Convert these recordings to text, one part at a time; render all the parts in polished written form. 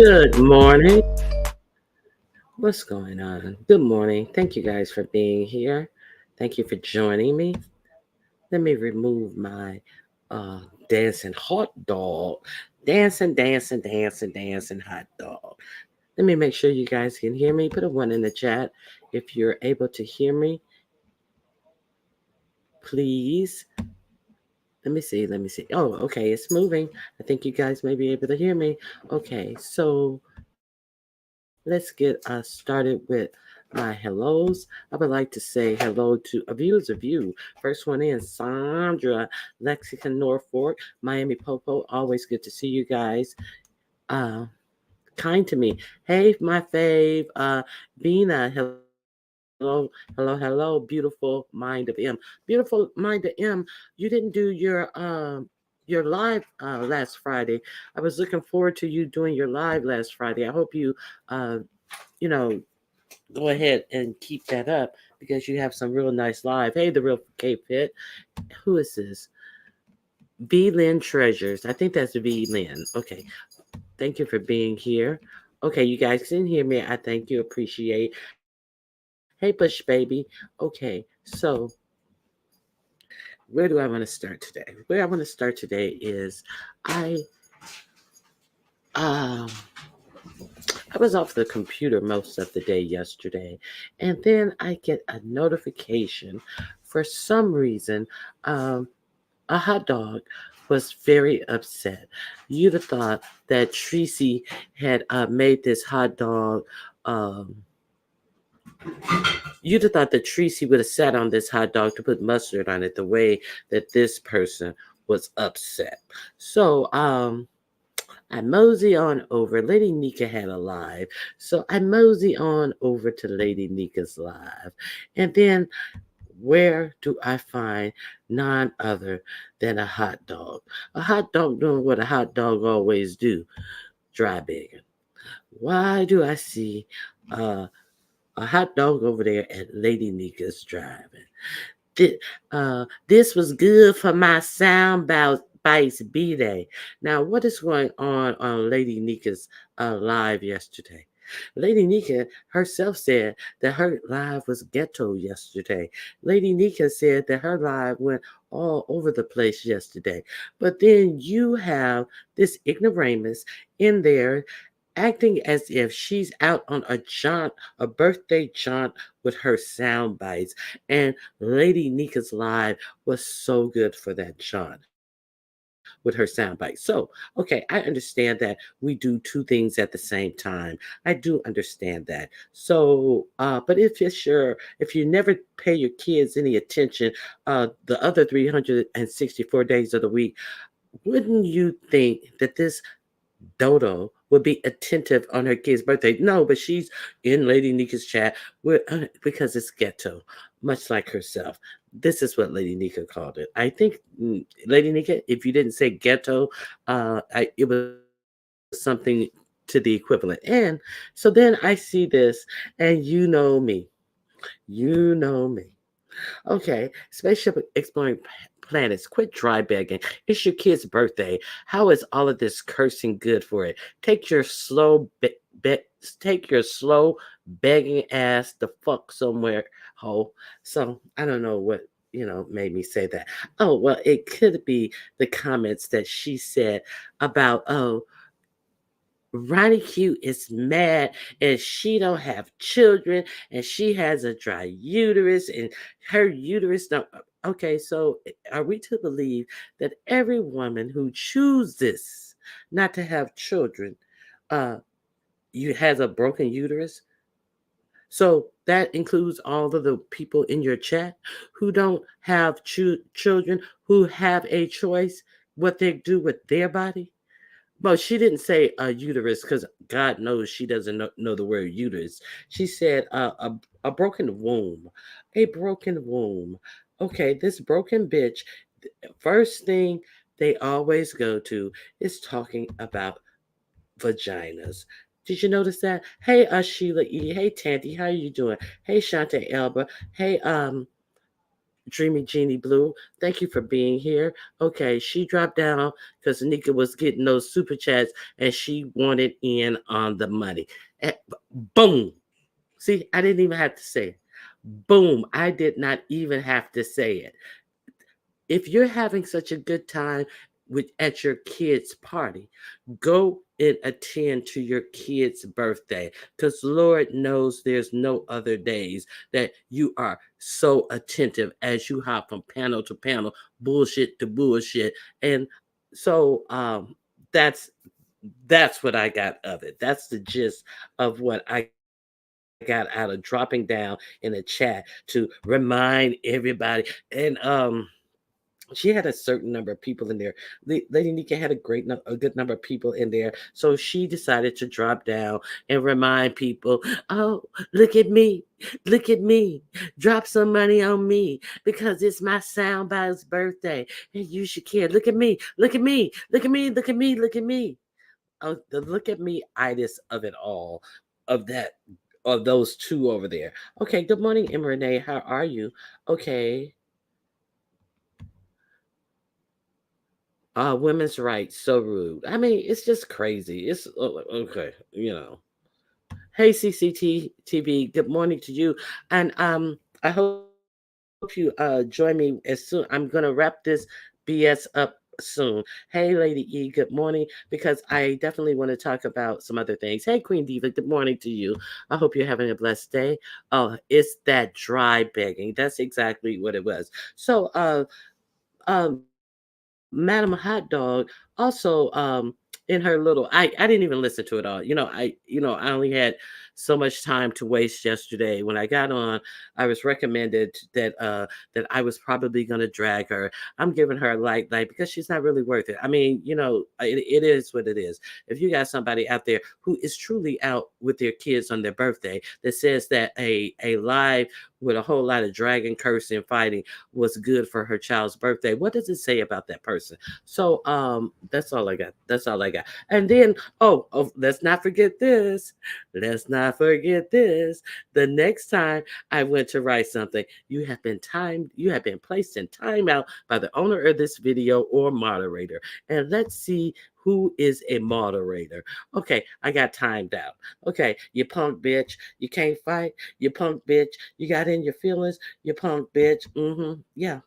Good morning. What's going on? Good morning. Thank you guys for being here. Thank you for joining me. Let me remove my uh, dancing hot dog. Dancing hot dog. Let me make sure you guys can hear me. Put a one in the chat if you're able to hear me, please. Let me see. Oh, okay, it's moving. I think you guys may be able to hear me. Okay, so let's get started with my hellos. I would like to say hello to a viewers of you. First one in Sandra, Lexington, Norfolk, Miami Popo. Always good to see you guys. Uh, kind to me. Hey, my fave, Bina. Hello, beautiful mind of M. Beautiful mind of M. You didn't do your live last Friday. I was looking forward to you doing your live last Friday. I hope you uh, you know, go ahead and keep that up because you have some real nice live. Hey, the real K Fit. Who is this? V Lynn Treasures. I think that's V Lynn. Okay. Thank you for being here. Okay, you guys can hear me. I thank you. Appreciate. Hey, Bush Baby. Okay, so where do I want to start today? Where I want to start today is I um I was off the computer most of the day yesterday, and then I get a notification for some reason. Um, a hot dog was very upset. You'd have thought that Tracy had made this hot dog. Um, you'd have thought that Tracy would have sat on this hot dog to put mustard on it the way that this person was upset. So, I mosey on over. Lady Nika had a live. So I mosey on over to Lady Nika's live. And then where do I find none other than a hot dog? A hot dog doing what a hot dog always do, dry begging. Why do I see uh, a hot dog over there at Lady Nika's driving? This was good for my bites B-Day. Now, what is going on Lady Nika's live yesterday? Lady Nika herself said that her live was ghetto yesterday. Lady Nika said that her live went all over the place yesterday. But then you have this ignoramus in there acting as if she's out on a birthday jaunt with her sound bites. And Lady Nika's live was so good for that jaunt with her sound bites. So, okay, I understand that we do two things at the same time. I do understand that. But if you never pay your kids any attention, the other 364 days of the week, wouldn't you think that this Dodo would be attentive on her kid's birthday? No, but she's in Lady Nika's chat because it's ghetto, much like herself. This is what Lady Nika called it. I think Lady Nika, if you didn't say ghetto, it was something to the equivalent. And so then I see this, and you know me. You know me. Okay, Spaceship Exploring Planets, quit dry begging. It's your kid's birthday. How is all of this cursing good for it? Take your take your slow begging ass the fuck somewhere, ho. So I don't know what made me say that. Oh well, it could be the comments that she said about Ronnie Q is mad and she don't have children and she has a dry uterus and her uterus don't. Okay, so are we to believe that every woman who chooses not to have children uh you has a broken uterus? So that includes all of the people in your chat who don't have children, who have a choice what they do with their body. Well, she didn't say uterus because God knows she doesn't know the word uterus. She said a broken womb. A broken womb. Okay, this broken bitch, first thing they always go to is talking about vaginas. Did you notice that? Hey, Sheila E. Hey, Tandy. How you doing? Hey, Shante Elba. Hey, Dreamy Jeannie Blue, thank you for being here. Okay, she dropped down because Nika was getting those super chats and she wanted in on the money. And boom. See, I didn't even have to say it. Boom. I did not even have to say it. If you're having such a good time at your kid's party, go and attend to your kid's birthday, because Lord knows there's no other days that you are so attentive as you hop from panel to panel, bullshit to bullshit. And so that's that's what I got of it. That's the gist of what I got out of dropping down in the chat to remind everybody. And she had a certain number of people in there. Lady Nika had a good number of people in there, so she decided to drop down and remind people, "Oh, look at me, drop some money on me because it's my soundbite's birthday, and you should care. Look at me, look at me, look at me, look at me, look at me." Oh, the look at me itis of it all, of that, of those two over there. Okay, good morning, Emma Renee. How are you? Okay. Women's rights, so rude. I mean, it's just crazy. It's okay, you know. Hey, CCTV, good morning to you, and I hope you join me as soon. I'm gonna wrap this BS up soon. Hey, Lady E, good morning, because I definitely want to talk about some other things. Hey, Queen Diva, good morning to you. I hope you're having a blessed day. Oh, it's that dry begging. That's exactly what it was. So, Madam Hot Dog also in her little I didn't even listen to it all. I only had so much time to waste yesterday. When I got on, I was recommended that I was probably gonna drag her. I'm giving her a light because she's not really worth it. I mean, it is what it is. If you got somebody out there who is truly out with their kids on their birthday that says that a live with a whole lot of dragging, cursing, fighting was good for her child's birthday, what does it say about that person? So that's all I got. That's all I got. And then let's not forget this. Let's not forget this. The next time I went to write something, you have been placed in timeout by the owner of this video or moderator. And let's see who is a moderator. Okay, I got timed out. Okay, you punk bitch. You can't fight. You punk bitch. You got in your feelings. You punk bitch. Yeah,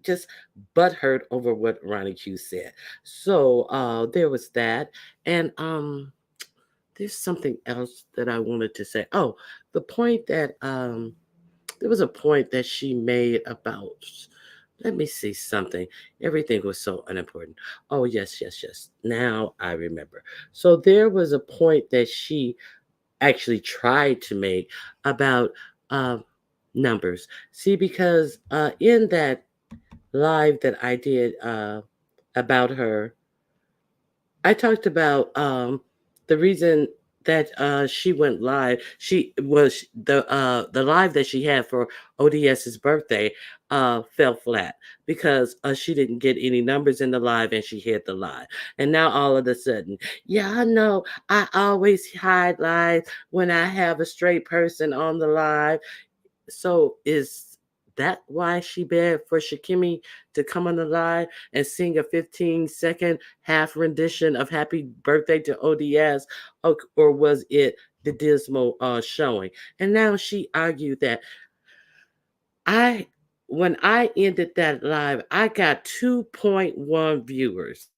just butthurt over what Ronnie Q said. So there was that. And there's something else that I wanted to say. Oh, the point that there was a point that she made about, let me see something. Everything was so unimportant. Oh, yes, yes, yes. Now I remember. So there was a point that she actually tried to make about uh, numbers. See, because in that live that I did about her, I talked about the reason that she went live. She was the live that she had for ODS's birthday fell flat because she didn't get any numbers in the live and she hit the live. And now all of a sudden, yeah, I know I always hide live when I have a straight person on the live. So is that why she begged for Shakimi to come on the live and sing a 15-second half rendition of Happy Birthday to ODS? Or was it the dismal showing? And now she argued that I when I ended that live, I got 2.1 viewers.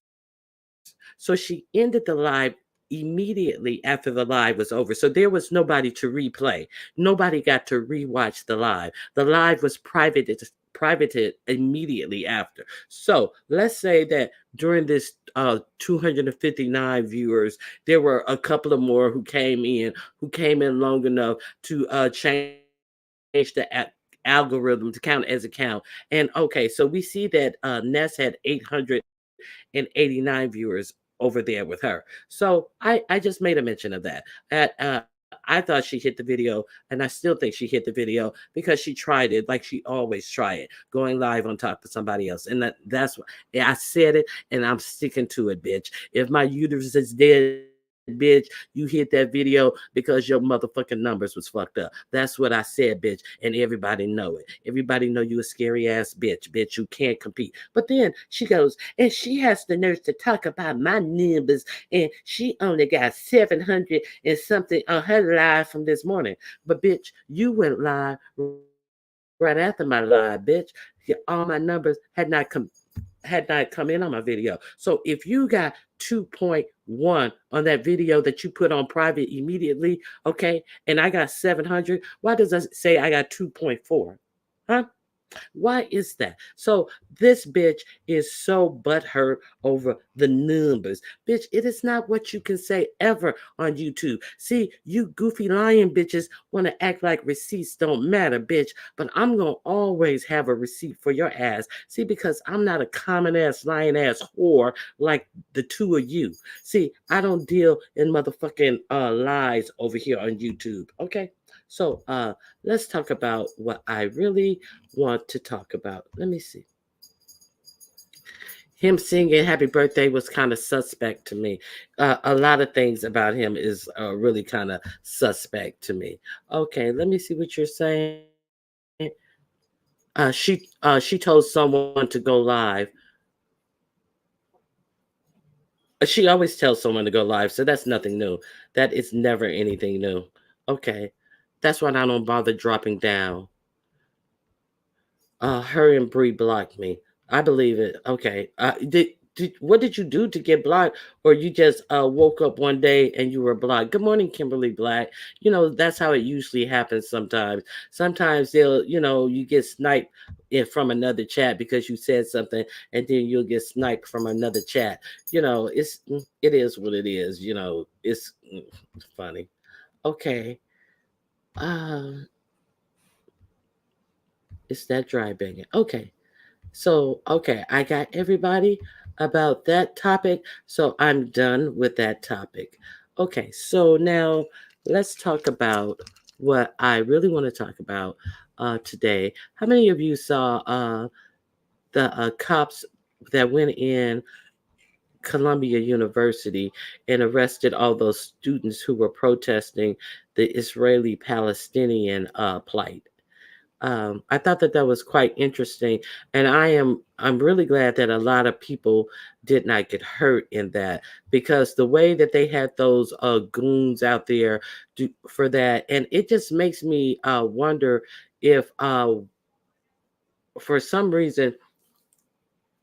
So she ended the live immediately after the live was over. So there was nobody to replay. Nobody got to rewatch the live. The live was privated immediately after. So let's say that during this 259 viewers, there were a couple of more who came in long enough to change the algorithm to count as a count. And okay, so we see that Ness had 889 viewers over there with her. So I just made a mention of that. I thought she hit the video, and I still think she hit the video because she tried it like she always try it, going live on top of somebody else. And that's what, yeah, I said it, and I'm sticking to it, bitch. If my uterus is dead, bitch, you hit that video because your motherfucking numbers was fucked up. That's what I said, bitch, and everybody know it. Everybody know you a scary ass bitch. You can't compete. But then she goes, and she has the nerve to talk about my numbers, and she only got 700 and something on her live from this morning. But bitch, you went live right after my live, bitch. All my numbers had not come in on my video. So if you got 2.1 on that video that you put on private immediately, okay, and I got 700, why does it say I got 2.4? Huh? Why is that? So this bitch is so butthurt over the numbers. Bitch, it is not what you can say ever on YouTube. See, you goofy lying bitches want to act like receipts don't matter, bitch. But I'm going to always have a receipt for your ass. See, because I'm not a common ass, lying ass whore like the two of you. See, I don't deal in motherfucking lies over here on YouTube. Okay? So let's talk about what I really want to talk about. Let me see. Him singing happy birthday was kind of suspect to me. A lot of things about him is really kind of suspect to me. Okay, let me see what you're saying. She told someone to go live. She always tells someone to go live, so that's nothing new. That is never anything new. Okay, that's why I don't bother dropping down. Her and Bree blocked me. I believe it. Okay. What did you do to get blocked, or you just woke up one day and you were blocked? Good morning, Kimberly Black. You know that's how it usually happens. Sometimes you get sniped from another chat because you said something, and then you'll get sniped from another chat. It is what it is. It's funny. Okay. Um, it's that dry banging. Okay. So, okay, I got everybody about that topic. So I'm done with that topic. Okay, so now let's talk about what I really want to talk about today. How many of you saw the cops that went in Columbia University and arrested all those students who were protesting the Israeli Palestinian plight? I thought that was quite interesting, and I'm really glad that a lot of people did not get hurt in that, because the way that they had those goons out there for that, and it just makes me wonder if for some reason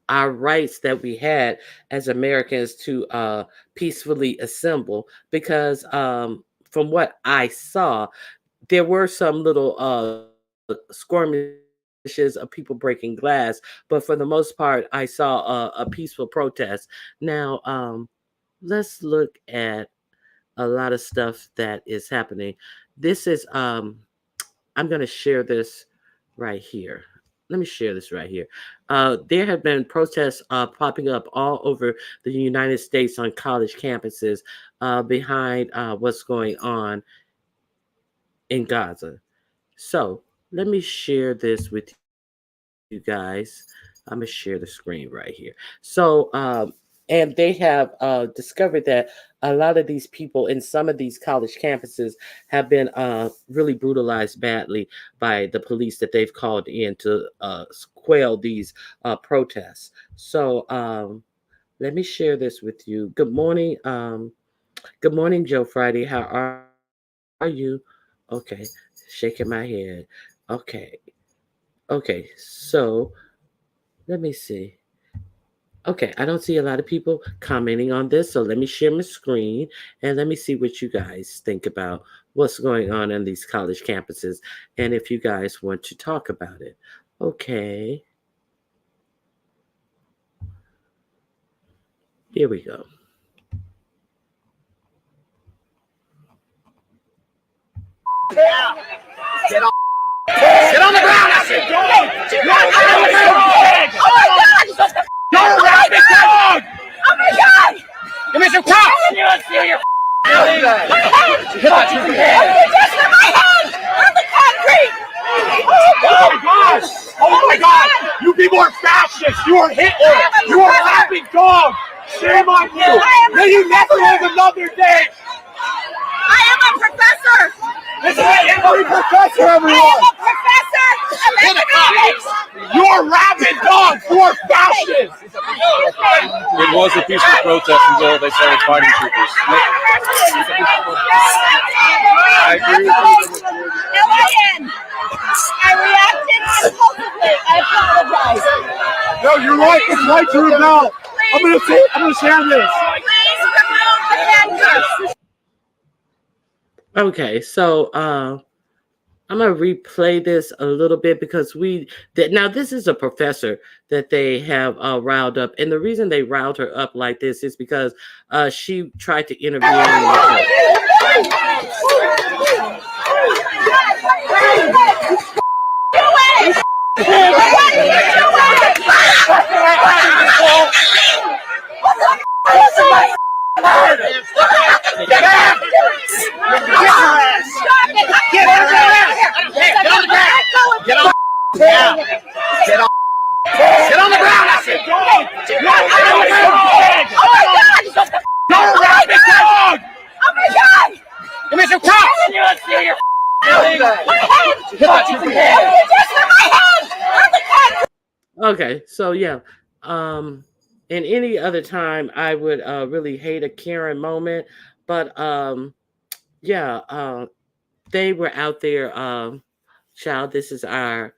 our rights that we had as Americans to peacefully assemble, because from what I saw, there were some little skirmishes of people breaking glass, but for the most part, I saw a peaceful protest. Now, let's look at a lot of stuff that is happening. This is I'm going to share this right here. Let me share this right here. There have been protests popping up all over the United States on college campuses behind what's going on in Gaza. So let me share this with you guys. I'm gonna share the screen right here. So and they have discovered that a lot of these people in some of these college campuses have been really brutalized badly by the police that they've called in to quell these protests. So let me share this with you. Good morning, Joe Friday. How are you? Okay, shaking my head. Okay, okay. So let me see. Okay, I don't see a lot of people commenting on this, so let me share my screen and let me see what you guys think about what's going on these college campuses, and if you guys want to talk about it. Okay, here we go. Get on. Get on the ground! I said, go! Oh my God! Go, rabbit dog! Oh my God! Give me some cops! You want to steal your my head! Hit that your head! Just hit my head! On the concrete! Oh my God! Oh my God! You people are fascists! You are Hitler! You are a laughing dog! Shame on you! May you never live another day bloody professor, everyone! I am a professor of economics! You're rabid dogs! You're fascists! It was a peaceful protest until they started fighting troopers. I agree with you. L-I-N. I reacted impulsively. I apologize. No, you're right. It's right to rebel. I'm gonna share this. Please remove the handcuffs. Okay, so I'm gonna replay this a little bit because now this is a professor that they have riled up, and the reason they riled her up like this is because she tried to intervene. Get on the ground, I said! Get on the ground! Oh my God! Don't grab me, dog! Oh my God! Give me some cops! You want to see your my head! My head! Okay, so yeah, in any other time I would really hate a Karen moment, but yeah, they were out there. Child, this is our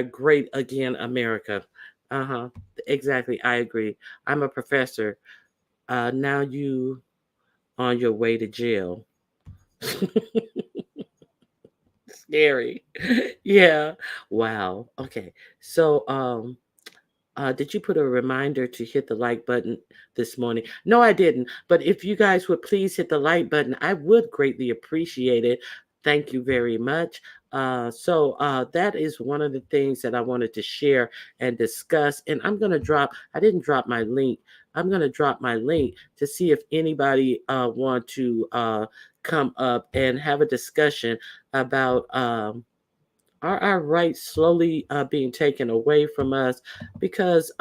great again America. Uh-huh. Exactly. I agree. I'm a professor. Now you on your way to jail. Scary. Yeah. Wow. Okay. So did you put a reminder to hit the like button this morning? No, I didn't. But if you guys would please hit the like button, I would greatly appreciate it. Thank you very much. So that is one of the things that I wanted to share and discuss. And I didn't drop my link. I'm going to drop my link to see if anybody want to come up and have a discussion about are our rights slowly being taken away from us because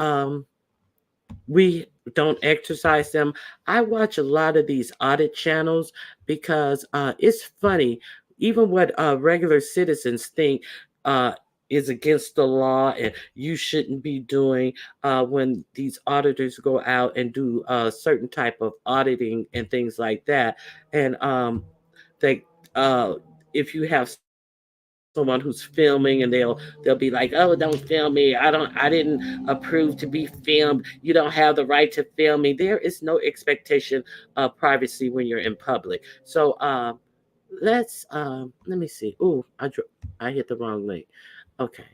we don't exercise them. I watch a lot of these audit channels because it's funny, even what regular citizens think uh, is against the law and you shouldn't be doing when these auditors go out and do certain type of auditing and things like that. And they if you have someone who's filming and they'll be like, oh, don't film me, I didn't approve to be filmed, you don't have the right to film me. There is no expectation of privacy when you're in public. So let me see. Oh, I hit the wrong link. Okay,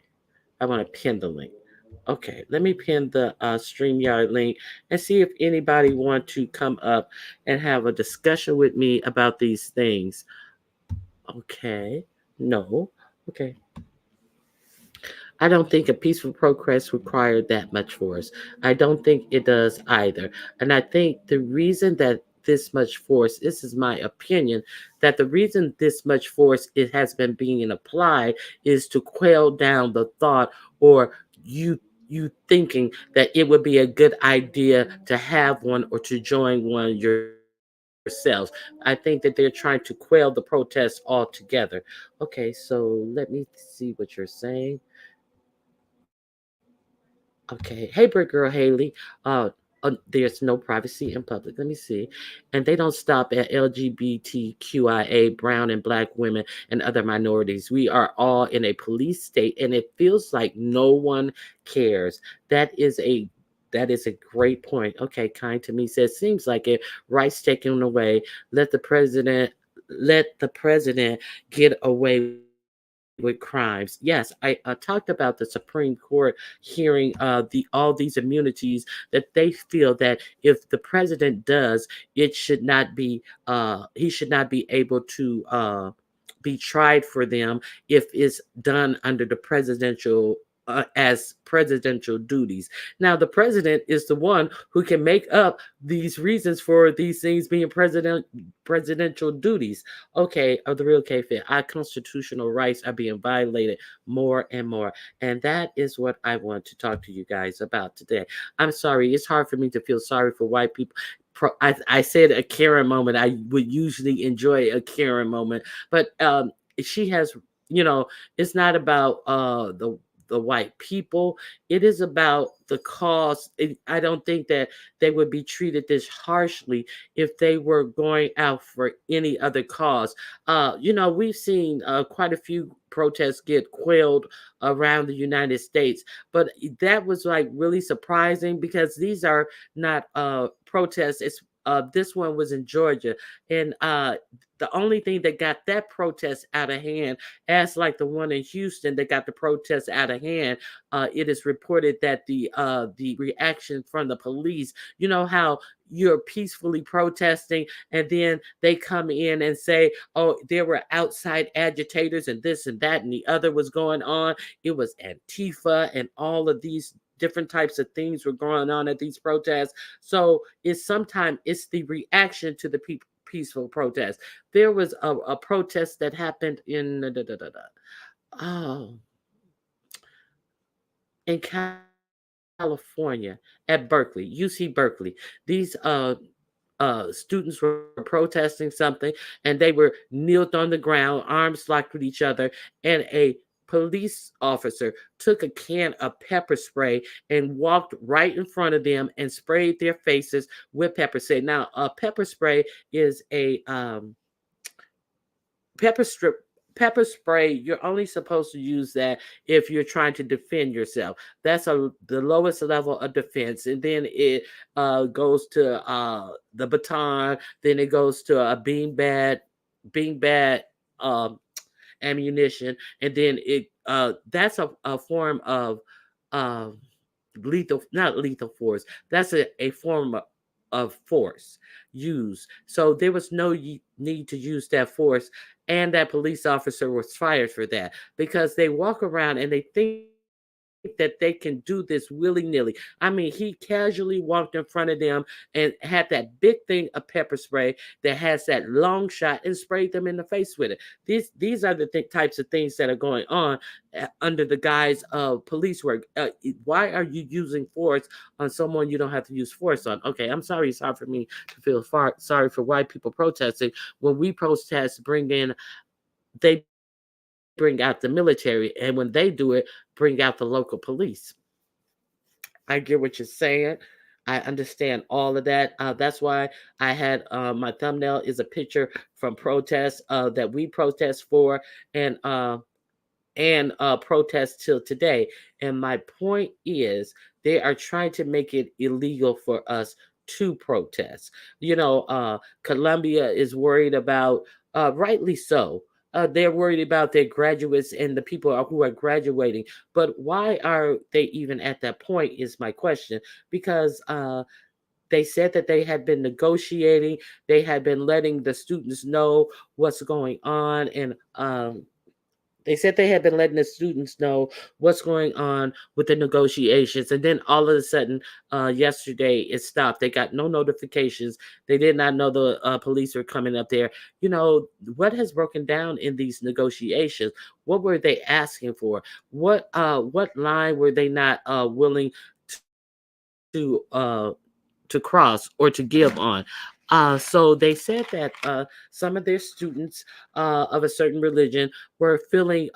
I want to pin the link. Okay, let me pin the StreamYard link and see if anybody want to come up and have a discussion with me about these things. Okay. No. Okay. I don't think a peaceful protest required that much force. I don't think it does either. And I think the reason that this much force, this is my opinion, that the reason this much force it has been being applied is to quail down the thought or you thinking that it would be a good idea to have one or to join one yourselves. I think that they're trying to quell the protests altogether. Okay, so let me see what you're saying. Okay. Hey, Brick Girl Haley. There's no privacy in public. Let me see. And they don't stop at LGBTQIA, brown and black women, and other minorities. We are all in a police state, and it feels like no one cares. That is a that is a great point. Okay, kind to me says seems like it. Rights taken away. Let the president get away with crimes. Yes, I talked about the Supreme Court hearing all these immunities that they feel that if the president does, it should not be he should not be able to be tried for them if it's done under the presidential as presidential duties. Now, the president is the one who can make up these reasons for these things being presidential duties. Okay, of the real kayfabe, our constitutional rights are being violated more and more, and that is what I want to talk to you guys about today. I'm sorry, it's hard for me to feel sorry for white people. I said a Karen moment. I would usually enjoy a Karen moment, but she has, you know, it's not about the white people. It is about the cause. I don't think that they would be treated this harshly if they were going out for any other cause. We've seen quite a few protests get quelled around the United States, but that was like really surprising because these are not protests. It's This one was in Georgia, and the only thing that got that protest out of hand, as like the one in Houston that got the protest out of hand, it is reported that the reaction from the police. You know how you're peacefully protesting, and then they come in and say, "Oh, there were outside agitators, and this and that and the other was going on." It was Antifa, and all of these different types of things were going on at these protests. So it's the reaction to the peaceful protest. There was a protest that happened in oh in California at Berkeley, UC Berkeley. These students were protesting something, and they were kneeled on the ground, arms locked with each other, and a police officer took a can of pepper spray and walked right in front of them and sprayed their faces with pepper spray. Now, pepper spray is a pepper strip pepper spray. You're only supposed to use that if you're trying to defend yourself. That's the lowest level of defense, and then it goes to the baton, then it goes to a bean bag um, ammunition, and then it that's a form of um, lethal, not lethal force. That's a form of force used. So there was no need to use that force, and that police officer was fired for that because they walk around and they think that they can do this willy-nilly. I mean, he casually walked in front of them and had that big thing of pepper spray that has that long shot and sprayed them in the face with it. These are the types of things that are going on under the guise of police work. Why are you using force on someone you don't have to use force on? Okay, I'm sorry. It's hard for me to feel sorry for white people protesting. When we protest, they bring out the military, and when they do it, bring out the local police. I get what you're saying. I understand all of that. That's why I had my thumbnail is a picture from protests that we protest for, and protest till today. And my point is, they are trying to make it illegal for us to protest. Colombia is worried about, rightly so. They're worried about their graduates and the people who are graduating. But why are they even at that point? Is my question. Because they said that they had been negotiating, they had been letting the students know what's going on, and they said they had been letting the students know what's going on with the negotiations, and then all of a sudden, yesterday it stopped. They got no notifications. They did not know the police were coming up there. What has broken down in these negotiations? What were they asking for? What line were they not willing to cross or to give on? So they said that some of their students of a certain religion were feeling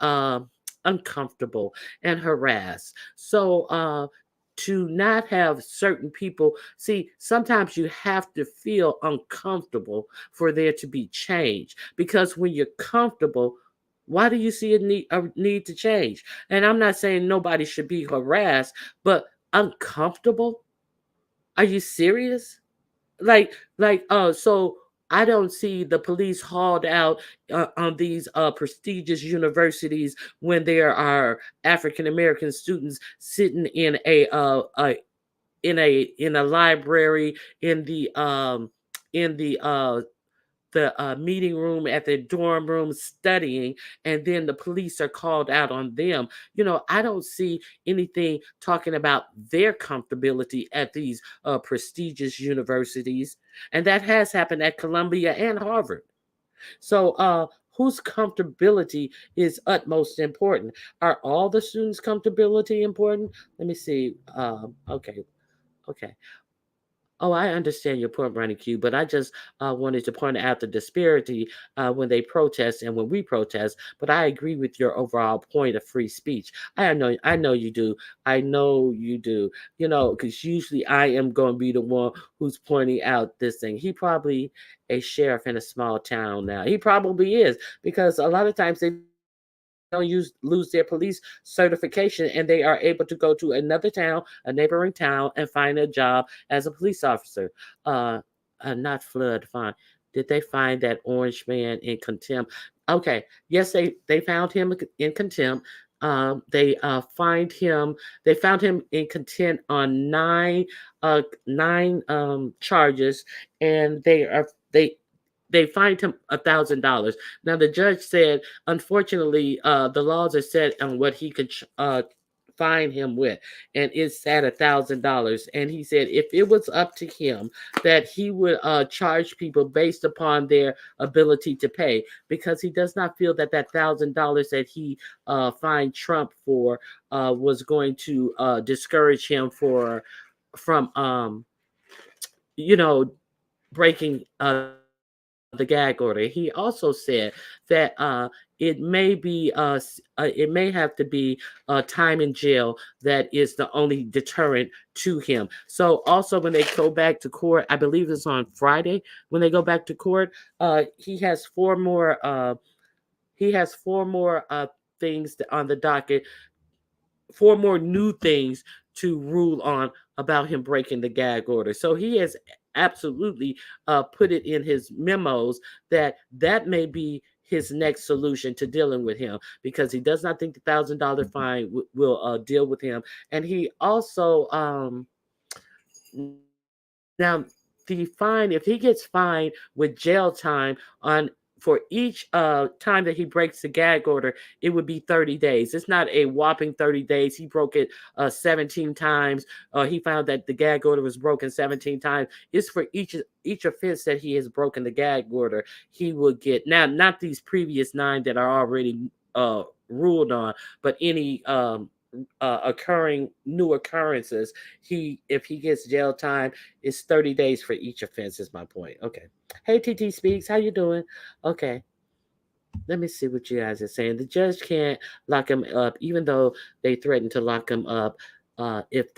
uncomfortable and harassed. So to not have certain people, see, sometimes you have to feel uncomfortable for there to be change. Because when you're comfortable, why do you see a need to change? And I'm not saying nobody should be harassed, but uncomfortable? Are you serious? So I don't see the police hauled out on these prestigious universities when there are African American students sitting in a library, in the meeting room at their dorm room studying, and then the police are called out on them. I don't see anything talking about their comfortability at these prestigious universities, and that has happened at Columbia and Harvard. So whose comfortability is utmost important? Are all the students' comfortability important? Let me see. Okay. Oh, I understand your point, Ronnie Q, but I just wanted to point out the disparity when they protest and when we protest. But I agree with your overall point of free speech. I know you do. I know you do. You know, because usually I am going to be the one who's pointing out this thing. He probably a sheriff in a small town now. He probably is because a lot of times they don't lose their police certification and they are able to go to another town, a neighboring town, and find a job as a police officer. Uh, not flood. Fine. Did they find that orange man in contempt? Okay. Yes, they found him in contempt. They find him. They found him in contempt on nine charges, and they fined him $1,000. Now the judge said, unfortunately, the laws are set on what he could fine him with, and it's at $1,000. And he said if it was up to him, that he would charge people based upon their ability to pay, because he does not feel that $1,000 that he fined Trump for was going to discourage him from you know breaking the gag order. He also said that it may have to be time in jail that is the only deterrent to him. So also when they go back to court, I believe it's on Friday when they go back to court, he has four more things on the docket, four more new things to rule on about him breaking the gag order. So he has absolutely put it in his memos that that may be his next solution to dealing with him, because he does not think the $1,000 fine will deal with him. And he also now the fine, if he gets fined with jail time on for each time that he breaks the gag order, it would be 30 days. It's not a whopping 30 days. He broke it 17 times. He found that the gag order was broken 17 times. It's for each offense that he has broken the gag order. He will get, now not these previous 9 that are already ruled on, but any occurring new occurrences. He If he gets jail time, it's 30 days for each offense. Is my point. Okay. Hey, TT Speaks, how you doing? Okay. Let me see what you guys are saying. The judge can't lock him up, even though they threatened to lock him up if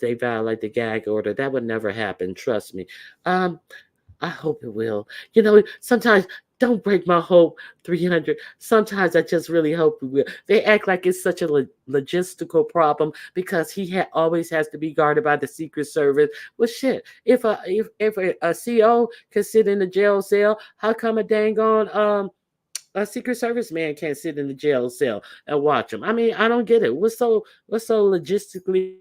they violate the gag order. That would never happen. Trust me. Um, I hope it will. Sometimes don't break my hope, 300. Sometimes I just really hope it will. They act like it's such a logistical problem because always has to be guarded by the Secret Service. Well, shit. If a CO can sit in the jail cell, how come a dang on a Secret Service man can't sit in the jail cell and watch them? I mean, I don't get it. What's so logistically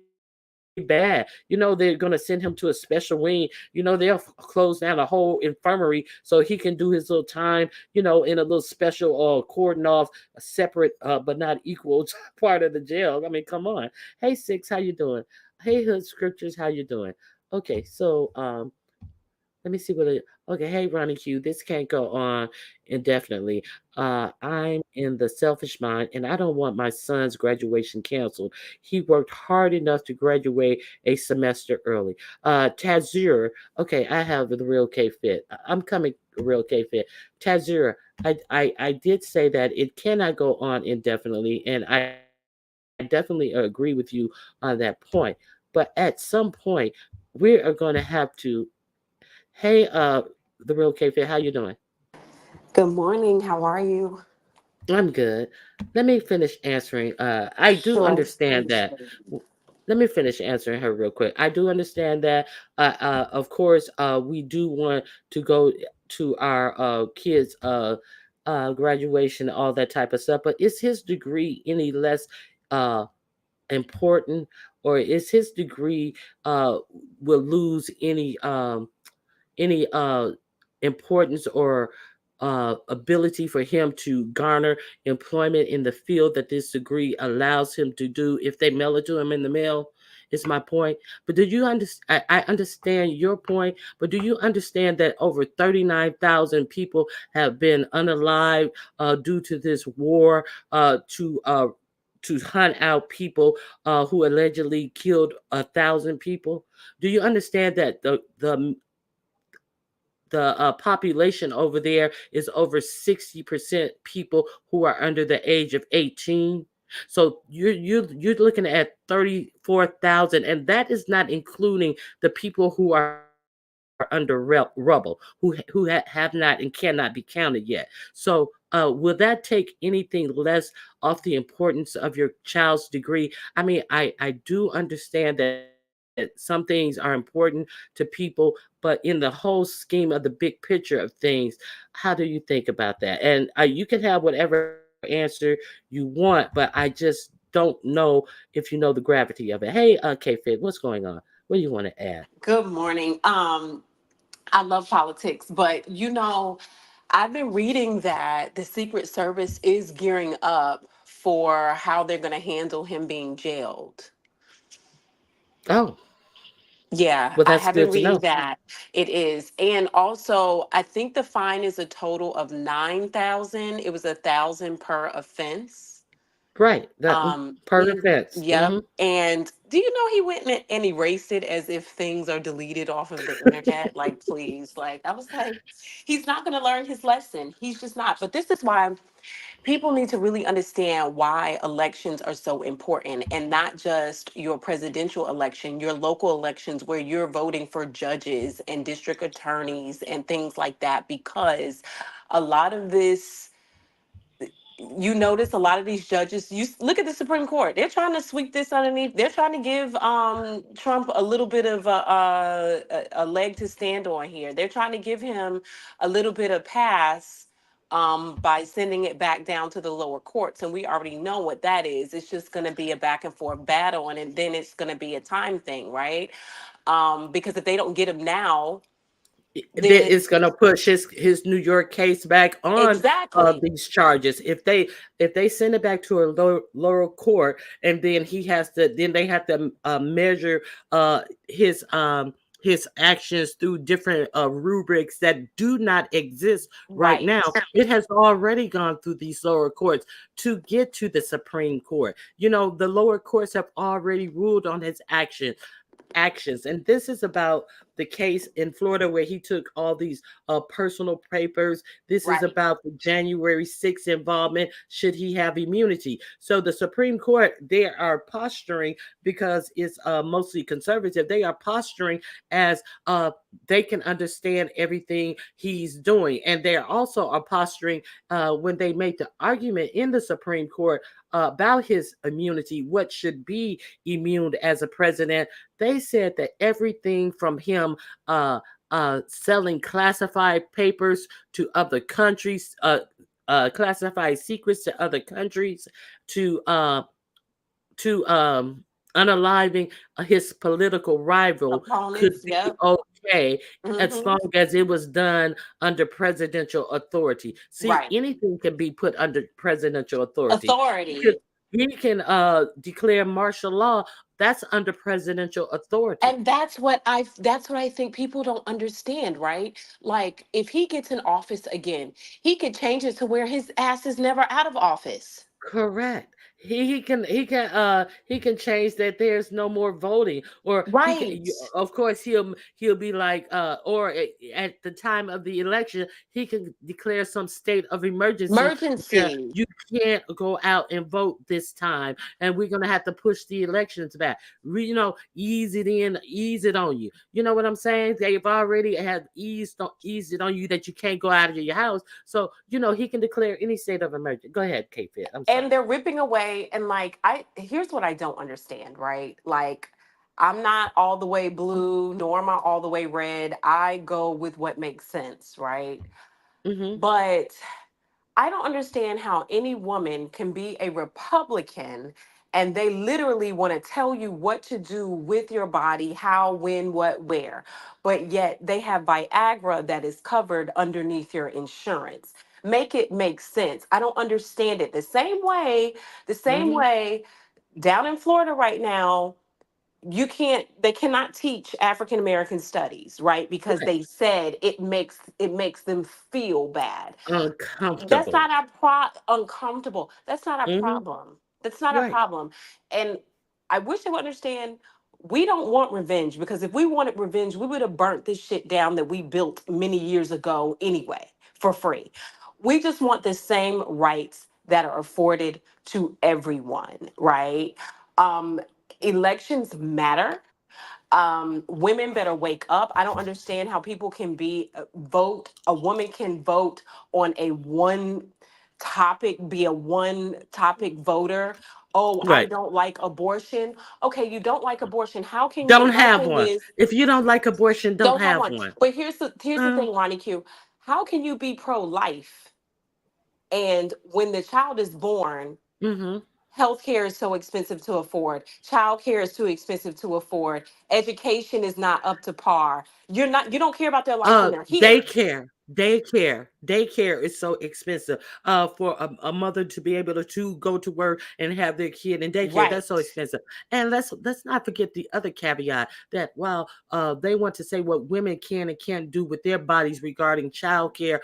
bad? They're gonna send him to a special wing. They'll close down a whole infirmary so he can do his little time. In a little special cordon off, a separate but not equal part of the jail. I mean, come on. Hey, Six, how you doing? Hey, Hood Scriptures, how you doing? Okay, so let me see what it. Okay, hey Ronnie Q, this can't go on indefinitely. I'm in the selfish mind, and I don't want my son's graduation canceled. He worked hard enough to graduate a semester early. Tazir, okay, I have the real K fit. I'm coming, real K fit. Tazir, I did say that it cannot go on indefinitely, and I definitely agree with you on that point. But at some point, we are going to have to. Hey, the real K fit, how you doing? Good morning. How are you? I'm good. Let me finish answering. I do Sure. understand that. Let me finish answering her real quick. I do understand that. Of course, we do want to go to our kids' graduation, all that type of stuff. But is his degree any less uh, important, or is his degree will lose any importance or ability for him to garner employment in the field that this degree allows him to do if they mail it to him in the mail? Is my point. But do you understand? I understand your point, but do you understand that over 39,000 people have been unalived due to this war to to hunt out people who allegedly killed 1,000 people. Do you understand that the population over there is over 60% people who are under the age of 18? So you're looking at 34,000, and that is not including the people who are under rubble, who have not and cannot be counted yet. So will that take anything less off the importance of your child's degree? I mean, I do understand that some things are important to people, but in the whole scheme of the big picture of things, how do you think about that? And you can have whatever answer you want, but I just don't know if you know the gravity of it. Hey, K-Fit, what's going on? What do you want to add? Good morning. I love politics, but I've been reading that the Secret Service is gearing up for how they're going to handle him being jailed. Oh, Yeah, well, I that's have been good to reading know. that. It is. And also, I think the fine is a total of 9,000. It was 1,000 per offense. Right, that per He, offense. yep. And do you know he went and erased it as if things are deleted off of the internet? Like, please. Like, I was like, he's not going to learn his lesson. He's just not. But this is why people need to really understand why elections are so important, and not just your presidential election, your local elections where you're voting for judges and district attorneys and things like that, because a lot of this, you notice a lot of these judges, look at the Supreme Court, they're trying to sweep this underneath, they're trying to give Trump a little bit of a leg to stand on here. They're trying to give him a little bit of pass by sending it back down to the lower courts, and we already know what that is. It's just going to be a back and forth battle, and then it's going to be a time thing, right? Because if they don't get him now, That then is going to push his New York case back on exactly. these charges. If they send it back to a lower court, and then they have to measure his actions through different rubrics that do not exist right Right. now. It has already gone through these lower courts to get to the Supreme Court. The lower courts have already ruled on his actions. And this is about the case in Florida where he took all these personal papers. This is Right. about the January 6th involvement. Should he have immunity? So the Supreme Court, they are posturing, because it's mostly conservative, they are posturing as they can understand everything he's doing. And they also are posturing when they make the argument in the Supreme Court about his immunity, what should be immune as a president. They said that everything from him selling classified papers to other countries, classified secrets to other countries, to unaliving his political rival could Opponents, be yep. okay as Hmm. long as it was done under presidential authority. See, Right. anything can be put under presidential authority. He could Authority. he can declare martial law. That's under presidential authority. And that's what I think people don't understand, right? Like, if he gets in office again, he could change it to where his ass is never out of office. Correct. He can change that there's no more voting, or Right. of course he'll be like or at the time of the election he can declare some state of emergency where Emergency. you can't go out and vote this time, and we're gonna have to push the elections back. Ease it in, ease it on you. You know what I'm saying? They've already had eased it on you that you can't go out of your house. So he can declare any state of emergency. Go ahead, Kate. I'm And sorry. they're ripping away, and like, I here's what I don't understand, right? Like, I'm not all the way blue, nor am I all the way red. I go with what makes sense, right? Hmm. But I don't understand how any woman can be a Republican and they literally want to tell you what to do with your body, how, when, what, where. But yet they have Viagra that is covered underneath your insurance. Make it make sense. I don't understand it. The same Hmm. way down in Florida right now, they cannot teach African American studies, right? Because Right. they said it makes them feel bad. That's Uncomfortable. not our uncomfortable. That's not our Hmm. problem. That's not our Right. problem. And I wish they would understand we don't want revenge, because if we wanted revenge, we would have burnt this shit down that we built many years ago anyway for free. We just want the same rights that are afforded to everyone, right? Um, Elections matter. Women better wake up. I don't understand how people can be vote. A woman can vote on a one topic, be a one topic voter. Oh, I Right. don't like abortion. Okay, you don't like abortion. How can you? Don't My have thing one. is, If you don't like abortion, don't don't have have one. one. But here's the Uh, thing, Ronnie Q. How can you be pro life and when the child is born, mm-hmm. healthcare is so expensive to afford, childcare is too expensive to afford, education is not up to par. You don't care about their life when they're here. Daycare is so expensive. For a mother to be able to go to work and have their kid in daycare, that's so Right. expensive. And let's not forget the other caveat that while they want to say what women can and can't do with their bodies regarding childcare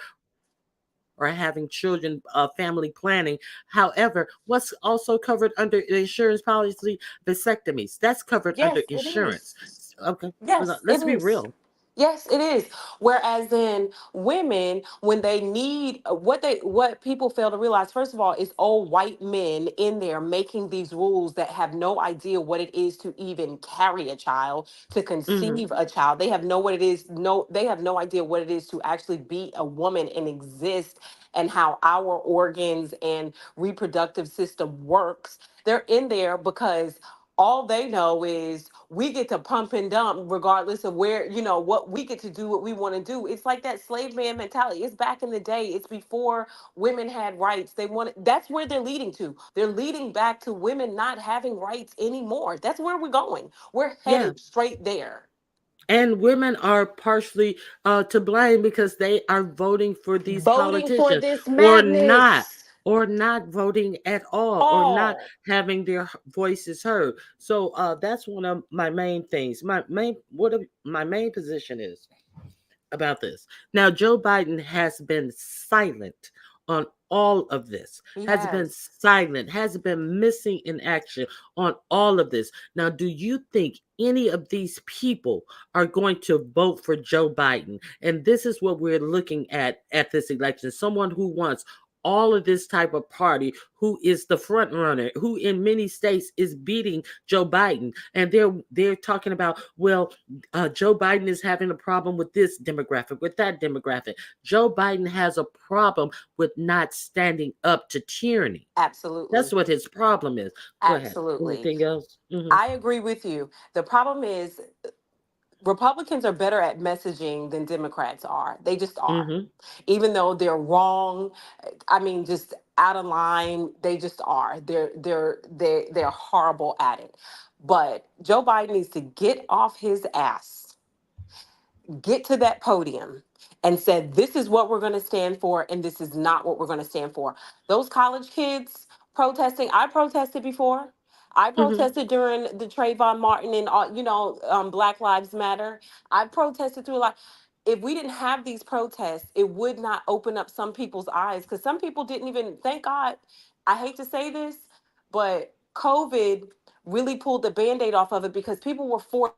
or having children, family planning. However, what's also covered under the insurance policy, vasectomies, that's covered under Yes, it insurance. is. Okay, let's Yes, be it real. is. Yes, it is. Whereas then women, when they need what people fail to realize, first of all, is old white men in there making these rules that have no idea what it is to even carry a child, to Hmm. conceive a child. They have no what it is, no, they have no idea what it is to actually be a woman and exist, and how our organs and reproductive system works. They're in there because all they know is we get to pump and dump regardless of where, what we get to do, what we want to do. It's like that slave man mentality. It's back in the day. It's before women had rights. That's where they're leading to. They're leading back to women not having rights anymore. That's where we're going. We're Yeah. headed straight there. And women are partially to blame because they are voting for these Voting for politicians this or not, madness. or not voting at all, or not All. having their voices heard. So that's one of my main things. My main position is about this. Now, Joe Biden has been silent on all of this, He has been has. silent, has been missing in action on all of this. Now, do you think any of these people are going to vote for Joe Biden? And this is what we're looking at this election. Someone who wants all of this type of party, who is the front runner, who in many states is beating Joe Biden, and they're talking about, well, Joe Biden is having a problem with this demographic, with that demographic. Joe Biden has a problem with not standing up to tyranny. That's Absolutely. what his problem is. Go ahead. Absolutely. Anything else? Mm-hmm. I agree with you. The problem is Republicans are better at messaging than Democrats are. They just are. Mm-hmm. Even though they're wrong, I mean, just out of line, they just are. They're horrible at it. But Joe Biden needs to get off his ass, get to that podium and said, this is what we're going to stand for, and this is not what we're going to stand for. Those college kids protesting, I protested before. I Mm-hmm. protested during the Trayvon Martin and, Black Lives Matter. I protested through a lot. If we didn't have these protests, it would not open up some people's eyes, because some people didn't even, thank God, I hate to say this, but COVID really pulled the band aid off of it, because people were forced.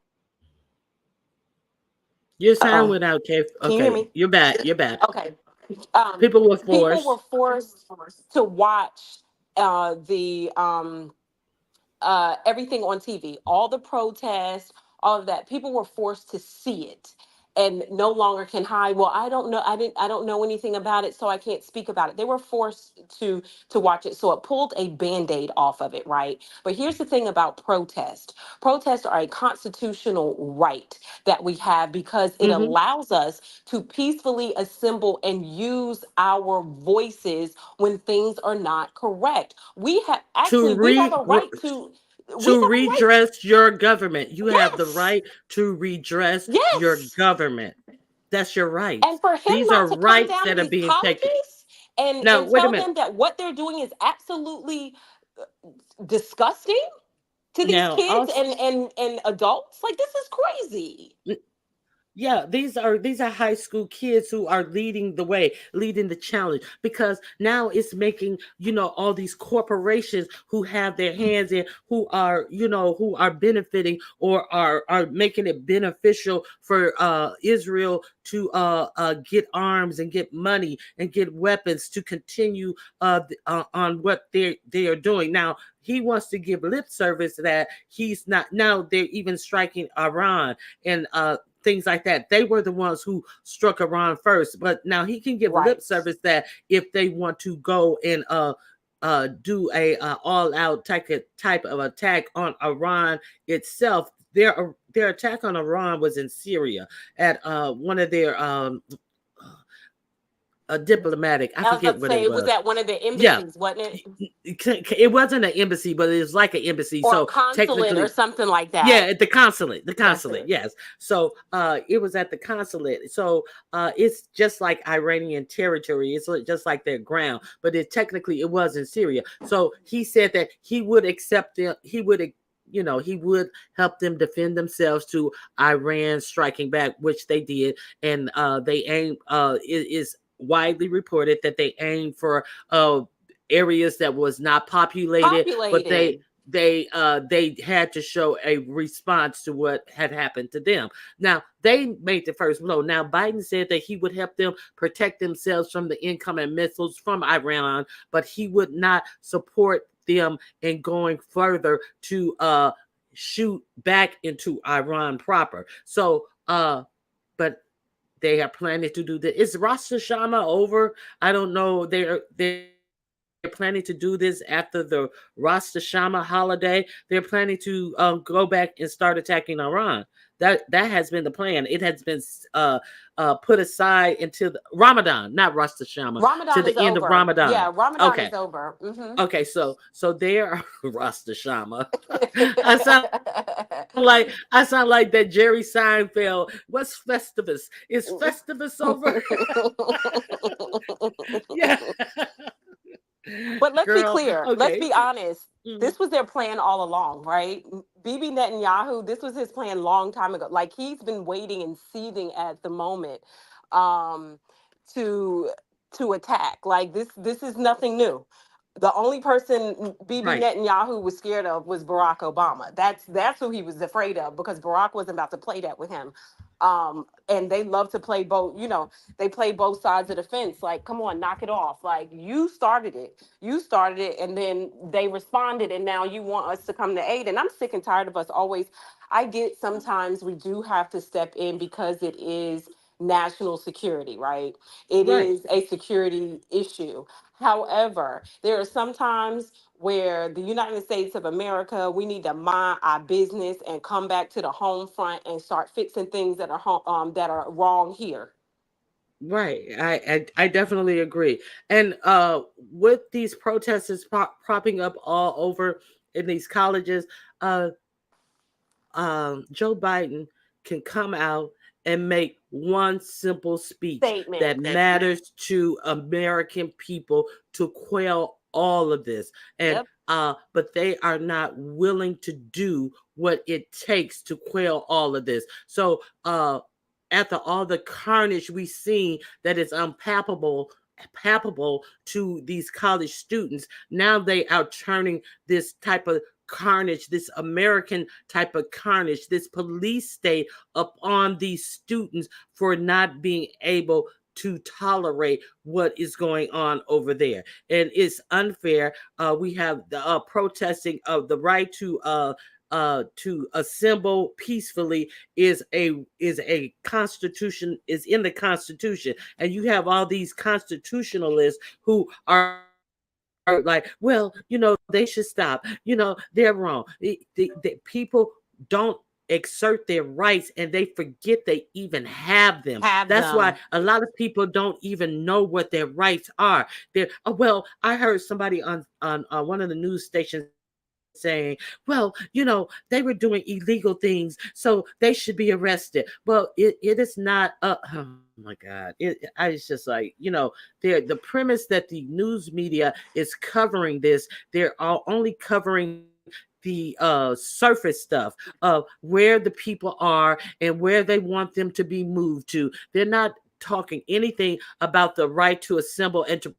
Your Uh sound oh. went out, Kev. Can you hear Okay, me? you're back. You're back. Okay. People were People were forced. forced to watch the everything on TV, all the protests, all of that. People were forced to see it and no longer can hide. Well, I don't know. I don't know anything about it, so I can't speak about it. They were forced to watch it. So it pulled a band-aid off of it, right? But here's the thing about protest. Protests are a constitutional right that we have, because it Mm-hmm. allows us to peacefully assemble and use our voices when things are not correct. We have To actually we have re a right we to have a right. redress your government. You have the Yes. right to redress your Yes. government. That's your rights. And for him These are not to come rights down to that are these being taken. colleges Now, and wait a tell minute. them that what they're doing is absolutely disgusting to these Now, kids also, and adults, like, this is crazy. Yeah, these are high school kids who are leading the way, leading the challenge, because now it's making, all these corporations who have their hands in, who are, who are benefiting, or are making it beneficial for Israel to get arms and get money and get weapons to continue on what they are doing. Now he wants to give lip service that he's not. Now they're even striking Iran and things like that. They were the ones who struck Iran first, but now he can give lip Right. service that if they want to go and do a all out type of attack on Iran itself. Their attack on Iran was in Syria at one of their diplomatic. I I was about forget to what say it it was was. at one of the Yeah, embassies, wasn't it? it wasn't an embassy, but it was like an embassy. Or a So consulate or technically, something like yeah, that. at the consulate. The That's consulate, it. yes. So it was at the consulate. So it's just like Iranian territory. It's just like their ground, but it was in Syria. So he said that he would accept them. He would help them defend themselves to Iran striking back, which they did, and they aim. It is widely reported that they aimed for areas that was not populated, but they Populated. they had to show a response to what had happened to them. Now they made the first blow. Now Biden said that he would help them protect themselves from the incoming missiles from Iran, but he would not support them in going further to shoot back into Iran proper. So but they are planning to do this. Is Rosh Hashanah over? I don't know. They're planning to do this after the Rosh Hashanah holiday. They're planning to go back and start attacking Iran. That has been the plan. It has been uh, put aside until Ramadan, not Rosh Hashanah, to Ramadan is the end of over. Ramadan. Yeah, Ramadan Okay, is over. Hmm. okay. So there, Rosh Hashanah. I sound like that Jerry Seinfeld. What's Festivus? Is Festivus over? Yeah. But let's be Girl, clear. Let's okay. be honest. Mhm. This was their plan all along, right? Bibi Netanyahu, this was his plan long time ago. Like he's been waiting and seething at the moment um, to attack. Like this is nothing new. The only person Bibi Right, Netanyahu was scared of was Barack Obama. That's who he was afraid of because Barack wasn't about to play that with him. And they love to play both. They play both sides of the fence. Like, come on, knock it off. Like you started it, and then they responded, and now you want us to come to aid. And I'm sick and tired of us always. I get sometimes we do have to step in because it is national security, right? It right. is a security issue. However, there are some times where the United States of America, we need to mind our business and come back to the home front and start fixing things that are wrong here. Right. I definitely agree. And with these protesters propping up all over in these colleges, uh Joe Biden can come out and make one simple speech Statement. that matters to American people to quell all of this. And Yep. but they are not willing to do what it takes to quell all of this. So after all the carnage we've seen that is palpable to these college students, now they are turning this type of carnage, this American type of carnage, this police state upon these students for not being able to tolerate what is going on over there. And it's unfair. We have the protesting of the right to assemble peacefully is a constitution, is in the Constitution, and you have all these constitutionalists who are like, well, they should stop. They're wrong. The people don't exert their rights and they forget they even have them. Have That's why them. a lot of people don't even know what their rights are. Well, I heard somebody on one of the news stations saying, well, they were doing illegal things, so they should be arrested. Well, it is not. Oh my God! I was just like, the premise that the news media is covering this, they're all only covering the surface stuff of where the people are and where they want them to be moved to. They're not talking anything about the right to assemble and to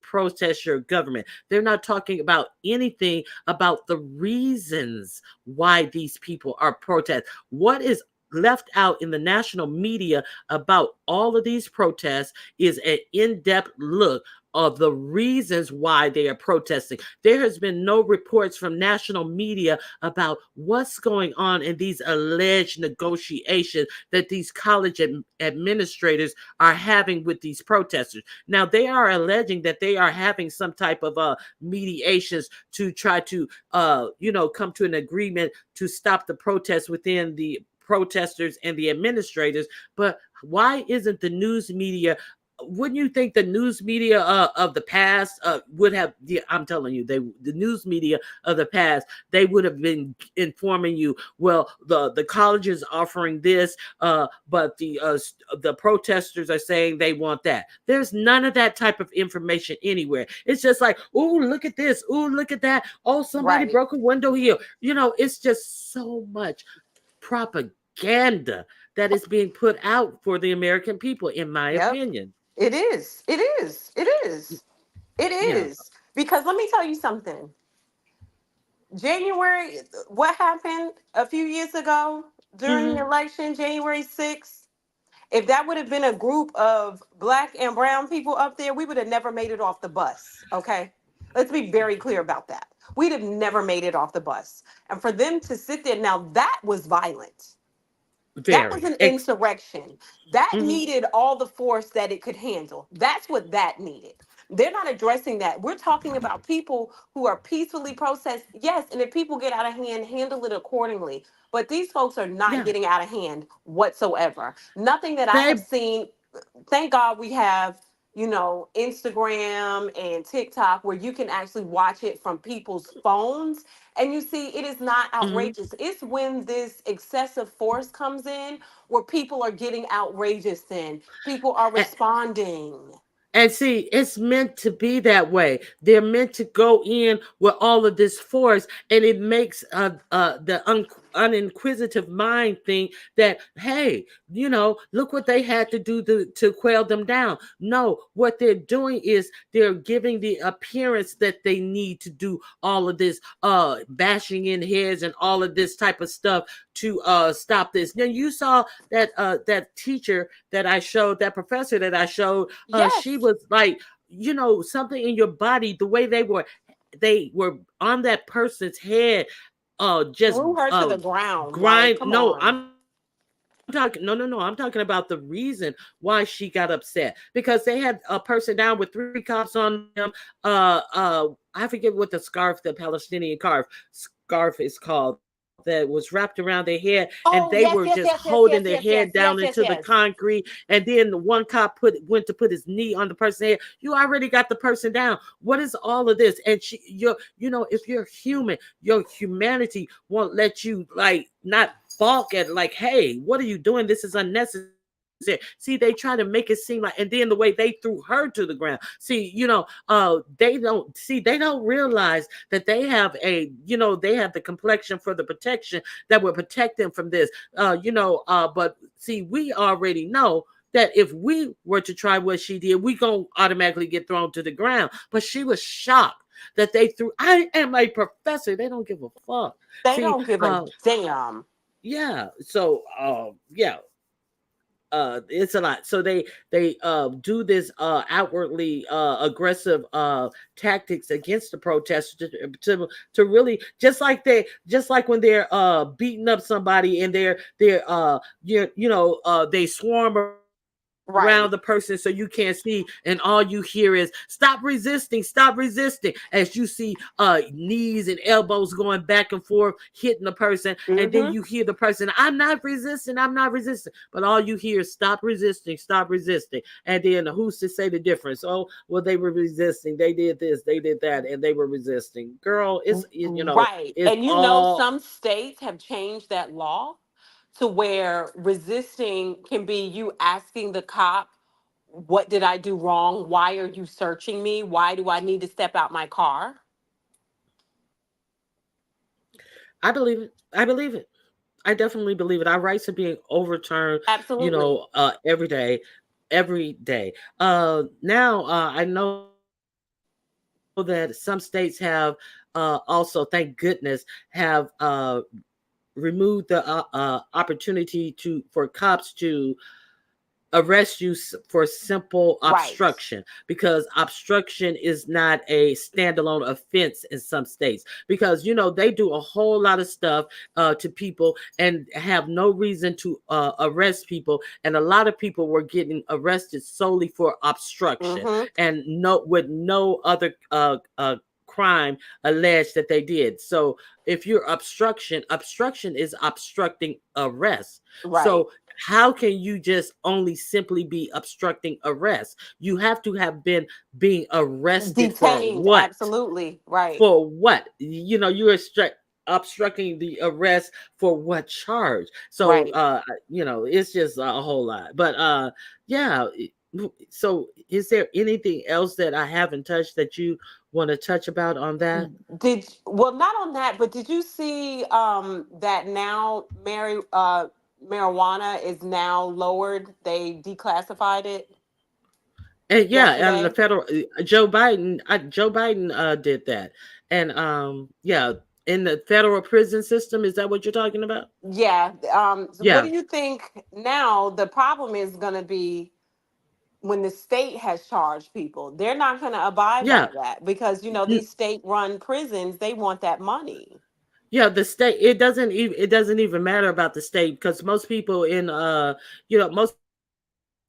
protest your government. They're not talking about anything about the reasons why these people are protesting. What is left out in the national media about all of these protests is an in-depth look of the reasons why they are protesting. There has been no reports from national media about what's going on in these alleged negotiations that these college administrators are having with these protesters. Now, they are alleging that they are having some type of mediations to try to come to an agreement to stop the protests within the protesters and the administrators. But why isn't the news media? Wouldn't you think the news media of the past would have? I'm telling you, the news media of the past, they would have been informing you. Well, the college is offering this, but the protesters are saying they want that. There's none of that type of information anywhere. It's just like, oh, look at this, oh, look at that, oh, somebody Right. broke a window here. It's just so much propaganda that is being put out for the American people, in my Yep. opinion. It is. It is. It is. It Yeah. is. Because let me tell you something. January, what happened a few years ago during the Hmm. election, January 6th? If that would have been a group of black and brown people up there, we would have never made it off the bus. Okay. Let's be very clear about that. We'd have never made it off the bus. And for them to sit there, now that was violent. That was Very. an insurrection. That Mhm. needed all the force that it could handle. That's what that needed. They're not addressing that. We're talking about people who are peacefully protest. Yes, and if people get out of hand, handle it accordingly. But these folks are not Yeah. getting out of hand whatsoever. Nothing that I have They seen. Thank God we have, Instagram and TikTok where you can actually watch it from people's phones. And you see, it is not mhm. outrageous. It's when this excessive force comes in where people are getting outrageous, then people are responding. And see, it's meant to be that way. They're meant to go in with all of this force, and it makes the uninquisitive mind think that, hey, look what they had to do to quail them down. No, what they're doing is they're giving the appearance that they need to do all of this bashing in heads and all of this type of stuff to stop this. Now, you saw that teacher that I showed, that professor that I showed, she Yes, was like, something in your body, the way they were on that person's head, just threw her to the ground. Like, grind. come No, on. I'm talking, no, no, no. I'm talking about the reason why she got upset, because they had a person down with 3 cops on them. I forget what the scarf, the Palestinian scarf is called, that was wrapped around their head, and they were just Oh, yes, holding yes, their yes, head yes, yes, down yes, into the yes, yes, yes, concrete. yes. And then the one cop went to put his knee on the person's head. You already got the person down. What is all of this? And if you're human, your humanity won't let you, like, not balk at, like, hey, what are you doing? This is unnecessary. See, they try to make it seem like, and then the way they threw her to the ground. See, they don't realize that they have they have the complexion for the protection that will protect them from this. But see, we already know that if we were to try what she did, we gonna automatically get thrown to the ground. But she was shocked that they threw. I am a professor. They don't give a fuck. They See, don't give a damn. yeah. So, yeah, it's a lot. So they do this outwardly aggressive tactics against the protesters to really, just like when they're beating up somebody, and they swarm around the person so you Right. can't see, and all you hear is stop resisting, as you see knees and elbows going back and forth hitting the person, and then you Mm-hmm. hear the person, I'm not resisting, but all you hear is stop resisting. And then who's to say the difference? Oh, well, they were resisting, they did this, they did that, and they were resisting. Girl, Right. it's And all. some states have changed that law to where resisting can be you asking the cop, what did I do wrong? Why are you searching me? Why do I need to step out my car? I believe it. I believe it. I definitely believe it. Our rights are being overturned, Absolutely. every day, every day. Now, I know that some states have, also, thank goodness, have removed the opportunity for cops to arrest you for simple Right. obstruction, because obstruction is not a standalone offense in some states, because they do a whole lot of stuff to people and have no reason to arrest people, and a lot of people were getting arrested solely for obstruction Mm-hmm. and with no other crime alleged that they did. So if you're obstruction is obstructing arrest. Right. So how can you just only simply be obstructing arrest? You have to have been being arrested for Detained. what? Absolutely. Right. For what? You're obstructing the arrest for what charge? So Right. it's just a whole lot. But yeah. So is there anything else that I haven't touched that you want to touch about on that? Well, not on that, but did you see that now marijuana is now lowered? They declassified it And yeah, and the yesterday. federal Joe Biden did that. And yeah, in the federal prison system, is that what you're talking about? Yeah. So what Yeah. do you think now? The problem is going to be when the state has charged people. They're not going to abide by Yeah. that because N- these state-run prisons, they want that money. Yeah, the state, it doesn't even matter about the state, because most people most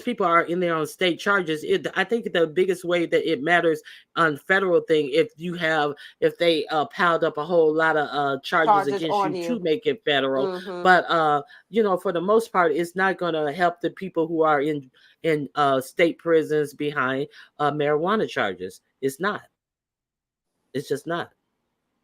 people are in there on state charges. I think the biggest way that it matters on federal thing, if they piled up a whole lot of charges Charges against you on to you. make it federal. Mm-hmm. But for the most part, it's not going to help the people who are in state prisons behind marijuana charges. It's not. It's just not.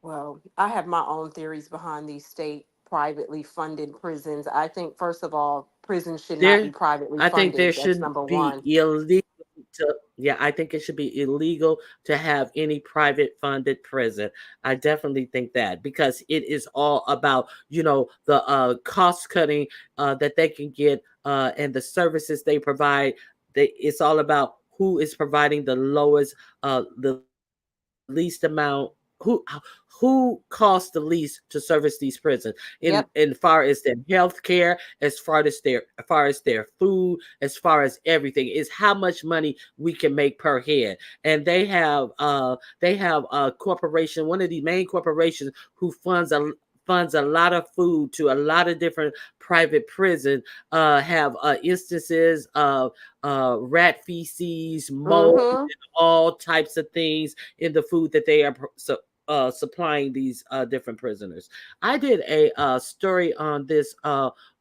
Well, I have my own theories behind these state privately funded prisons. I think, first of all, prisons should not be There, privately I think there funded. That's should number be one. illegal to, yeah, I think it should be illegal to have any private funded prison. I definitely think that, because it is all about, the cost cutting that they can get and the services they provide. It's all about who is providing the least amount, who costs the least to service these prisons, in Yep. far as their health care, as far as their food, as far as everything, is how much money we can make per head. And they have a corporation, one of the main corporations, who funds a lot of food to a lot of different private prisons, have instances of rat feces, mold, Mm-hmm. all types of things in the food that they are supplying these different prisoners. I did a story on this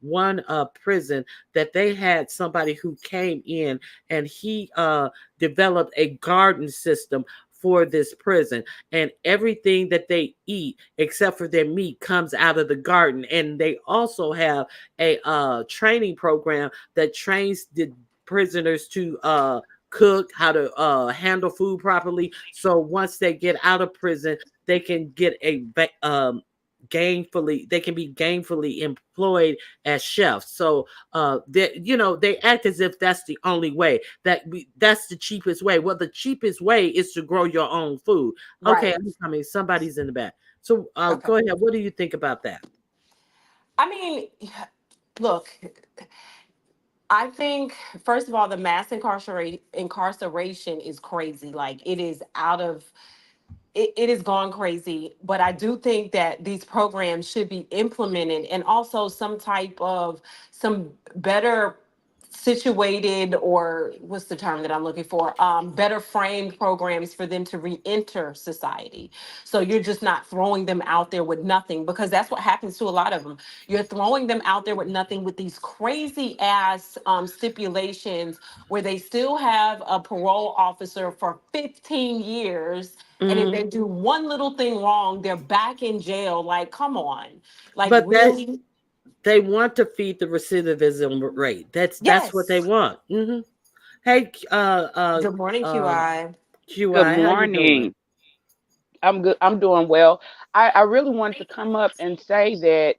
one prison, that they had somebody who came in, and he developed a garden system for this prison, and everything that they eat except for their meat comes out of the garden. And they also have a training program that trains the prisoners to cook, how to handle food properly. So once they get out of prison, they can get they can be gainfully employed as chefs. So they act as if that's the only way, that's the cheapest way. Well, the cheapest way is to grow your own food. Okay, Right. I'm coming. Somebody's in the back. So Okay. go ahead. What do you think about that? I mean, look, I think first of all, the mass incarceration is crazy. Like it is out of it is gone crazy. But I do think that these programs should be implemented, and also some better situated, or what's the term that I'm looking for? Better framed programs for them to re-enter society. So you're just not throwing them out there with nothing, because that's what happens to a lot of them. You're throwing them out there with nothing, with these crazy ass stipulations where they still have a parole officer for 15 years. And if Hmm. they do one little thing wrong, they're back in jail. Like, come on. Like, But really? they want to feed the recidivism rate. That's what they Yes. want. Hey, Good morning, um, QI. Good QI, how you doing? morning. I'm good. I'm doing well. I really wanted to come up and say that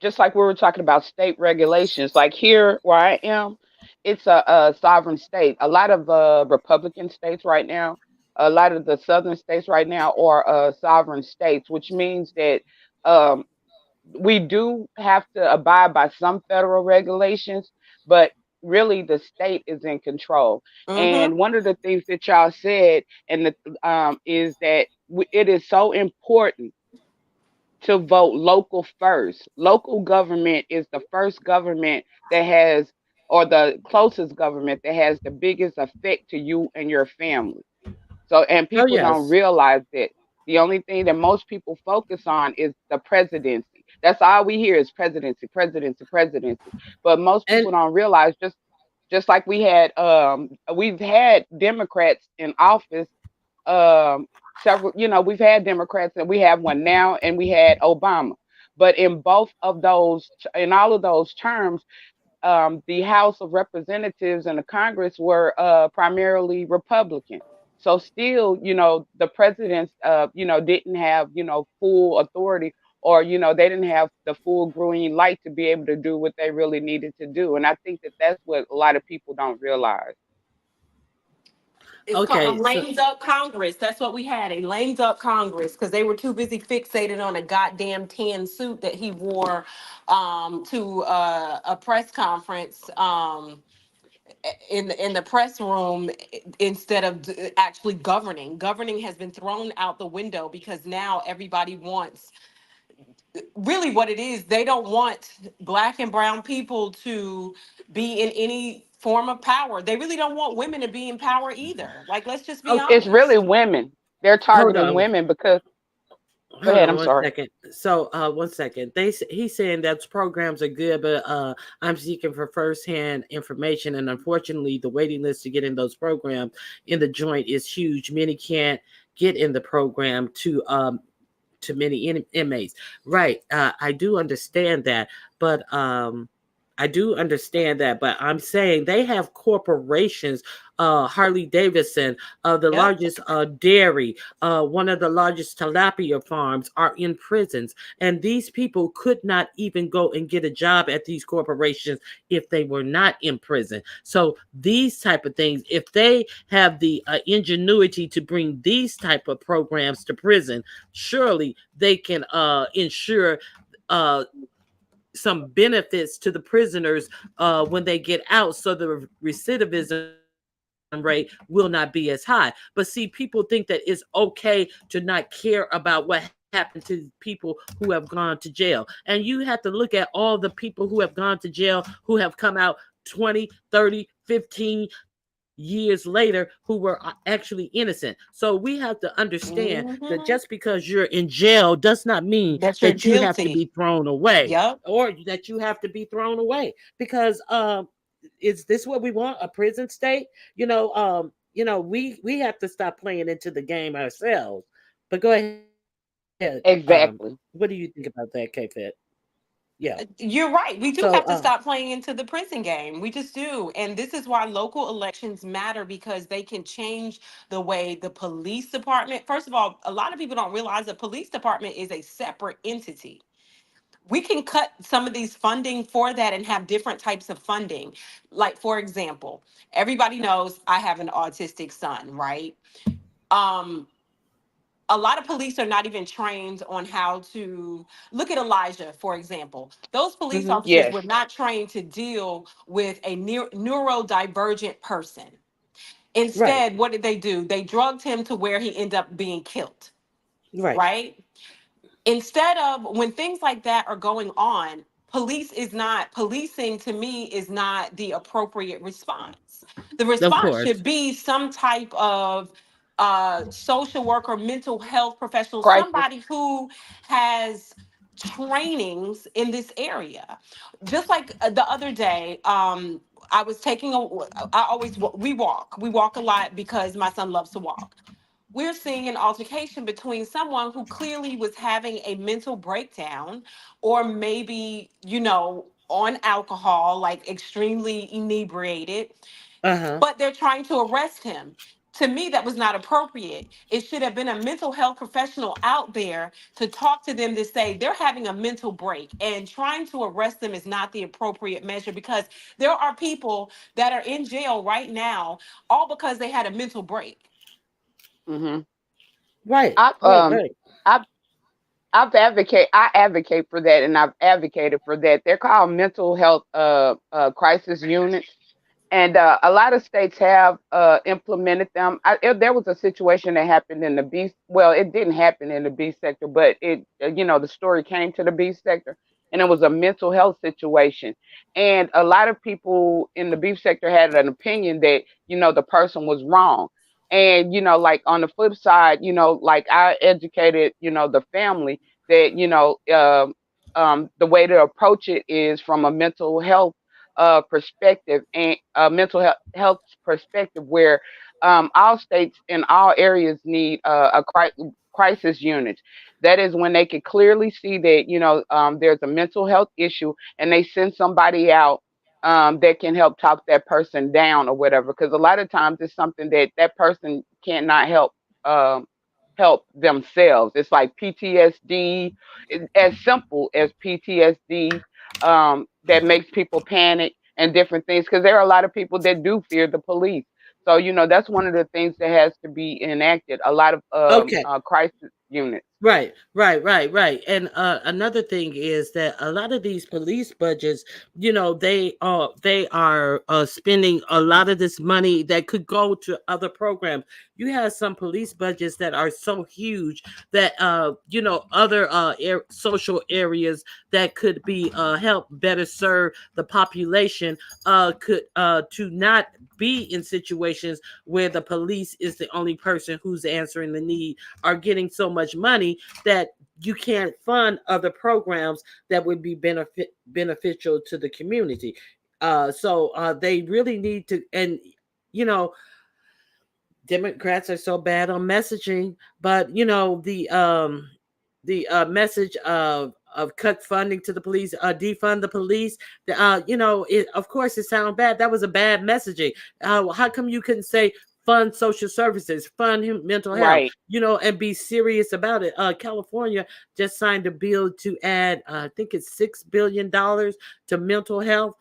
just like we were talking about state regulations, like here where I am, it's a sovereign state. A lot of Republican states right now, a lot of the southern states right now are sovereign states, which means that um, we do have to abide by some federal regulations, but really the state is in control. Mm-hmm. And one of the things that y'all said and is that it is so important to vote local first. Local government is the first government that has, or the closest government that has the biggest effect to you and your family. So, and Oh people don't yes, realize that the only thing that most people focus on is the presidency. That's all we hear is presidency, presidency, presidency. But most and people don't realize just like we've had Democrats in office, several, we've had Democrats and we have one now and we had Obama. But in all of those terms, the House of Representatives and the Congress were primarily Republican. So still, the presidents, didn't have, full authority, or, they didn't have the full green light to be able to do what they really needed to do. And I think that that's what a lot of people don't realize. It's called a okay, so lame duck Congress. That's what we had, a lame duck Congress, because they were too busy fixated on a goddamn tan suit that he wore to a press conference in the press room instead of actually governing. Governing has been thrown out the window because now everybody wants, really what it is, they don't want black and brown people to be in any form of power. They really don't want women to be in power either. Like, let's just be okay, It's really honest. women. They're hold targeting on. women because, go Hold ahead, on I'm one sorry. second. So, one second. He's saying that programs are good, but I'm seeking for firsthand information, and unfortunately, the waiting list to get in those programs in the joint is huge. Many can't get in the program to many inmates. Right. I do understand that, but I'm saying they have corporations, Harley Davidson, the Yep. largest dairy, one of the largest tilapia farms are in prisons. And these people could not even go and get a job at these corporations if they were not in prison. So these type of things, if they have the ingenuity to bring these type of programs to prison, surely they can ensure uh, some benefits to the prisoners when they get out, so the recidivism rate will not be as high. But see, people think that it's okay to not care about what happened to people who have gone to jail. And you have to look at all the people who have gone to jail, who have come out 20, 30, 15 years later, who were actually innocent. So we have to understand that just Hmm. because you're in jail does not mean That that you're you have to be guilty. thrown away, Yep. or that you have to be thrown away. Because is this what we want, a prison state? We have to stop playing into the game ourselves. But go ahead. What do you think about Exactly. that, K-Fit? Yeah. You're right. We So do have to stop playing into the prison game. We just do. And this is why local elections matter, because they can change the way the police department. First of all, a lot of people don't realize the police department is a separate entity. We can cut some of these funding for that and have different types of funding. Like, for example, everybody knows I have an autistic son, right? Um, a lot of police are not even trained on how to look at Elijah, for example. Those police hmm officers Yes. were not trained to deal with a neurodivergent person. right, Instead, what did they do? They drugged him to where he ended up being killed, right. right? Instead of, when things like that are going on, policing to me is not the appropriate response. The Of response course. should be some type of social worker, mental health professional, Crisis. somebody who has trainings in this area. Just like the other day, I was taking a I always we walk a lot because my son loves to walk. We're seeing an altercation between someone who clearly was having a mental breakdown, or maybe, on alcohol, like extremely inebriated, Uh-huh. but they're trying to arrest him. To me, that was not appropriate. It should have been a mental health professional out there to talk to them to say they're having a mental break, and trying to arrest them is not the appropriate measure, because there are people that are in jail right now all because they had a mental break. Hmm. Right, I've right, right. I've I advocate for that, and I've advocated for that. They're called mental health crisis units, and a lot of states have implemented them. There was a situation that happened in the beef. Well, it didn't happen in the beef sector, but the story came to the beef sector, and it was a mental health situation. And a lot of people in the beef sector had an opinion that the person was wrong. And like on the flip side, like I educated the family that the way to approach it is from a mental health perspective, and health perspective, where all states and all areas need crisis units. That is when they can clearly see that there's a mental health issue, and they send somebody out that can help talk that person down or whatever. Because a lot of times it's something that that person cannot um, help themselves. It's like PTSD, as simple as PTSD, that makes people panic and different things, because there are a lot of people that do fear the police. So that's one of the things that has to be enacted. A lot of Okay. crisis units. Right, right, right, right. And another thing is that a lot of these police budgets, they are spending a lot of this money that could go to other programs. You have some police budgets that are so huge that other social areas that could be help better serve the population could to not be in situations where the police is the only person who's answering the need, are getting so much money that you can't fund other programs that would be beneficial to the community. So they really need to, and you know, Democrats are so bad on messaging, but the message of cut funding to the police, defund the police. Of course, it sounds bad. That was a bad messaging. How come you couldn't say fund social services, fund mental health, Right. and be serious about it? California just signed a bill to add, I think it's $6 billion to mental health.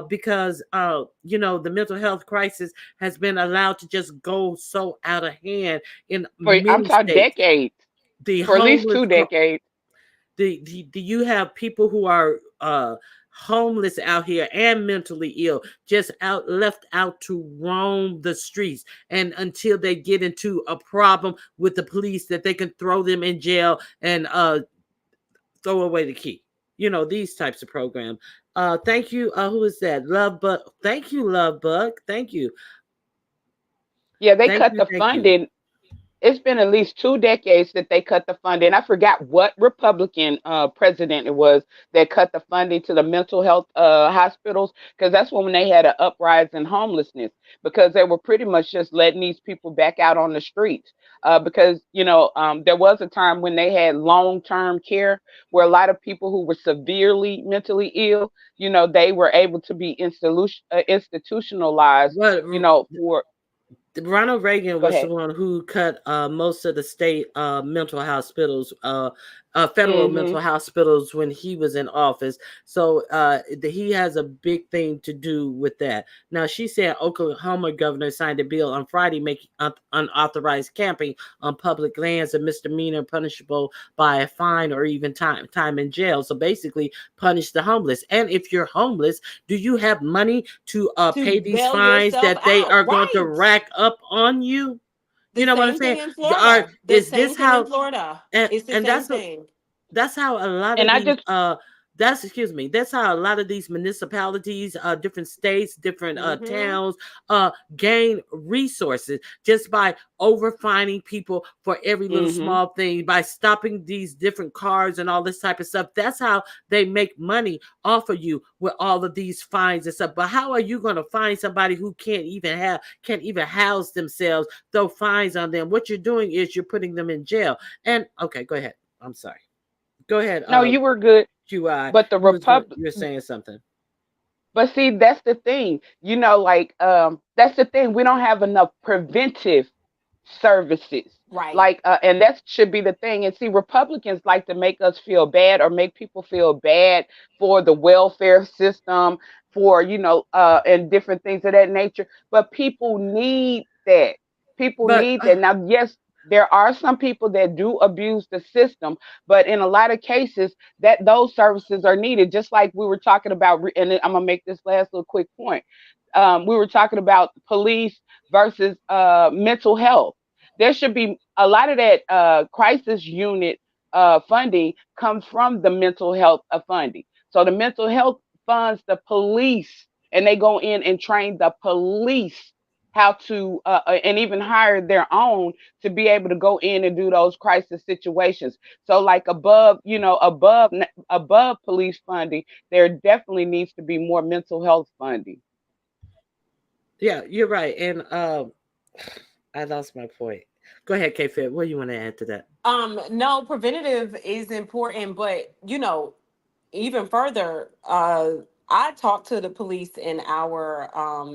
Because the mental health crisis has been allowed to just go so out of hand in I'm many talking states. decades, The for at least homeless, 2 decades. the you have people who are homeless out here and mentally ill, just out left out to roam the streets, and until they get into a problem with the police, that they can throw them in jail and throw away the key. These types of programs. Thank you. Who is that? Love Bug. Thank you, Love Bug. Thank you. Yeah, they Thank cut you. the Thank you. funding. It's been at least 2 decades that they cut the funding. I forgot what Republican president it was that cut the funding to the mental health hospitals, because that's when they had an uprising in homelessness, because they were pretty much just letting these people back out on the streets. Because there was a time when they had long term care, where a lot of people who were severely mentally ill, they were able to be institutionalized. What For Ronald Reagan Go was the ahead. one who cut most of the state mental hospitals, federal Hmm. mental hospitals when he was in office. So he has a big thing to do with that. Now, she said Oklahoma governor signed a bill on Friday making unauthorized camping on public lands a misdemeanor punishable by a fine or even time in jail. So basically, punish the homeless. And if you're homeless, do you have money to To pay these bail fines yourself that they out, are going to right? rack up on you? The You know what I'm same saying? thing in Are Florida. The is same this thing in how Florida. and It's the and same thing. that's how a lot And of I these just that's excuse me, that's how a lot of these municipalities, different states, different Hmm. towns gain resources, just by overfining people for every little hmm small thing, by stopping these different cars and all this type of stuff. That's how they make money off of you, with all of these fines and stuff. But how are you going to find somebody who can't even house themselves, throw fines on them? What you're doing is you're putting them in jail. And okay, go ahead. I'm sorry. Go ahead, no, you were good. QI. But the You Repub were saying something. But see, that's the thing. Like that's the thing. We don't have enough preventive services. Right. Like and that should be the thing. And see, Republicans like to make us feel bad or make people feel bad for the welfare system, for and different things of that nature. But people need that. People But need that. Now, yes, there are some people that do abuse the system, but in a lot of cases that those services are needed. Just like we were talking about, and I'm gonna make this last little quick point. We were talking about police versus mental health. There should be a lot of that crisis unit funding comes from the mental health funding. So the mental health funds the police, and they go in and train the police how to and even hire their own to be able to go in and do those crisis situations. So like above police funding, there definitely needs to be more mental health funding. yeah, you're right. And I lost my point. Go ahead, K Fit. What do you want to add to that? No, preventative is important, but even further, I talked to the police in our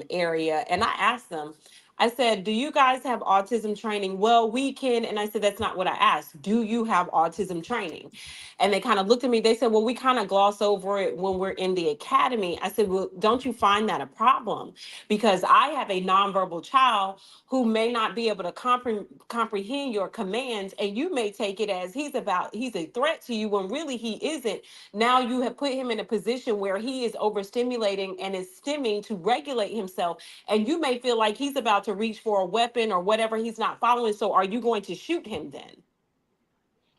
area, and I asked them, I said, do you guys have autism training? Well, we can. And I said, that's not what I asked. Do you have autism training? And they kind of looked at me. They said, well, we kind of gloss over it when we're in the academy. I said, well, don't you find that a problem? Because I have a nonverbal child who may not be able to comprehend your commands, and you may take it as he's a threat to you when really he isn't. Now you have put him in a position where he is overstimulating and is stimming to regulate himself, and you may feel like he's about to reach for a weapon or whatever he's not following. So are you going to shoot him then?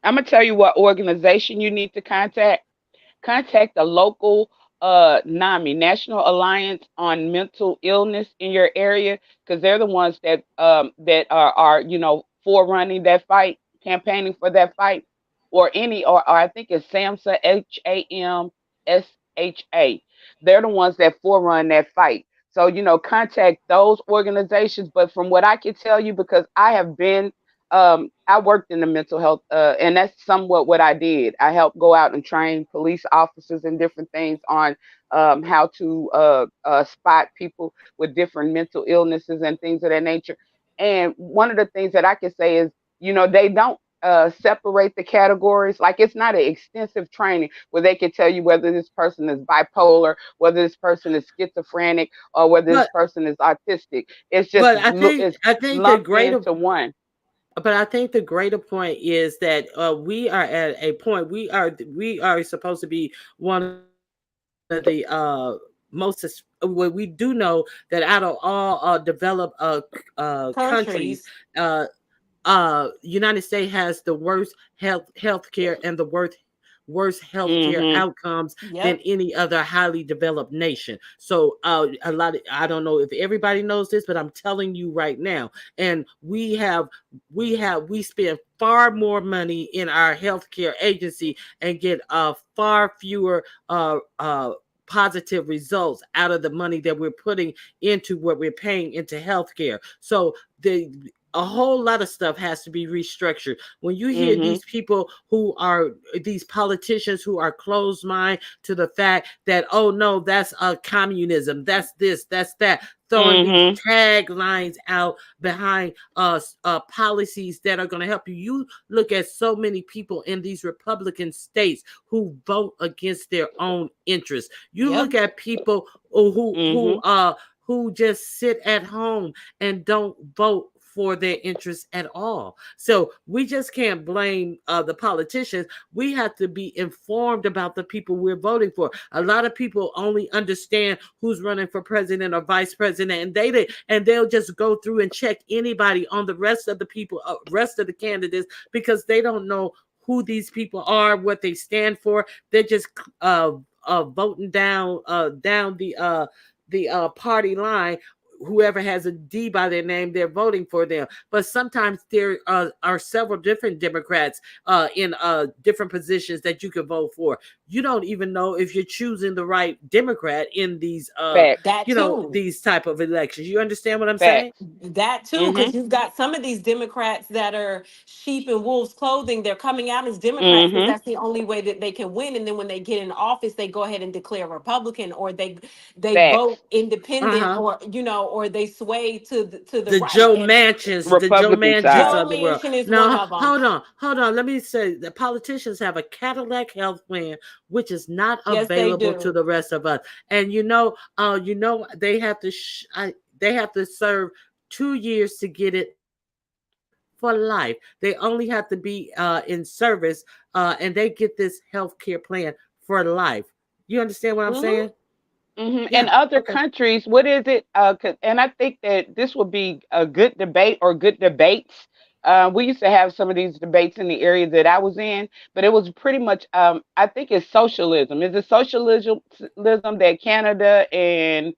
I'm gonna tell you what organization you need to contact the local NAMI, National Alliance on Mental Illness in your area, because they're the ones that are forerunning that fight, campaigning for that fight, or I think it's SAMSA, HAMSHA. They're the ones that forerun that fight. So contact those organizations. But from what I can tell you, because I worked in the mental health, and that's somewhat what I did. I helped go out and train police officers and different things on how to spot people with different mental illnesses and things of that nature. And one of the things that I can say is, they don't separate the categories. Like, it's not an extensive training where they can tell you whether this person is bipolar, whether this person is schizophrenic, or whether this But person is autistic. It's just but it's I think the lumped greater into one. but I think the greater point is that we are at a point we are supposed to be one of the we do know that out of all developed countries, Countries. uh, United States has the worst healthcare and the worst healthcare Mhm. outcomes than Yep. any other highly developed nation. So a lot of, I don't know if everybody knows this, but I'm telling you right now. And we spend far more money in our healthcare agency and get far fewer positive results out of the money that we're putting into what we're paying into healthcare. So the a whole lot of stuff has to be restructured. When you hear Mhm. these people who are these politicians who are closed mind to the fact that, oh no, that's communism, that's this, that's that, throwing these Mhm. taglines out behind policies that are going to help you. You look at so many people in these Republican states who vote against their own interests. You Yep. look at people who Mhm. who just sit at home and don't vote for their interests at all. So we just can't blame the politicians. We have to be informed about the people we're voting for. A lot of people only understand who's running for president or vice president, and they'll just go through and check anybody on the rest of the people, rest of the candidates, because they don't know who these people are, what they stand for. They're just voting down the party line. Whoever has a D by their name, they're voting for them. But sometimes there are several different Democrats in different positions that you can vote for. you don't even know if you're choosing the right Democrat in these Facts. That too. these type of elections. You understand what I'm saying? Facts. That too, Mhm. because you've got some of these Democrats that are sheep in wolves' clothing. They're coming out as Democrats because Mhm. that's the only way that they can win. And then when they get in office, they go ahead and declare Republican, or they Facts. vote independent, Uh-huh. or or they sway to the The right. Joe And Manchins, the Joe Republican Manchins side. Joe of the world. Manchin is one Now, of them. hold on. Let me say the politicians have a Cadillac health plan, which is not Yes, they available to do. the rest of us. And they have to they have to serve 2 years to get it for life. They only have to be in service, and they get this health care plan for life. You understand what I'm saying? Hmm. Yeah. In other Okay. countries, what is it? And I think that this would be a good debate or good debates. We used to have some of these debates in the area that I was in, but it was pretty much. I think it's socialism. Is it socialism that Canada and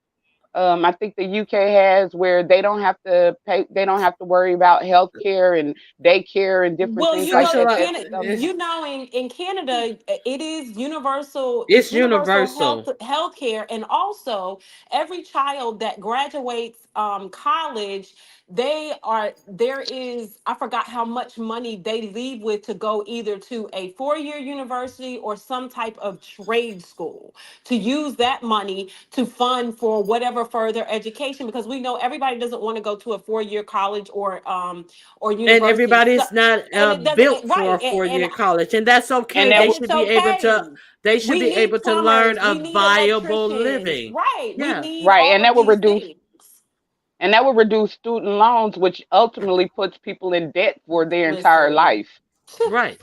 I think the UK has, where they don't have to pay, they don't have to worry about health care and daycare and different Well, things you know, like Social. in that. That's Canada, something. in Canada, it is universal. It's It's universal universal. health care, and also every child that graduates college, there is, I forgot how much money they leave with to go either to a 4-year university or some type of trade school, to use that money to fund for whatever further education, because we know everybody doesn't want to go to a 4-year college or And university. So, everybody's not and it doesn't, built for right, a 4 year and college, and that's okay. And and that They it's should be able okay. to. They should We be need able to learn plumbers, a we need viable electricians, living. right? We Yeah. need right, all of these things. and that will reduce student loans, which ultimately puts people in debt for their entire Listen, life. Right.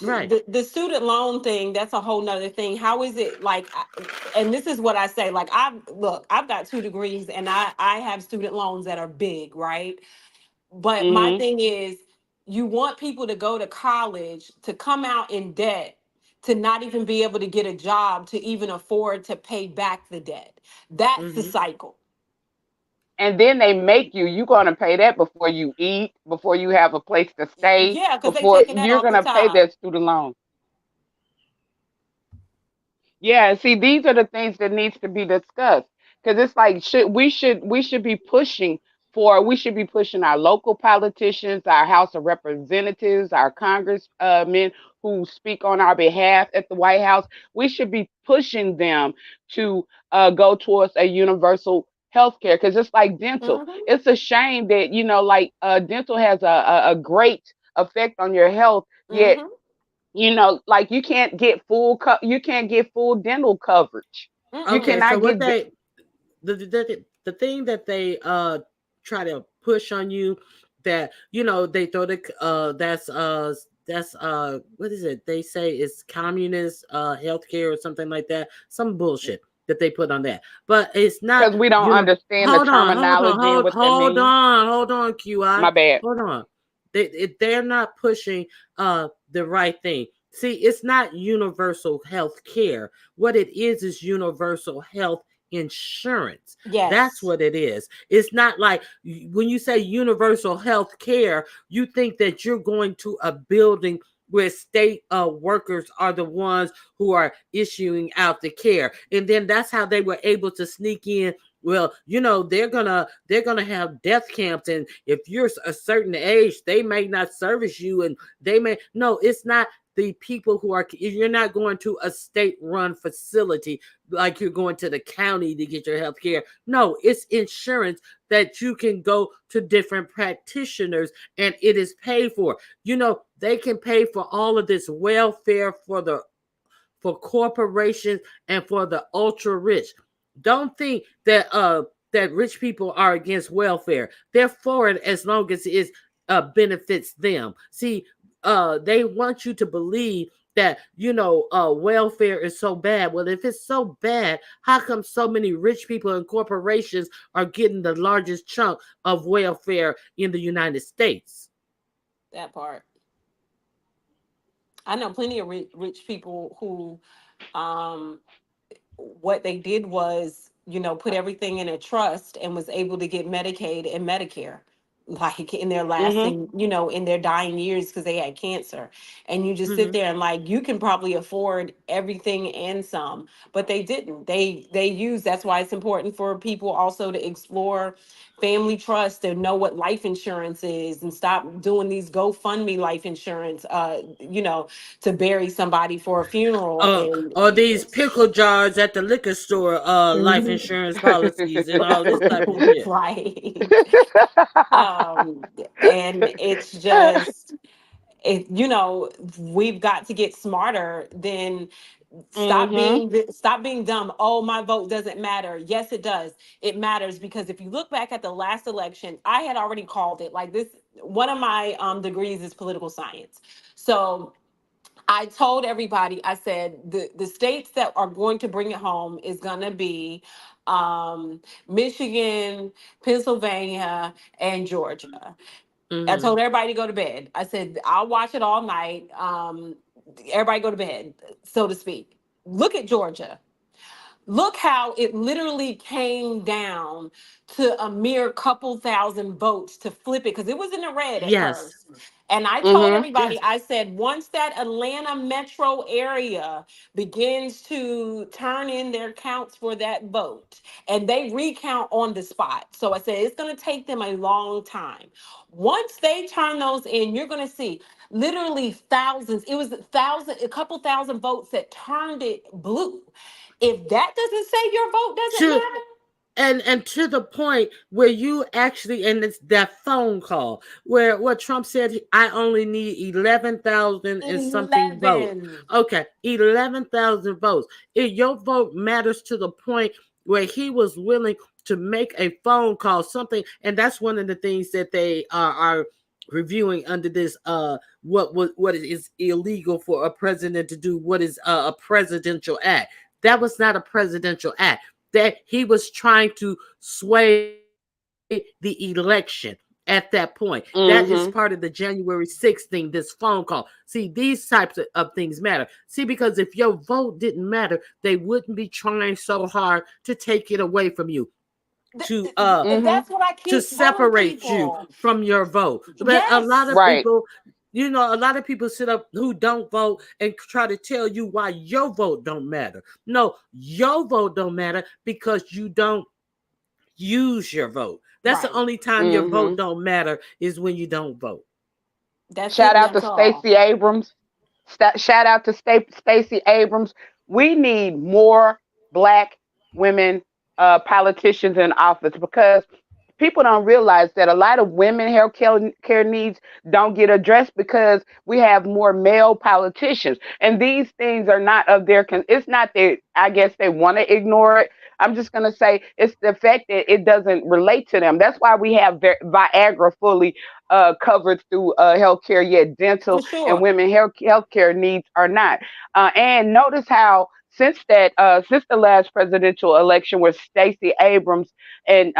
Right. the student loan thing, that's a whole nother thing. How is it like and this is what I say, like, I've got 2 degrees, and I have student loans that are big, right? But my Hmm. thing is, you want people to go to college, to come out in debt, to not even be able to get a job, to even afford to pay back the debt. That's the Hmm. cycle. And then they make you're going to pay that before you eat, before you have a place to stay, Yeah, because they before taking that you're off going the to pay top. that student loan. Yeah, see, these are the things that needs to be discussed, because it's like should be pushing we should be pushing our local politicians, our House of Representatives, our congressmen who speak on our behalf at the White House. We should be pushing them to go towards a universal health care, because it's like dental. Hmm. It's a shame that like dental has a great effect on your health, yet Hmm. like you can't get full dental coverage. You Okay. Mm-mm. So cannot what get the thing that they try to push on you, that they throw that's what is it? They say it's communist healthcare or something like that. Some bullshit that they put on that. But it's not, because we don't you know understand the terminology and what that means. hold on, QI. My bad. Hold on. They're not pushing the right thing. See, it's not universal health care. What it is universal health insurance. That's Yes. what it is. It's not like when you say universal health care, you think that you're going to a building where state workers are the ones who are issuing out the care, and then that's how they were able to sneak in. Well, they're gonna have death camps, and if you're a certain age, they may not service you, and they may no. It's not the people who are. You're not going to a state-run facility like you're going to the county to get your health care. No, it's insurance that you can go to different practitioners and it is paid for. They can pay for all of this welfare for corporations and for the ultra rich. Don't think that rich people are against welfare. They're for it as long as it benefits them. See, they want you to believe that welfare is so bad. Well, if it's so bad, how come so many rich people and corporations are getting the largest chunk of welfare in the United States? That part. I know plenty of rich people who, um, what they did was, put everything in a trust and was able to get Medicaid and Medicare. like in their Mhm. lasting, in their dying years because they had cancer. And you just sit Hmm. there and like you can probably afford everything and some, but they didn't. They use That's why it's important for people also to explore family trust and know what life insurance is and stop doing these GoFundMe life insurance to bury somebody for a funeral and Or these pickle jars at the liquor store, life Mhm. insurance policies and all this type of shit. Right. um and it's just we've got to get smarter than Mhm. stop being dumb. Oh, my vote doesn't matter. Yes, it does. It matters because if you look back at the last election, I had already called it. Like this, one of my degrees is political science. So I told everybody, I said the states that are going to bring it home is gonna be Michigan, Pennsylvania, and Georgia. I Hmm. told everybody to go to bed. I said, I'll watch it all night. Everybody go to bed, so to speak. Look at Georgia. Look how it literally came down to a mere couple thousand votes to flip it because it was in the red at Yes. first. And I told Mhm. everybody, Yes. I said, once that Atlanta metro area begins to turn in their counts for that vote, and they recount on the spot. So I said, it's going to take them a long time. Once they turn those in, you're going to see literally thousands. It was a couple thousand votes that turned it blue. If that doesn't say your vote doesn't To matter, and to the point where you actually, and it's that phone call where what Trump said, I only need 11,000 and something votes. 11. Okay, 11,000 votes. If your vote matters to the point where he was willing to make a phone call, something, and that's one of the things that they are reviewing under this what is illegal for a president to do, what is a presidential act. That was not a presidential act, that he was trying to sway the election at that point. That is part of the Mhm. January 6th thing, this phone call. See, these types of things matter. See, because if your vote didn't matter, they wouldn't be trying so hard to take it away from you, to Mhm. That's what I to keep telling separate you people. from your vote. But a lot Yes. of Right. people, a lot of people sit up who don't vote and try to tell you why your vote don't matter. No, your vote don't matter because you don't use your vote. That's the Right. only time your vote Mhm. don't matter, is when you don't vote. That's it Shout and out to that's all. Stacey Abrams. Shout out to Stacey Abrams. We need more black women politicians in office because people don't realize that a lot of women health care needs don't get addressed because we have more male politicians, and these things are not of their it's not that I guess they want to ignore it. I'm just going to say it's the fact that it doesn't relate to them. That's why we have Viagra fully covered through healthcare, yet For dental and sure. women healthcare needs are not. And notice how since the last presidential election where Stacey Abrams and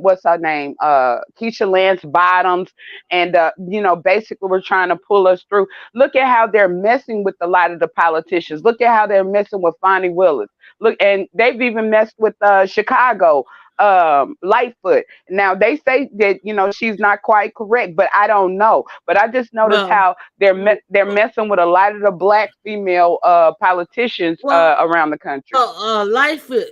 what's her name, Keisha Lance Bottoms, and basically we're trying to pull us through. Look at how they're messing with a lot of the politicians. Look at how they're messing with Fonnie Willis. Look, and they've even messed with Chicago, Lightfoot. Now they say that she's not quite correct, but I don't know. But I just noticed Well, how they're messing with a lot of the black female politicians well, around the country. Lightfoot,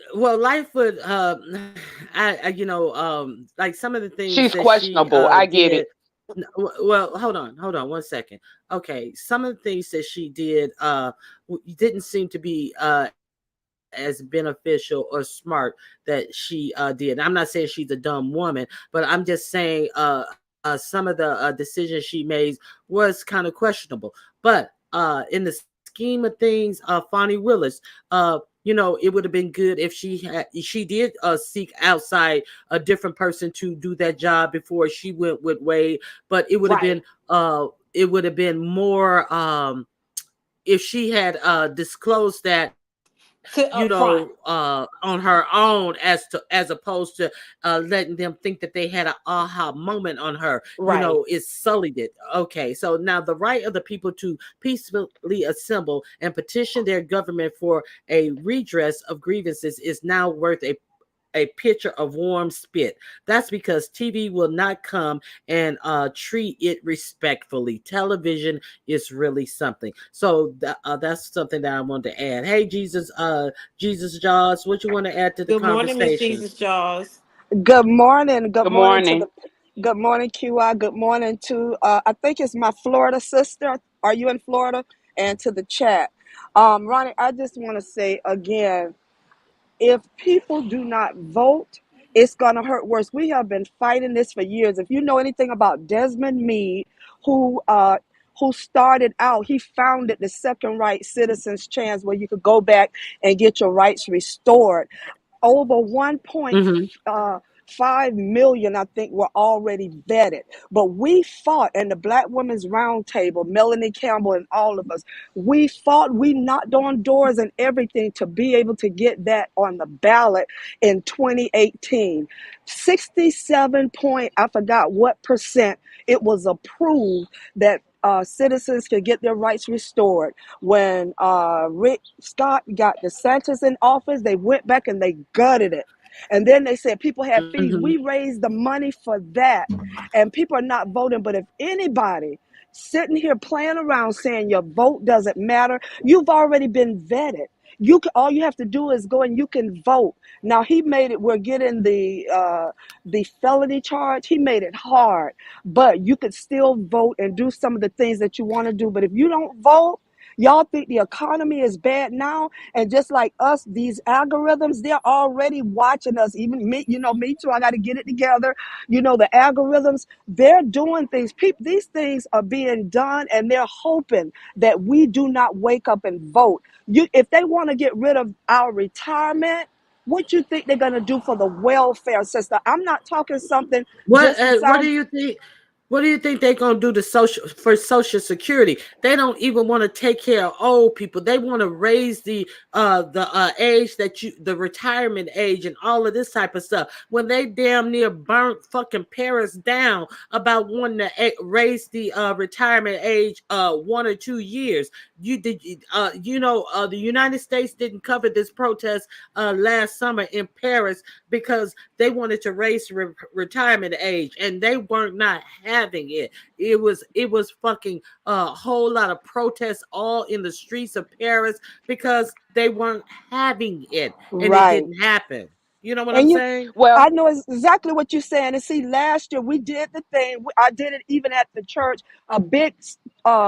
like some of the things She's that she questionable. I get did. it. Well, hold on 1 second. Okay, some of the things that she did didn't seem to be as beneficial or smart that she did. I'm not saying she's a dumb woman, but I'm just saying some of the decisions she made was kind of questionable. But in the scheme of things, Fonnie Willis, it would have been good if she did seek outside a different person to do that job before she went with Wade. But Right. it would have been more if she had disclosed that, To up front. on her own, as opposed to letting them think that they had an aha moment on her. Right. It sullied it. Okay, so now the right of the people to peacefully assemble and petition their government for a redress of grievances is now worth a pitcher of warm spit. That's because TV will not come and treat it respectfully. Television is really something. So that's something that I wanted to add. Hey, Jesus Jaws, what you want to add to the Good morning, Miss conversation? Jesus Jaws. Good morning. Good Good morning to the. morning. Good morning, QI. Good morning to. I think it's my Florida sister. Are you in Florida? And to the chat, Ronnie. I just want to say again, if people do not vote, it's gonna hurt worse. We have been fighting this for years. If you know anything about Desmond Meade, who uh, who started out, he founded the Second Right Citizens Chance, where you could go back and get your rights restored. Over Mm-hmm. 1.5 million, I think, were already vetted. But we fought, and the Black Women's Roundtable, Melanie Campbell, and all of us, we fought, we knocked on doors and everything to be able to get that on the ballot in 2018. 67 point, I forgot what percent, it was approved that citizens could get their rights restored. When Rick Scott got DeSantis in office, they went back and they gutted it. And then they said people had fees. Mm-hmm. We raised the money for that. And people are not voting. But if anybody sitting here playing around saying your vote doesn't matter, you've already been vetted. All you have to do is go and you can vote. Now he made it. We're getting the felony charge. He made it hard, but you could still vote and do some of the things that you want to do. But if you don't vote, y'all think the economy is bad now, and just like us, these algorithms, they're already watching us. Even me, me too. I got to get it together. The algorithms, they're doing things. These things are being done, and they're hoping that we do not wake up and vote. If they want to get rid of our retirement, what you think they're going to do for the welfare system? I'm not talking something What just to what do sound. you think? What do you think they're gonna do to Social Security? They don't even want to take care of old people. They want to raise the age the retirement age and all of this type of stuff. When they damn near burnt fucking Paris down about wanting to raise the retirement age 1 or 2 years. The United States didn't cover this protest last summer in Paris because they wanted to raise retirement age, and they weren't not having it. It was fucking a whole lot of protests all in the streets of Paris because they weren't having it, and it Right. didn't happen. You know what I'm And saying? I Well, know exactly what you're saying. And see, last year we did the thing. I did it even at the church, a big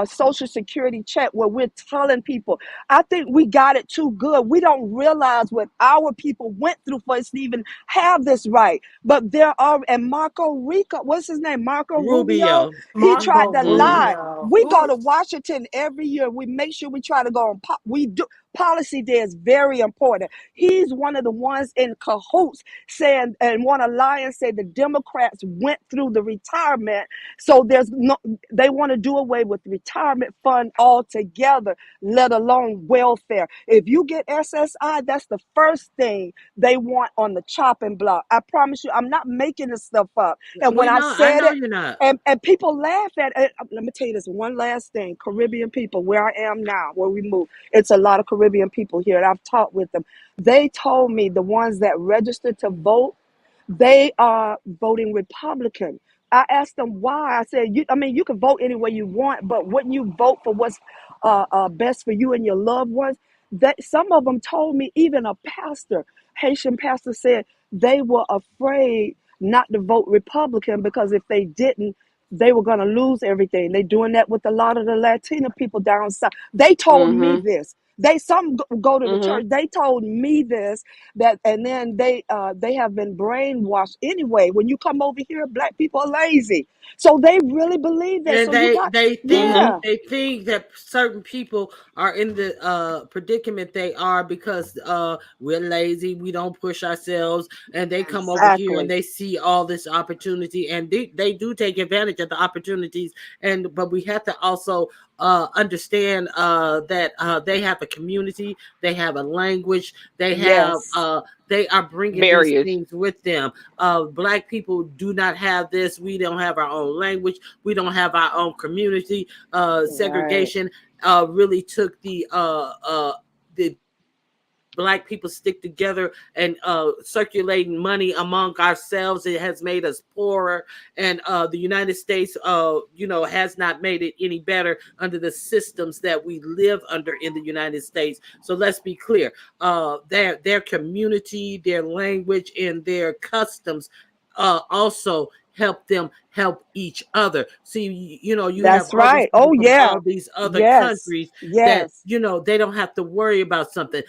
social security check where we're telling people. I think we got it too good. We don't realize what our people went through for us to even have this right. But there are, and Marco Rico, what's his name? Marco Rubio. Rubio. He tried Marco to Mm-hmm. lie. Rubio. We go Ooh. to Washington every year. We make sure we try to go on. We do. Policy day is very important. He's one of the ones in cahoots saying and want to lie and say the Democrats went through the retirement. So they want to do away with the retirement fund altogether, let alone welfare. If you get SSI, that's the first thing they want on the chopping block. I promise you, I'm not making this stuff up. And when We I know. I said know it, you're not. and people laugh at it. Let me tell you this one last thing. Caribbean people, where I am now, where we moved, it's a lot of Caribbean people here, and I've talked with them. They told me the ones that registered to vote, they are voting Republican. I asked them why. I said, you can vote any way you want, but wouldn't you vote for what's best for you and your loved ones? That some of them told me, even a pastor, Haitian pastor, said they were afraid not to vote Republican because if they didn't, they were going to lose everything. They doing that with a lot of the Latina people down south. They told me mm-hmm, this. Some go to the mm-hmm. church. They told me this, that, and then they have been brainwashed anyway. When you come over here, black people are lazy, so they really believe that. And So you they got, they think yeah, Mm-hmm. they think that certain people are in the predicament they are because we're lazy, we don't push ourselves, and they come over here and exactly, they see all this opportunity, and they do take advantage of the opportunities. And but we have to also understand that they have a community, they have a language, yes, they are bringing these Barriers. things with them. Black people do not have this. We don't have our own language. We don't have our own community. right, Segregation really took the black people stick together and circulating money among ourselves. It has made us poorer, and the United States, has not made it any better under the systems that we live under in the United States. So let's be clear: their community, their language, and their customs also help them help each other. See, you have That's all these right. people Oh from yeah. all these other Yes. countries that Yes. they don't have to worry about something.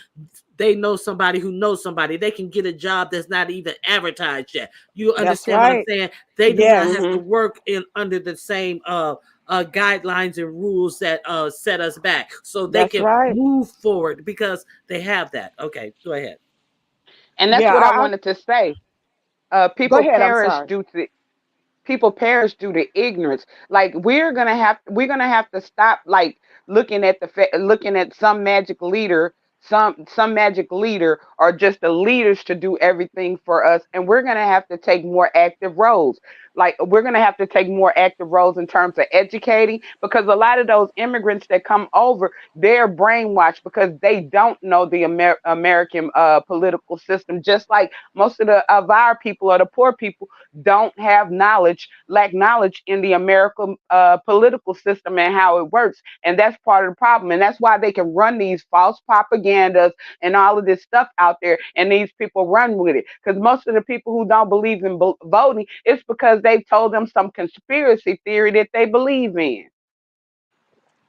They know somebody who knows somebody. They can get a job that's not even advertised yet. You That's understand what I'm right. saying? They do not Yes. have to Mhm. work in under the same guidelines and rules that set us back, so they That's can right. move forward because they have that. Okay, go ahead. And that's Yeah. what I wanted to say. Go People ahead. I'm perish sorry. due to people perish due to ignorance. Like we're gonna have to stop like looking at some magic leader or just the leaders to do everything for us, and we're gonna have to take more active roles. Like we're gonna have to take more active roles in terms of educating, because a lot of those immigrants that come over, they're brainwashed because they don't know the American political system. Just like most of our people or the poor people don't have knowledge, lack knowledge in the American political system and how it works. And that's part of the problem. And that's why they can run these false propagandas and all of this stuff out there, and these people run with it. Because most of the people who don't believe in voting, it's because they've told them some conspiracy theory that they believe in.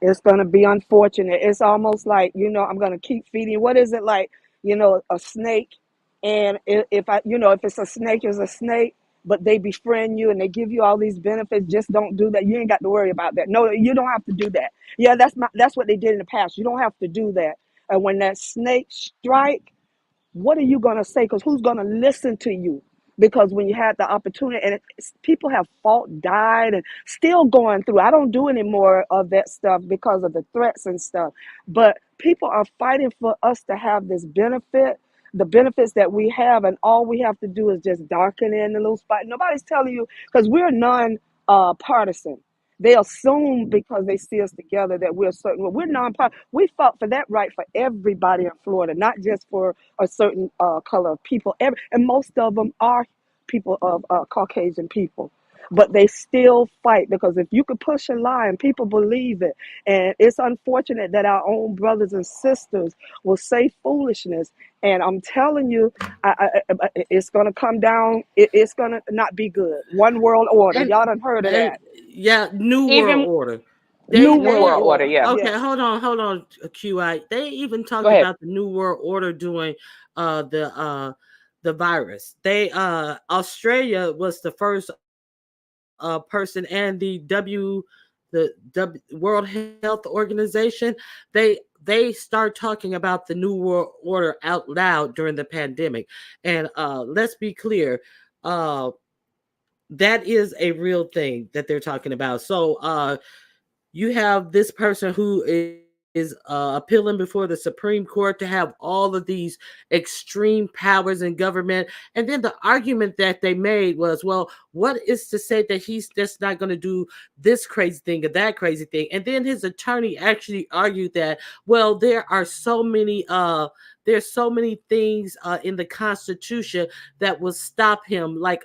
It's going to be unfortunate. It's almost like, I'm going to keep feeding. What is it like, a snake? And if if it's a snake, it's a snake, but they befriend you and they give you all these benefits. Just don't do that. You ain't got to worry about that. No, you don't have to do that. Yeah, that's what they did in the past. You don't have to do that. And when that snake strike, what are you going to say? Because who's going to listen to you? Because when you had the opportunity, and people have fought, died, and still going through. I don't do any more of that stuff because of the threats and stuff. But people are fighting for us to have this benefit, the benefits that we have, and all we have to do is just darken in the little spot. Nobody's telling you, because we're non partisan. They assume because they see us together that we're certain. Well, we're non-partisan. We fought for that right for everybody in Florida, not just for a certain color of people. And most of them are people of Caucasian people. But they still fight because if you could push a lie and people believe it, and it's unfortunate that our own brothers and sisters will say foolishness. And I'm telling you, it's going to come down. It's going to not be good. One world order. And Y'all done heard of and that. yeah, New World Even Order. New New world World They Order, order. yeah. okay. Yes. Hold on, QI. They even Go talked ahead. about the New World Order doing the virus. They Australia was the first person, and the World Health Organization, they start talking about the New World Order out loud during the pandemic. And let's be clear, uh that is a real thing that they're talking about. So you have this person who is appealing before the Supreme Court to have all of these extreme powers in government. And then the argument that they made was, well, what is to say that he's just not going to do this crazy thing or that crazy thing? And then his attorney actually argued that, well, there's so many things in the Constitution that will stop him, like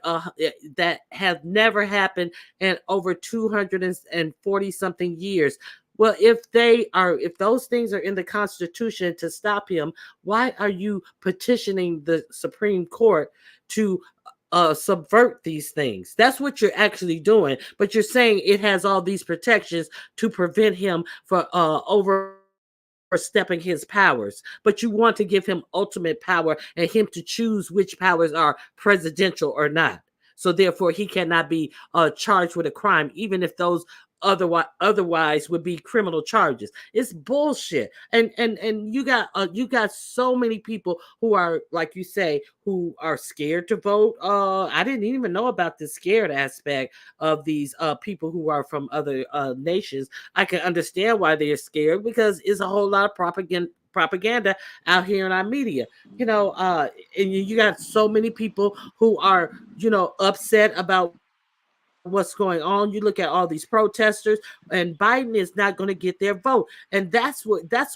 that have never happened in over 240 something years. Well, if those things are in the Constitution to stop him, why are you petitioning the Supreme Court to subvert these things? That's what you're actually doing. But you're saying it has all these protections to prevent him from overstepping his powers. But you want to give him ultimate power and him to choose which powers are presidential or not. So therefore, he cannot be charged with a crime, even if those otherwise would be criminal charges. It's bullshit. And you got so many people who are, like you say, who are scared to vote. I didn't even know about the scared aspect of these people who are from other nations. I can understand why they're scared, because it's a whole lot of propaganda out here in our media. And you got so many people who are upset about what's going on. You look at all these protesters, and Biden is not going to get their vote. And that's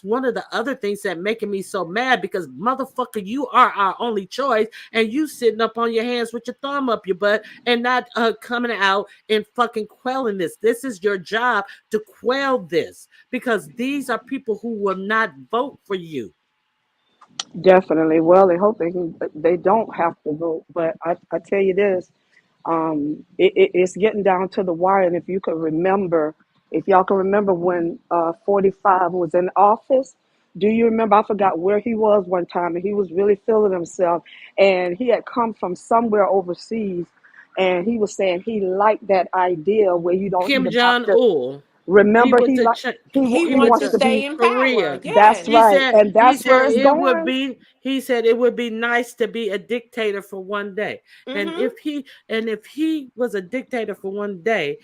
one of the other things that making me so mad, because motherfucker, you are our only choice, and you sitting up on your hands with your thumb up your butt and not coming out and fucking quelling this. This is your job to quell this, because these are people who will not vote for you. Definitely. Well, they don't have to vote. But I tell you this, it's getting down to the wire. And if y'all can remember when 45 was in office, do you remember? I forgot where he was one time, and he was really feeling himself. And he had come from somewhere overseas, and he was saying he liked that idea where you don't Kim even have Jong to Il, remember. went to He he He went wants wants to to to be. stay in power. Korea. That's Yes. right, and He that's where said it's it would going. be he said it would be nice to be a dictator for one day. And Mm-hmm. if he was a dictator for one day,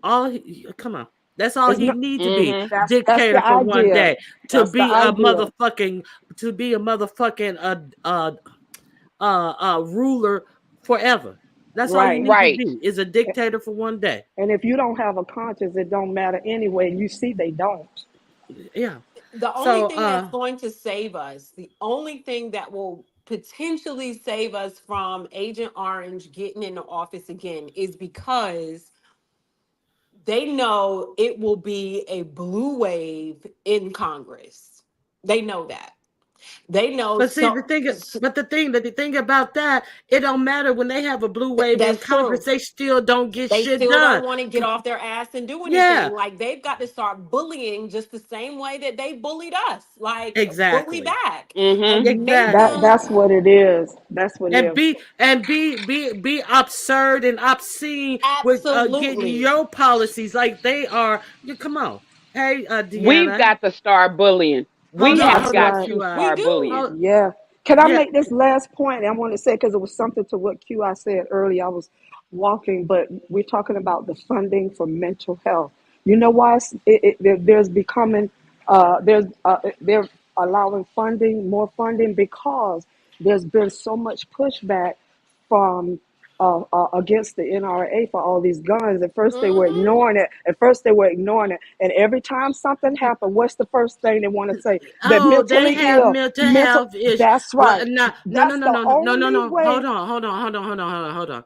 come on. That's all It's he not. need to be, Mhm. That's dictator the for one idea. day, to That's the be a idea. motherfucking ruler forever. That's all you Right. need to Right. be, is a dictator for one day. And if you don't have a conscience, it don't matter anyway. And you see, they don't. Yeah. The only So thing that's going to save us, the only thing that will potentially save us from Agent Orange getting into office again is because they know it will be a blue wave in Congress. They know that. They know But see, so, the thing about that, it don't matter when they have a blue wave in that's Congress, true. they still don't get They shit still don't done. want to get off their ass and do Yeah, anything. Like they've got to start bullying just the same way that they bullied us. Like bully exactly, back Mhm. and make exactly. them That's what it is. That's what it And is. be absurd and obscene with getting absolutely. your policies like they are. You come on, hey, We've Deanna, got to start bullying. hold We on, have That's hold on, got right. to We QI, start do. bullying. hold, Yeah. Can I yeah, make this last point? I want to say because it was something to what Q I said earlier. I was walking, but we're talking about the funding for mental health. You know why there's becoming they're allowing funding, more funding, because there's been so much pushback from against the NRA for all these guns. At first they were Hmm. ignoring it. And every time something happened, what's the first thing they want to say? They're oh, they mentally have ill. mental Mental. health issues. That's Well, right. no, no, no, That's no, the no, no, no, only no. way. Hold on.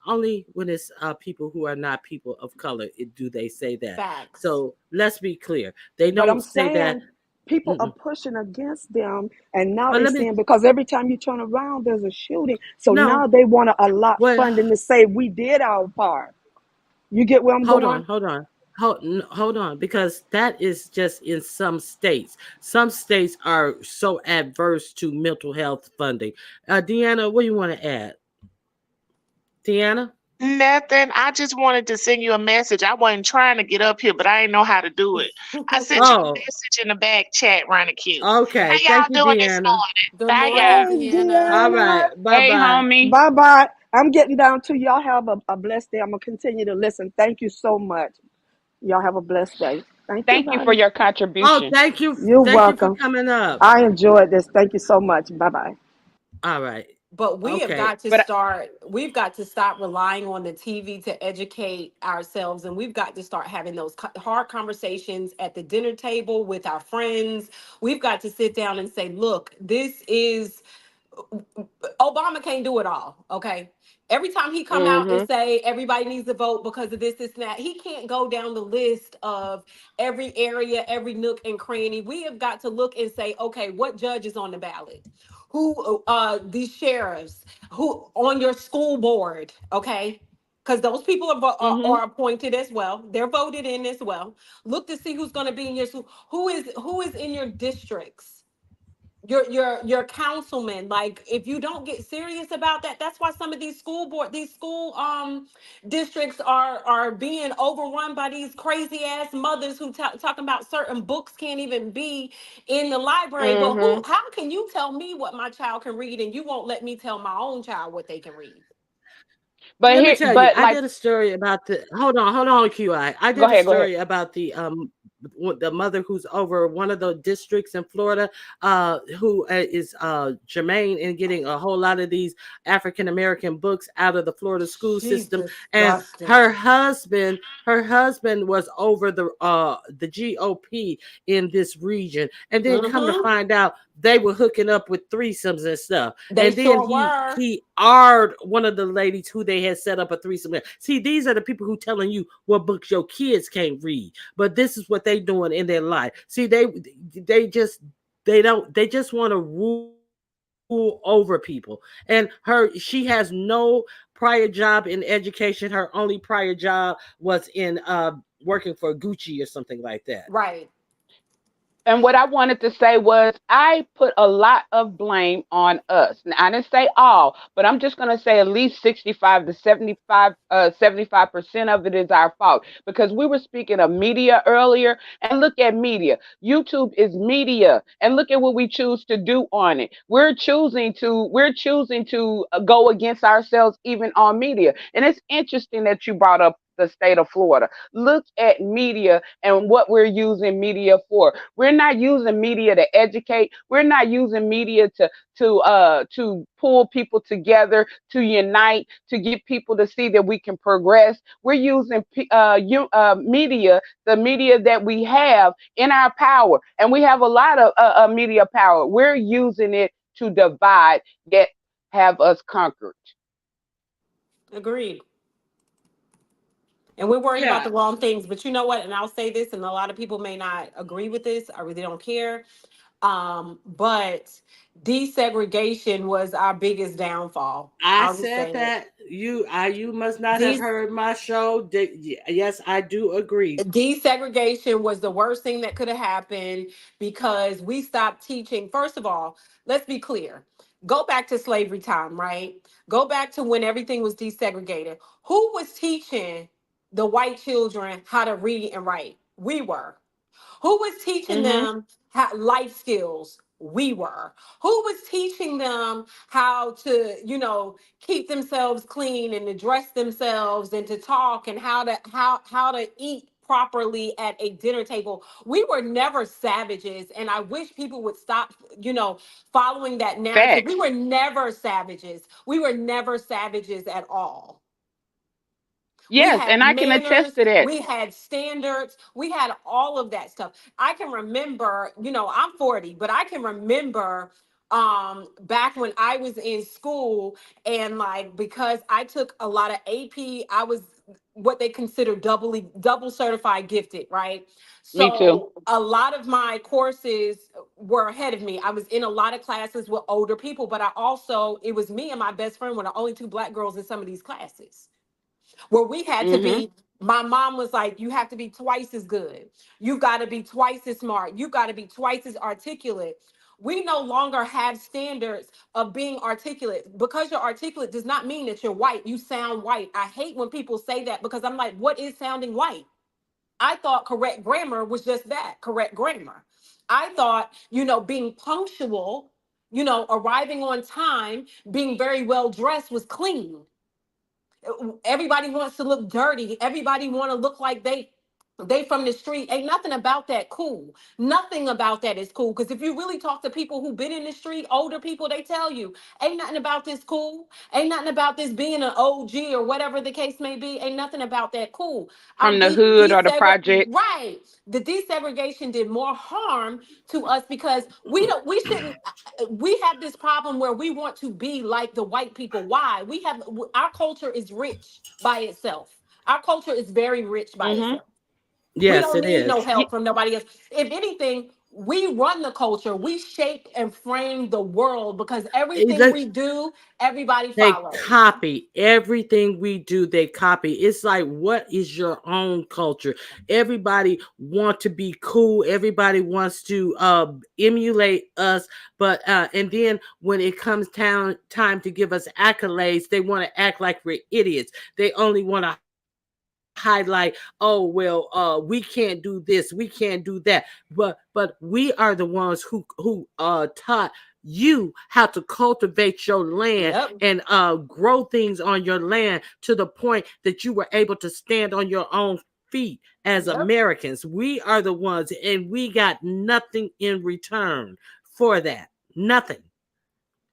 Only when it's people who are not people of color do they say that. Facts. So let's be clear. They But I'm don't say that. saying people are Mm-mm. pushing against them, and now But they're let me saying because every time you turn around, there's a shooting. So no. now they want to allot Well, funding to say we did our part. You get where I'm hold going? on, hold on. Hold on, because that is just in some states. Some states are so adverse to mental health funding. Deanna, what do you want to add? Deanna? Nothing. I just wanted to send you a message. I wasn't trying to get up here, but I didn't know how to do it. I sent you a Oh, message in the back chat, Ronnie Q. okay. How Thank y'all you, doing this Deanna. morning? Good Bye, morning, y'all. Hey, Deanna. All right. Deanna. Bye Hey, bye. homie. Bye bye. I'm getting down to y'all. Have a blessed day. I'm gonna continue to listen. Thank you so much. Y'all have a blessed day. Thank you, Thank you for Ronnie. your Oh, contribution. thank you. You're Thank you for welcome. coming up. I enjoyed this. Thank you so much. Bye bye. All right. But we have Okay. got to But start, we've got to stop relying on the TV to educate ourselves. And we've got to start having those hard conversations at the dinner table with our friends. We've got to sit down and say, look, this is Obama can't do it all. Okay. Every time he come out and mhm. say everybody needs to vote because of this, and that, he can't go down the list of every area, every nook and cranny. We have got to look and say, okay, what judge is on the ballot? Who these sheriffs, who on your school board, okay? Because those people Mhm. are appointed as well. They're voted in as well. Look to see who's going to be in your school. Who is in your districts, your councilman. Like if you don't get serious about that, that's why some of these school districts are being overrun by these crazy ass mothers who talking about certain books can't even be in the library. But Mhm. how can you tell me what my child can read and you won't let me tell my own child what they can read? But Let me here, tell you, but I like, did a story about the hold on, QI. I go did a ahead, go ahead. story about the the mother who's over one of the districts in Florida, who is Jermaine in getting a whole lot of these African American books out of the Florida school She's system, and disgusting. her husband was over the GOP in this region, and then come to Mm-hmm. find out they were hooking up with threesomes and stuff. They And then sure he were. he arred one of the ladies who they had set up a threesome with. See, these are the people who telling you what books your kids can't read, but this is what they doing in their life. See, they just they just want to rule over people. And she has no prior job in education. Her only prior job was in working for Gucci or something like that. Right. And what I wanted to say was I put a lot of blame on us. Now, I didn't say all, but I'm just going to say at least 65 to 75% of it is our fault because we were speaking of media earlier, and look at media. YouTube is media, and look at what we choose to do on it. We're choosing to go against ourselves even on media. And it's interesting that you brought up the state of Florida. Look at media and what we're using media for. We're not using media to educate. We're not using media to pull people together, to unite, to get people to see that we can progress. We're using media, the media that we have in our power, and we have a lot of media power. We're using it to divide, yet have us conquered. Agreed. And we're worried about Yeah, the wrong things. But you know what? And I'll say this, and a lot of people may not agree with this. I really don't care. But desegregation was our biggest downfall. I I'll just said say it. that. You must not have These heard my show. Yes, I do agree. desegregation was the worst thing that could have happened because we stopped teaching. First of all, let's be clear. Go back to slavery time, right? Go back to when everything was desegregated. Who was teaching the white children how to read and write? We were. Who was teaching Mm-hmm. them how, life skills? We were. Who was teaching them how to, keep themselves clean and to dress themselves and to talk and how to eat properly at a dinner table? We were never savages, and I wish people would stop, following that narrative. We Facts. were never savages. We were never savages at all. We Yes, had and I can attest manners, to that. we had standards, we had all of that stuff. I can remember, I'm 40, but I can remember back when I was in school, and like because I took a lot of AP, I was what they consider double certified gifted, right? Me too. So a lot of my courses were ahead of me. I was in a lot of classes with older people, but I also, it was me and my best friend were the only two black girls in some of these classes where we had to Mm-hmm. be. My mom was like, you have to be twice as good. You got to be twice as smart. You got to be twice as articulate. We no longer have standards of being articulate. Because you're articulate does not mean that you're white. You sound white. I hate when people say that because I'm like, what is sounding white? I thought correct grammar was just that, correct grammar. I thought, being punctual, arriving on time, being very well dressed was clean. Everybody wants to look dirty. Everybody want to look like they from the street. Ain't nothing about that cool. Nothing about that is cool. Because if you really talk to people who've been in the street, older people, they tell you, ain't nothing about this cool. Ain't nothing about this being an OG or whatever the case may be. Ain't nothing about that cool. From the hood or the projects. Right. The desegregation did more harm to us because we shouldn't we have this problem where we want to be like the white people. Why? Our culture is rich by itself. Our culture is very rich by Mm-hmm. itself. We Yes, don't it need no is. Yeah, help from nobody else. If anything, we run the culture. We shape and frame the world because everything Look, we do, everybody they follows. copy everything we do. They copy. It's like, what is your own culture? Everybody want to be cool. Everybody wants to emulate us. But and then when it comes time to give us accolades, they want to act like we're idiots. They only want to highlight, oh well, we can't do this, we can't do that. But we are the ones who taught you how to cultivate your land Yep. and grow things on your land to the point that you were able to stand on your own feet as Yep. Americans. We are the ones, and we got nothing in return for that. Nothing.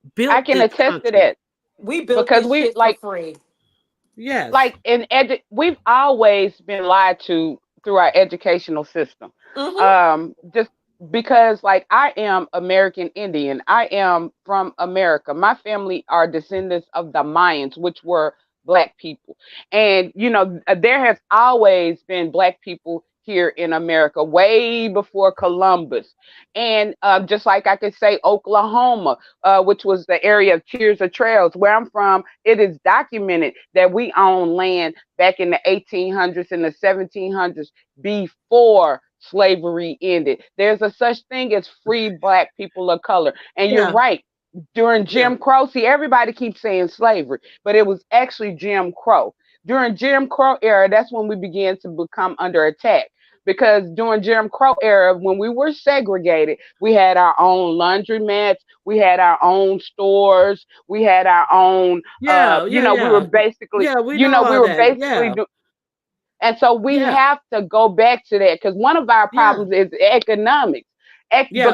I Built can this attest to country. that We built because this we shit for free. Yes. we've always been lied to through our educational system. Mm-hmm. Just because like I am American Indian, I am from America. My family are descendants of the Mayans, which were black people. And there has always been black people here in America way before Columbus. And just like I could say Oklahoma, which was the area of Tears of Trails, where I'm from, it is documented that we own land back in the 1800s and the 1700s before slavery ended. There's a such thing as free black people of color. And you're Yeah. right. During Yeah. Jim Crow, see, everybody keeps saying slavery, but it was actually Jim Crow. During Jim Crow era, that's when we began to become under attack. Because during Jim Crow era, when we were segregated, we had our own laundromats, we had our own stores, we had our own, Yeah. Yeah. we were Yeah. basically, Yeah. We know we all were that. basically Yeah. doing. And so we Yeah. have to go back to that because one of our Yeah. problems is economics. Yeah.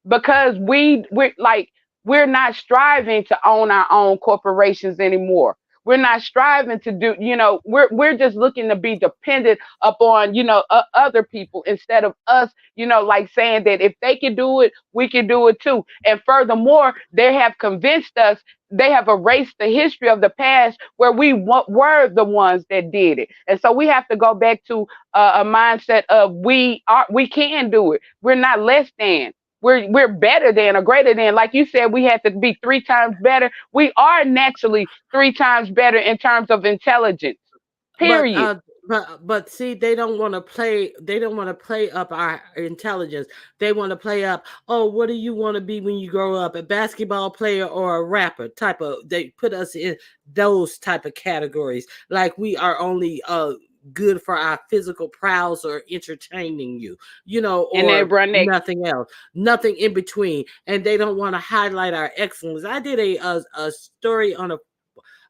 Because we're like we're not striving to own our own corporations anymore. We're not striving to do, we're just looking to be dependent upon, other people instead of us, like saying that if they can do it, we can do it too. And furthermore, they have convinced us, they have erased the history of the past where were the ones that did it. And so we have to go back to a mindset of we can do it. We're not less than. We're better than or greater than. Like you said, we had to be three times better. We are naturally three times better in terms of intelligence. But Period. see, they don't want to play. They don't want to play up our intelligence. They want to play up. Oh, what do you want to be when you grow up? A basketball player or a rapper? Type of. They put us in those type of categories. Like we are only good for our physical prowess or entertaining you, And they or run that. nothing else, nothing in between. And they don't want to highlight our excellence. I did a story on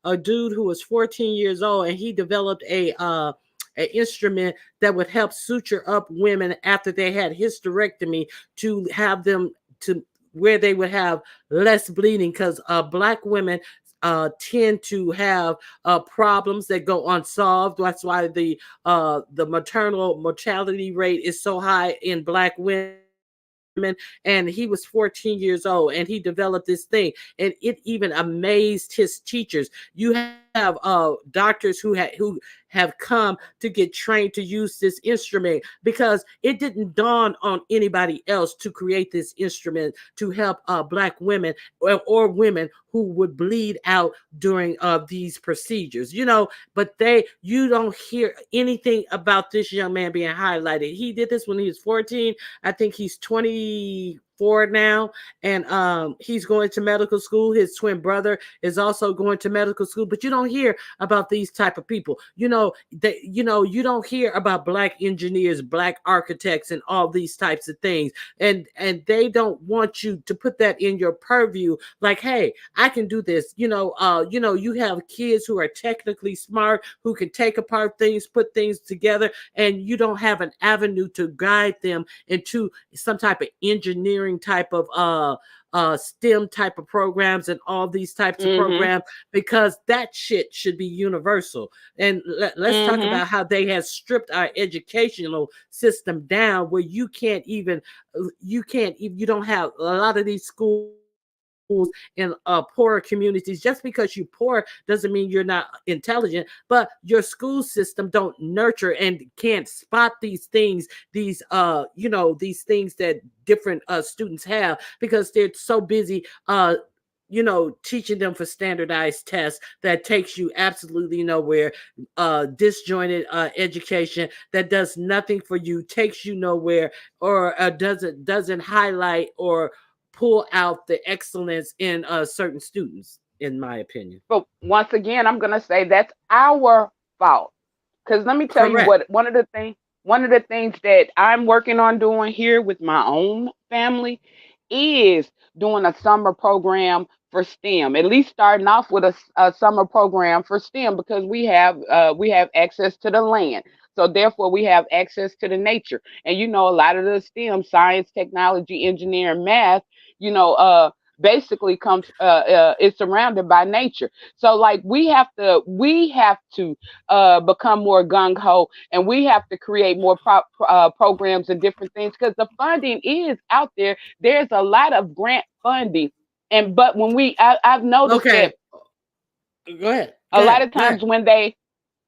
a dude who was 14 years old, and he developed an instrument that would help suture up women after they had hysterectomy to have them to where they would have less bleeding because black women tend to have problems that go unsolved. That's why the maternal mortality rate is so high in black women. And he was 14 years old, and he developed this thing, and it even amazed his teachers. You have doctors who have come to get trained to use this instrument because it didn't dawn on anybody else to create this instrument to help black women or women who would bleed out during these procedures. But you don't hear anything about this young man being highlighted. He did this when he was 14. I think he's 24 now, and he's going to medical school. His twin brother is also going to medical school, but you don't hear about these type of people. You don't hear about black engineers, black architects, and all these types of things. And they don't want you to put that in your purview. Like, hey, I can do this. You have kids who are technically smart, who can take apart things, put things together, and you don't have an avenue to guide them into some type of engineering type of STEM type of programs and all these types of Mhm. programs, because that shit should be universal. And let's talk Mhm. about how they have stripped our educational system down, where you don't have a lot of these schools in poorer communities. Just because you're poor doesn't mean you're not intelligent, but your school system don't nurture and can't spot these things, these things that different students have, because they're so busy teaching them for standardized tests that takes you absolutely nowhere, disjointed education that does nothing for you, takes you nowhere, or doesn't highlight or pull out the excellence in certain students, in my opinion. But once again, I'm gonna say that's our fault. Because let me tell you Correct. what one of the things that I'm working on doing here with my own family is doing a summer program for STEM. At least starting off with a summer program for STEM because we have access to the land. So therefore, we have access to the nature. And a lot of the STEM, science, technology, engineering, math, you know, basically comes is surrounded by nature. So like we have to become more gung ho, and we have to create more programs and different things, because the funding is out there. There's a lot of grant funding, and but I've noticed Okay, that go ahead. a Go lot ahead. of Go times ahead.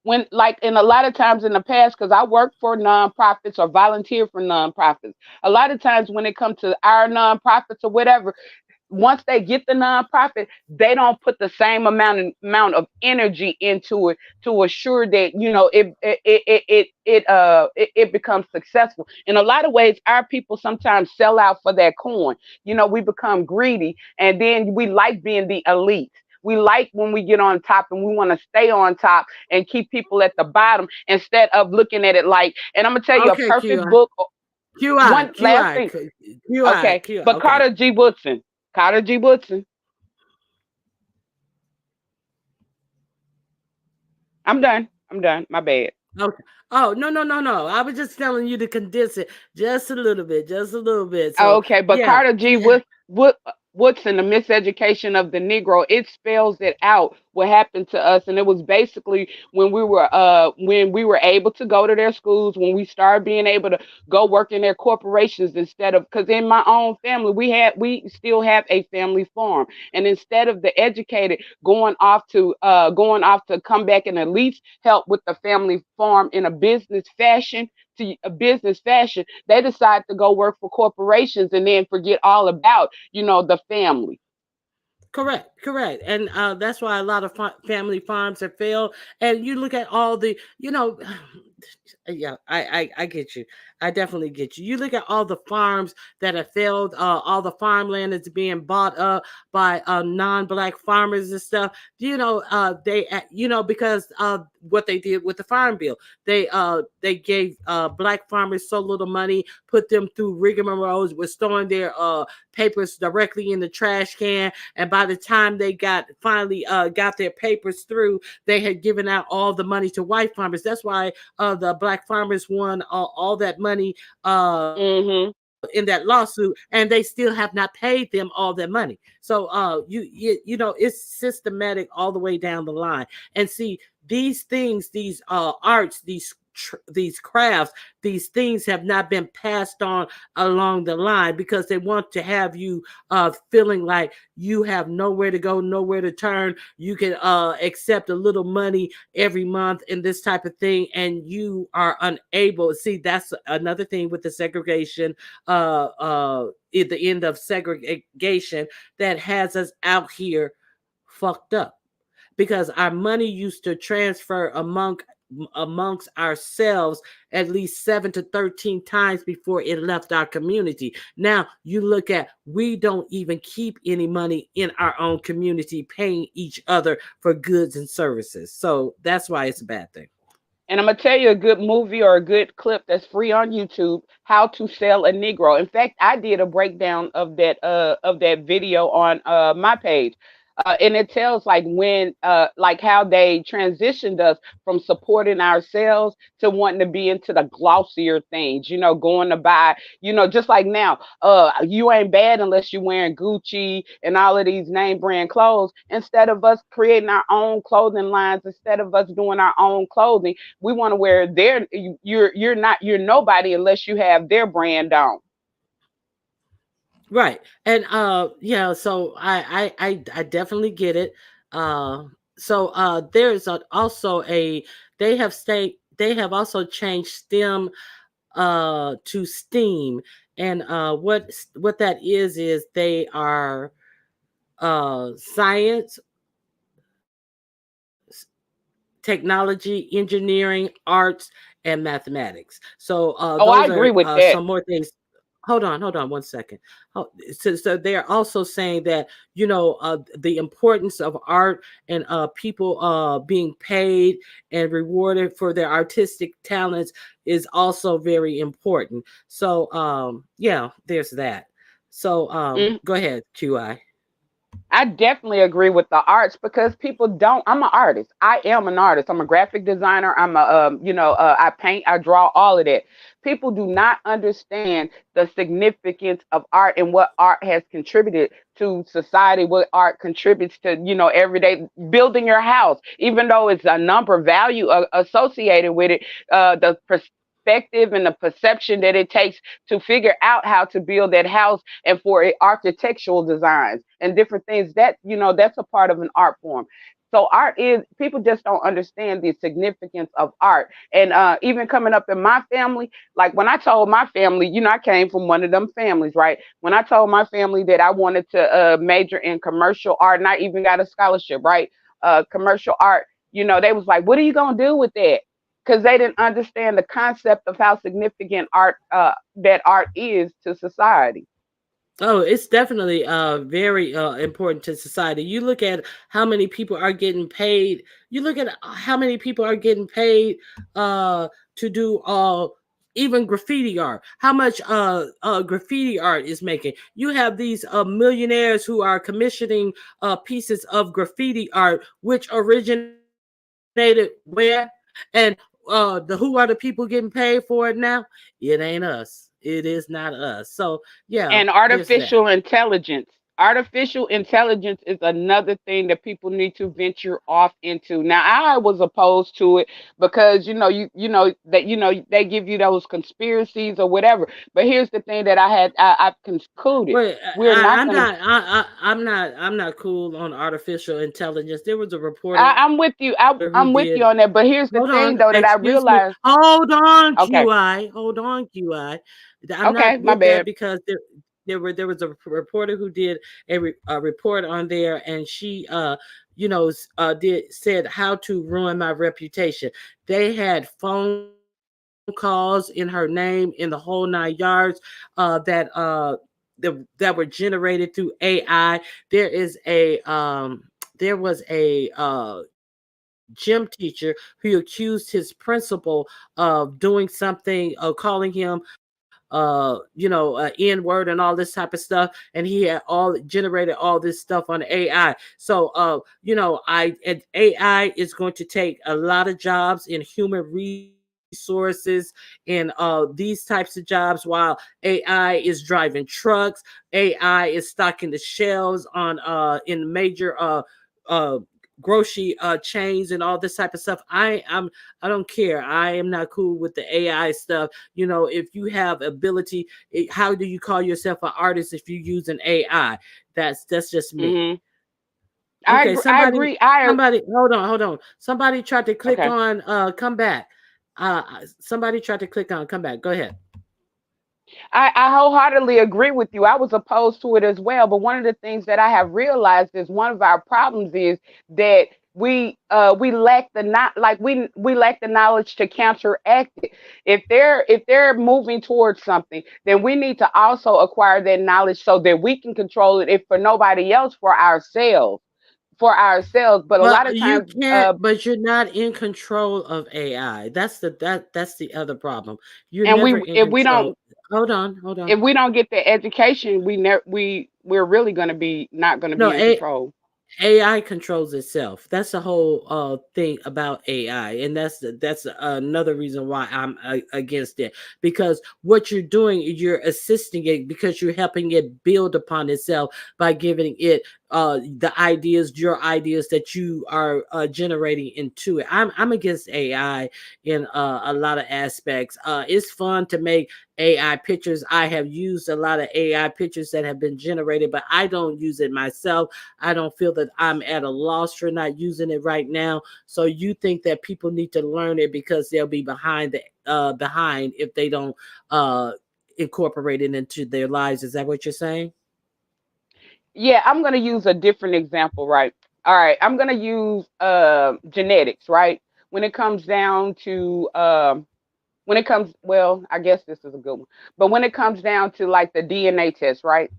when like in a lot of times in the past, because I work for nonprofits or volunteer for nonprofits, a lot of times when it comes to our nonprofits or whatever, once they get the nonprofit, they don't put the same amount of energy into it to assure that it becomes successful. In a lot of ways, our people sometimes sell out for that coin. We become greedy, and then we like being the elite. We like when we get on top, and we want to stay on top and keep people at the bottom, instead of looking at it like. And I'm gonna tell you a Okay, perfect QI. book. QI. One last QI. thing, QI. okay, QI. but Okay. Carter G. Woodson. Carter G. Woodson. I'm done. I'm done. My bad. Okay. Oh, no, no, no, no. I was just telling you to condense it just a little bit, just a little bit. So, Okay, but yeah. Carter G. Woodson, the miseducation of the Negro, it spells it out what happened to us, and it was basically when we were able to go to their schools, when we started being able to go work in their corporations, instead of, because in my own family we still have a family farm, and instead of the educated going off to come back and at least help with the family farm in a business fashion, they decide to go work for corporations and then forget all about, the family. Correct, correct, and that's why a lot of family farms have failed. And you look at all the, yeah, I get you. I definitely get you. You look at all the farms that have failed. All the farmland is being bought up by non-black farmers and stuff. Because what they did with the farm bill, they gave black farmers so little money, put them through rigmaroles with storing their papers directly in the trash can, and by the time they finally got their papers through, they had given out all the money to white farmers. That's why the black farmers won all that money Mm-hmm. in that lawsuit, and they still have not paid them all their money. So it's systematic all the way down the line. And see, these things, these arts, these crafts, these things have not been passed on along the line, because they want to have you feeling like you have nowhere to go, nowhere to turn. You can accept a little money every month and this type of thing, and you are unable. See, that's another thing with the segregation, at the end of segregation, that has us out here fucked up, because our money used to transfer amongst ourselves at least 7 to 13 times before it left our community. Now you look at, we don't even keep any money in our own community, paying each other for goods and services. So that's why it's a bad thing. And I'm gonna tell you a good movie or a good clip that's free on YouTube: How to Sell a Negro. In fact, I did a breakdown of that video on my page. And it tells like like how they transitioned us from supporting ourselves to wanting to be into the glossier things, going to buy, just like now, you ain't bad unless you're wearing Gucci and all of these name brand clothes. Instead of us creating our own clothing lines, instead of us doing our own clothing, we want to wear their. You're nobody unless you have their brand on. Right. And so I definitely get it. Uh so there's also they have also changed STEM to STEAM. And what that is they are science, technology, engineering, arts, and mathematics. So Oh, I those agree are with that. some more things. Hold on 1 second. So they're also saying that, the importance of art, and people being paid and rewarded for their artistic talents is also very important. So yeah, there's that. So Mm. go ahead, QI. I definitely agree with the arts because people don't. I'm an artist. I am an artist. I'm a graphic designer. I'm a, I paint, I draw, all of that. People do not understand the significance of art and what art has contributed to society, what art contributes to, everyday building your house, even though it's a number value associated with it, the perspective and the perception that it takes to figure out how to build that house and for architectural designs and different things that that's a part of an art form. So art is, people just don't understand the significance of art. And even coming up in my family, like when I told my family, I came from one of them families, right? When I told my family that I wanted to major in commercial art, and I even got a scholarship, right? Commercial art, they was like, what are you going to do with that? Because they didn't understand the concept of how significant art that art is to society. Oh, it's definitely very important to society. You look at how many people are getting paid. You look at how many people are getting paid to do even graffiti art. How much graffiti art is making. You have these millionaires who are commissioning pieces of graffiti art, which originated where, and who are the people getting paid for it now? It ain't us. It is not us. So yeah, And there's that. artificial intelligence. Artificial intelligence is another thing that people need to venture off into. Now, I was opposed to it because they give you those conspiracies or whatever. But here's the thing that I've concluded: Wait, we're not I'm going to. not. I'm not cool on artificial intelligence. There was a reporter who I'm with did. you. I'm with you on that. But here's Hold the on. thing, though, that I Excuse me. realized. Hold on, Okay, QI. Hold on, QI. I'm okay, not my with that bad. because there was a reporter who did a report on there, and she did said how to ruin my reputation. They had phone calls in her name in the whole 9 yards that were generated through AI. There is there was a gym teacher who accused his principal of doing something, calling him N word and all this type of stuff, and he had all generated all this stuff on AI. So I and AI is going to take a lot of jobs in human resources in these types of jobs, while AI is driving trucks. AI is stocking the shelves on in major uh grocery chains and all this type of stuff. I don't care. I am not cool with the AI stuff. If you have ability, how do you call yourself an artist if you use an AI? That's just me. Hmm. Okay, I somebody agree. I somebody hold on. Somebody tried to click Okay. on come back. Somebody tried to click on come back. Go ahead. I wholeheartedly agree with you. I was opposed to it as well. But one of the things that I have realized is one of our problems is that we lack the not like we lack the knowledge to counteract it. If they're moving towards something, then we need to also acquire that knowledge so that we can control it, if for nobody else, for ourselves. But a lot But of you times, can't. But you're not in control of AI. That's the other problem. You're and we never in if we control. don't Hold on, hold on. if we don't get the education, we're really going to be not going to No, be in control. AI controls itself. That's the whole thing about AI, and that's another reason why I'm against it. Because what you're doing, you're assisting it because you're helping it build upon itself by giving it the ideas, your ideas that you are generating into it. I'm against AI in a lot of aspects. It's fun to make AI pictures. I have used a lot of AI pictures that have been generated, but I don't use it myself. I don't feel that I'm at a loss for not using it right now. So you think that people need to learn it because they'll be behind if they don't uh incorporate it into their lives. Is that what you're saying? Yeah, I'm going to use a different example, right? All right, I'm going to use genetics, right? When it comes down to when it comes well, I guess this is a good one. But when it comes down to like the DNA test, right?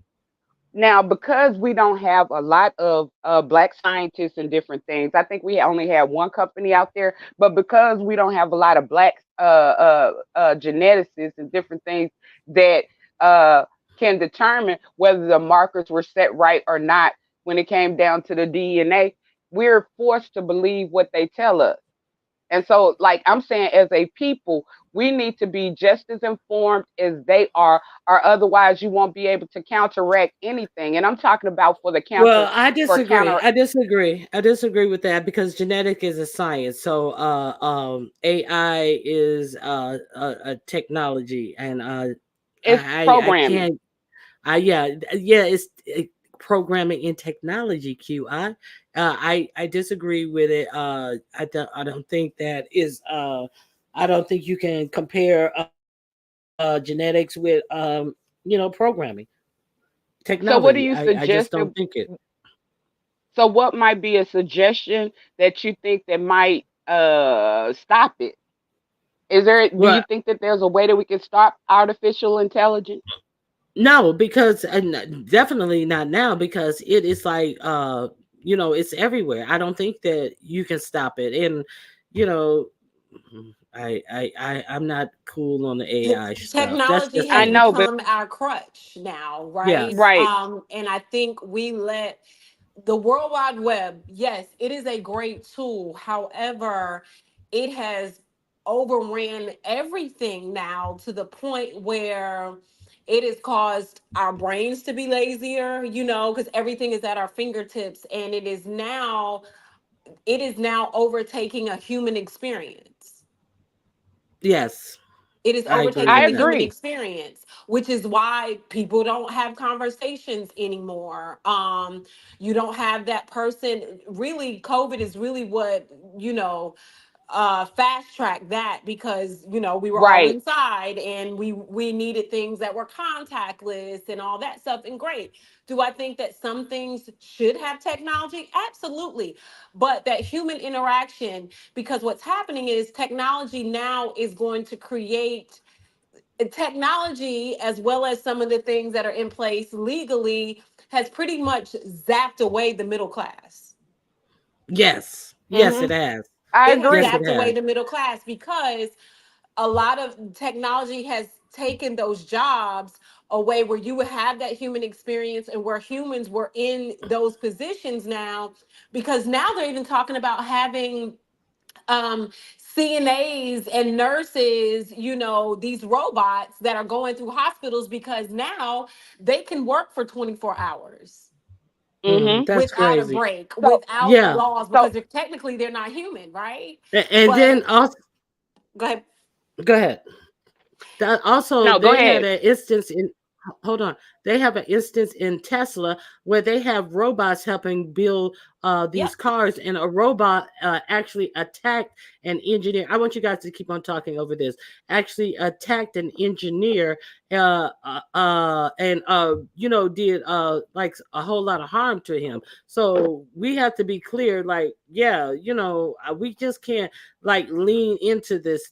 Now, because we don't have a lot of black scientists and different things, I think we only have one company out there. But because we don't have a lot of black geneticists and different things that uh, can determine whether the markers were set right or not, when it came down to the DNA. We're forced to believe what they tell us. And so, like I'm saying, as a people, we need to be just as informed as they are, or otherwise you won't be able to counteract anything. And I'm talking about for the Well, I counter. disagree. I disagree. I disagree with that because genetic is a science. So, AI is a technology, and It's I programming. can't. Yeah, yeah. It's programming in technology. I disagree with it. I don't think that is. I don't think you can compare genetics with programming So, what do technology. you I just suggest? don't think it. So, what might be a suggestion that you think that might stop it? Is there? Do you Well, think that there's a way that we can stop artificial intelligence? no, because definitely not now because it is like it's everywhere. I don't think that you can stop it. And you know I'm not cool on the AI stuff. That's Technology just I has me. know, but become our crutch now, right? Yes. right, And I think we let the World Wide Web, yes, it is a great tool. However, it has overran everything now to the point where it has caused our brains to be lazier, because everything is at our fingertips, and it is now overtaking a human experience. Yes. It is I agree overtaking I with the that. human agree. experience, which is why people don't have conversations anymore. You don't have that person. Really, COVID is really what, fast track that, because we were all Right. inside and we needed things that were contactless and all that stuff. And great. Do I think that some things should have technology? Absolutely. But that human interaction, because what's happening is technology now is going to create technology, as well as some of the things that are in place legally, has pretty much zapped away the middle class. Yes. Yes, it Mhm. has. I It has Yes, agree. it zapped away has. the middle class because a lot of technology has taken those jobs away where you would have that human experience and where humans were in those positions now, because now they're even talking about having CNAs and nurses, these robots that are going through hospitals, because now they can work for 24 hours Mhm. That's without a crazy. break, So without Yeah. laws, so because technically they're not human, right? And then But also go ahead. go ahead. That also no, go they had ahead. an instance in hold on. They have an instance in Tesla where they have robots helping build Yep. these cars, and a robot actually attacked an engineer. I want you guys to keep on talking over this. Actually attacked an engineer and did like a whole lot of harm to him. So we have to be clear, like, yeah, we just can't like lean into this.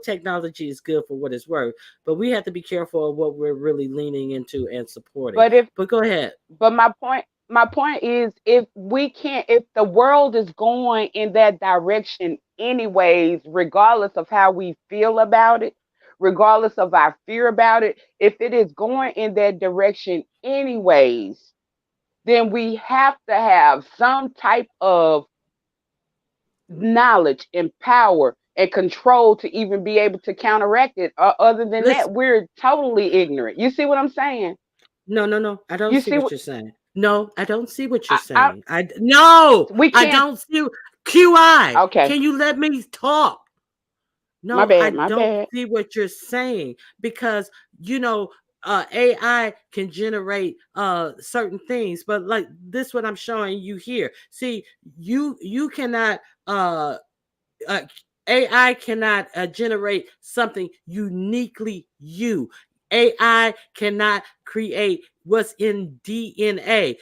Technology is good for what it's worth, but we have to be careful of what we're really leaning into and supporting. But if But go ahead. but my point is, if the world is going in that direction anyways, regardless of how we feel about it, regardless of our fear about it, if it is going in that direction anyways, then we have to have some type of knowledge and power and control to even be able to counteract it. Other than Let's that, we're totally ignorant. You see what I'm saying? No, no, no. I don't You see see what what you're saying. No, I don't see what you're I saying. No, we I can't. don't see. QI, Okay, can you let me talk? my No, I bad, my don't bad. see what you're saying because you know AI can generate certain things, but like this, what I'm showing you here. See, you cannot uh, AI cannot generate something uniquely you. AI cannot create what's in DNA.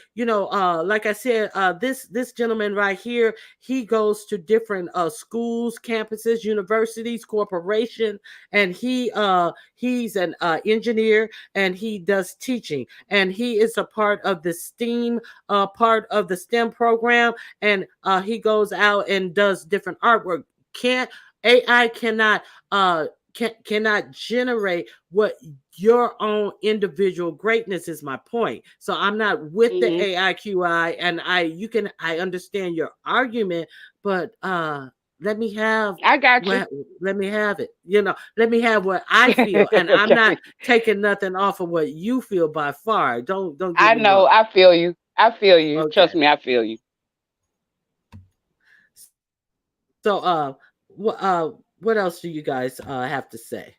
Like I said, this gentleman right here, he goes to different schools, campuses, universities, corporation, and he's an engineer and he does teaching, and he is a part of the STEAM part of the STEM program, and he goes out and does different artwork. Can't AI cannot uh cannot generate what your own individual greatness is my point. So I'm not with the Mhm. AIQI, and I understand your argument, but let me have I got you. what let me have it. Let me have what I feel, and I'm not Okay. taking nothing off of what you feel by far. Don't get I me know. wrong. I feel you. I feel you. Okay. Trust me, I feel you. So what else do you guys have to say?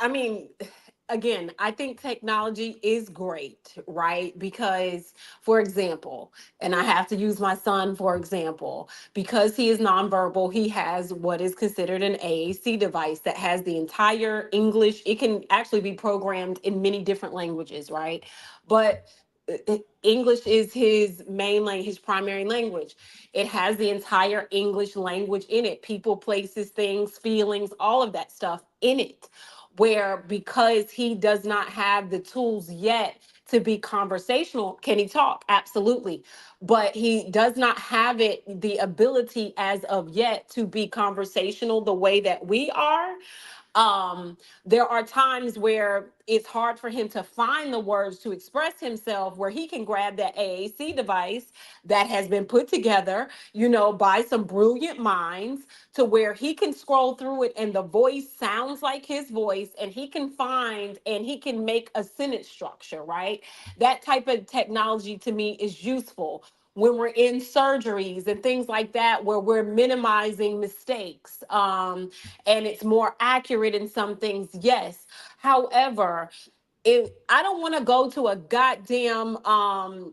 I mean, again, I think technology is great, right? Because, for example, and I have to use my son for example, because he is nonverbal, he has what is considered an AAC device that has the entire English. It can actually be programmed in many different languages, right? But English is his main language, his primary language. It has the entire English language in it, people, places, things, feelings, all of that stuff in it, where because he does not have the tools yet to be conversational. Can he talk? Absolutely. But he does not have the ability as of yet to be conversational the way that we are. um there are times where it's hard for him to find the words to express himself, where he can grab that AAC device that has been put together, by some brilliant minds, to where he can scroll through it and the voice sounds like his voice, and he can find and he can make a sentence structure, right? That type of technology to me is useful when we're in surgeries and things like that, where we're minimizing mistakes. And it's more accurate in some things, yes. However, if I don't want to go to a goddamn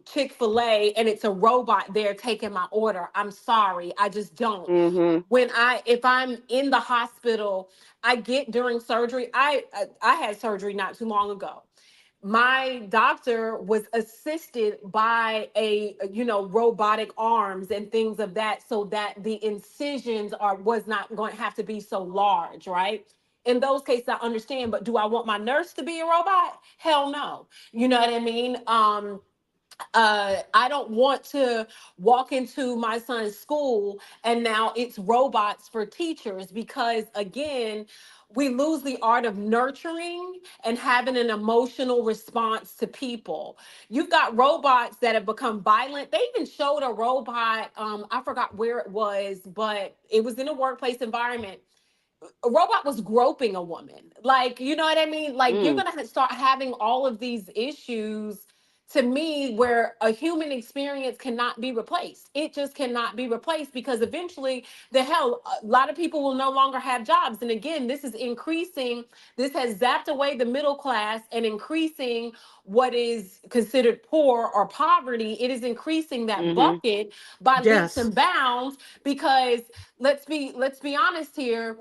Chick-fil-A and it's a robot there taking my order, I'm sorry, I just don't. Mhm. If I'm in the hospital, I get during surgery. I had surgery not too long ago. My doctor was assisted by a robotic arms and things of that, so that the incisions are was not going to have to be so large, right? In those cases I understand, but do I want my nurse to be a robot? Hell no. You know what I mean? I don't want to walk into my son's school and now it's robots for teachers, because again, we lose the art of nurturing and having an emotional response to people. You've got robots that have become violent. They even showed a robot, I forgot where it was, but it was in a workplace environment. A robot was groping a woman. Like, you know what I mean? Like, you're Mm. going to start having all of these issues, to me, where a human experience cannot be replaced. It just cannot be replaced, because eventually, the hell, a lot of people will no longer have jobs. And again, this is increasing, this has zapped away the middle class and increasing what is considered poor or poverty. It is increasing that Mhm. bucket by leaps Yes. and bounds, because let's be honest here,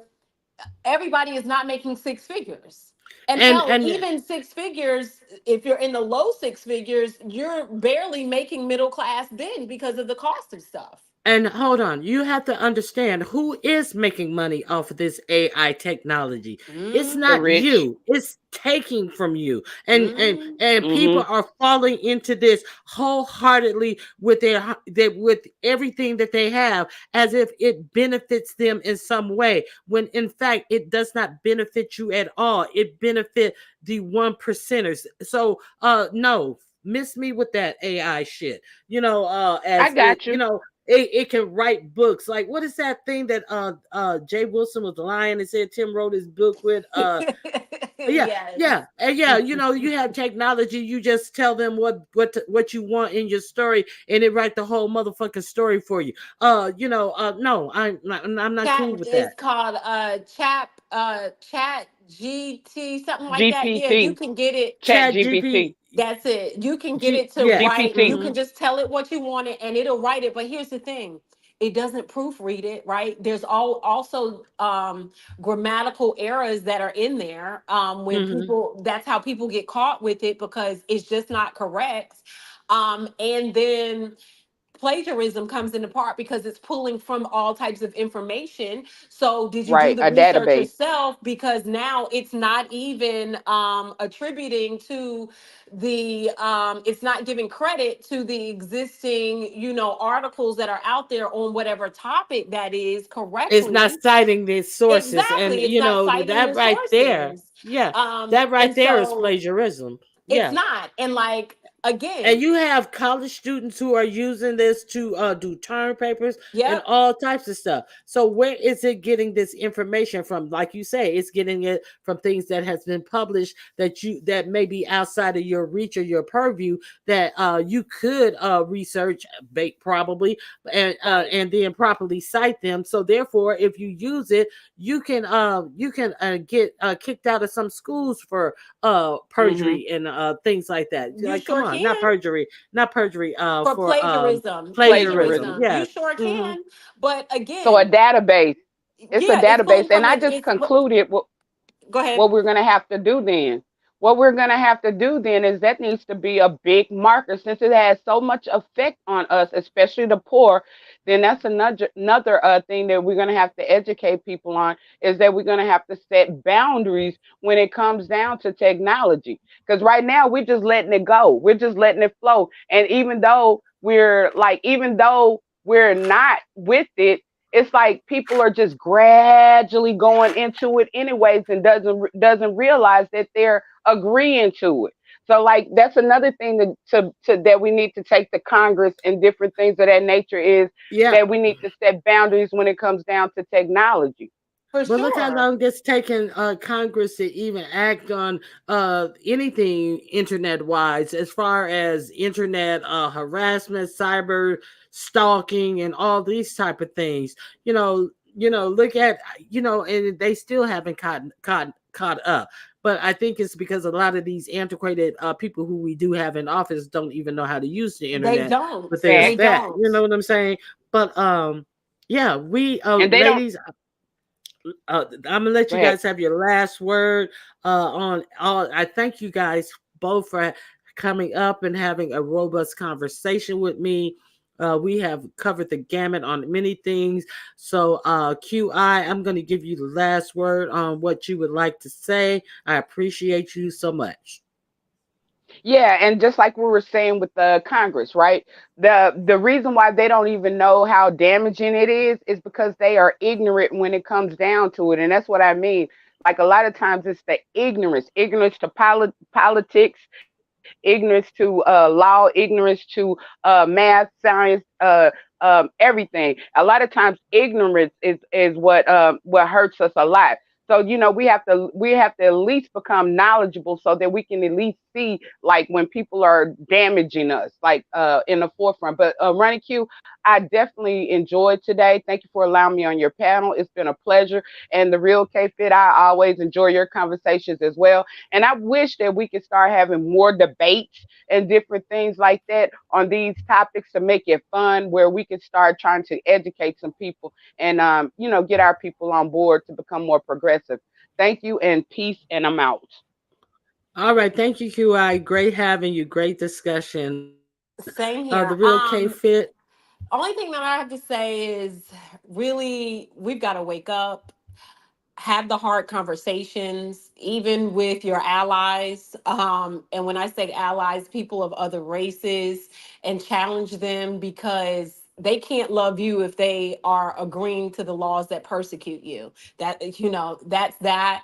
everybody is not making six figures. And hell, And even six figures, if you're in the low six figures, you're barely making middle class then, because of the cost of stuff. And hold on, you have to understand who is making money off of this AI technology. It's The not Mm-hmm. rich. you. It's taking from you. Mm-hmm. And people Mhm. are falling into this wholeheartedly with with everything that they have, as if it benefits them in some way, when in fact it does not benefit you at all. It benefit the one percenters. So no, miss me with that AI shit. I As it, got you. it can write books. Like, what is that thing that Jay Wilson was lying and said Tim wrote his book with? Yeah, Yes. yeah, and yeah. You have technology. You just tell them what you want in your story, and it write the whole motherfucking story for you. No, I'm not cool Chat with is that. called chat GT, something like that. Yeah, you GPT. can get it. Chat Chat GP, GPT. That's it. You can get it to yeah. write. You GPT. can Mm-hmm. just tell it what you want it and it'll write it. But here's the thing. It doesn't proofread it, right? There's also grammatical errors that are in there. When Mm-hmm. people, that's how people get caught with it, because it's just not correct. And then plagiarism comes into part because it's pulling from all types of information. So did you do Right, the a research database. yourself? Because now it's not even attributing to the it's not giving credit to the existing, articles that are out there on whatever topic that is It's not correctly. citing the sources, and Exactly. It's not citing that the right there, sources. yeah, that right And there is so plagiarism. it's Yeah. not. And like, And again, you have college students who are using this to do term papers and yep. all types of stuff. So where is it getting this information from? Like you say, it's getting it from things that has been published that may be outside of your reach or your purview that you could research, probably, Right. and then properly cite them. So therefore, if you use it, you can get kicked out of some schools for Hmm. perjury and things like that. You Like, come sure on, can. not perjury, For for plagiarism. plagiarism. Plagiarism. You Yes. sure Hmm. can. But So a again, database. It's a yeah, it's pulling database, and from I it. just It's concluded go ahead. what we're going to have to do then. What we're going to have to do then is that needs to be a big marker since it has so much effect on us, especially the poor. Then that's another thing that we're going to have to educate people on is that we're going to have to set boundaries when it comes down to technology. Because right now we're just letting it go, we're just letting it flow, and even though we're not with it, it's like people are just gradually going into it anyways and doesn't realize that they're agreeing to it. So like that's another thing that we need to take to Congress and different things of that nature is Yeah. that we need to set boundaries when it comes down to technology. For But look how sure. long it's taken Congress to even act on anything internet wise, as far as internet harassment, cyber stalking, and all these type of things. Look at and they still haven't caught up. But I think it's because a lot of these antiquated people who we do have in office don't even know how to use the They internet. don't. But there's They Exactly. that. don't. You know what I'm saying? But yeah, we And they don't. ladies, I'm gonna let Go you ahead. guys have your last word on all. I thank you guys both for coming up and having a robust conversation with me. We have covered the gamut on many things. So, I'm going to give you the last word on what you would like to say. I appreciate you so much. Yeah, and just like we were saying with the Congress, right? The reason why they don't even know how damaging it is because they are ignorant when it comes down to it, and that's what I mean. Like a lot of times, it's the ignorance to politics, ignorance to law, ignorance to math, science, everything. A lot of times, ignorance is what hurts us a lot. So we have to at least become knowledgeable so that we can at least see like when people are damaging us, like in the forefront. But Running Q, I definitely enjoyed today. Thank you for allowing me on your panel. It's been a pleasure. And the real K Fit, I always enjoy your conversations as well. And I wish that we could start having more debates and different things like that on these topics to make it fun, where we could start trying to educate some people and get our people on board to become more progressive. Thank you and peace. And I'm out. All right, thank you, QI. Great having you. Great discussion. The real Same K here. Fit. Only thing that I have to say is really we've got to wake up, have the hard conversations, even with your allies. And when I say allies, people of other races, and challenge them because they can't love you if they are agreeing to the laws that persecute you. That's that.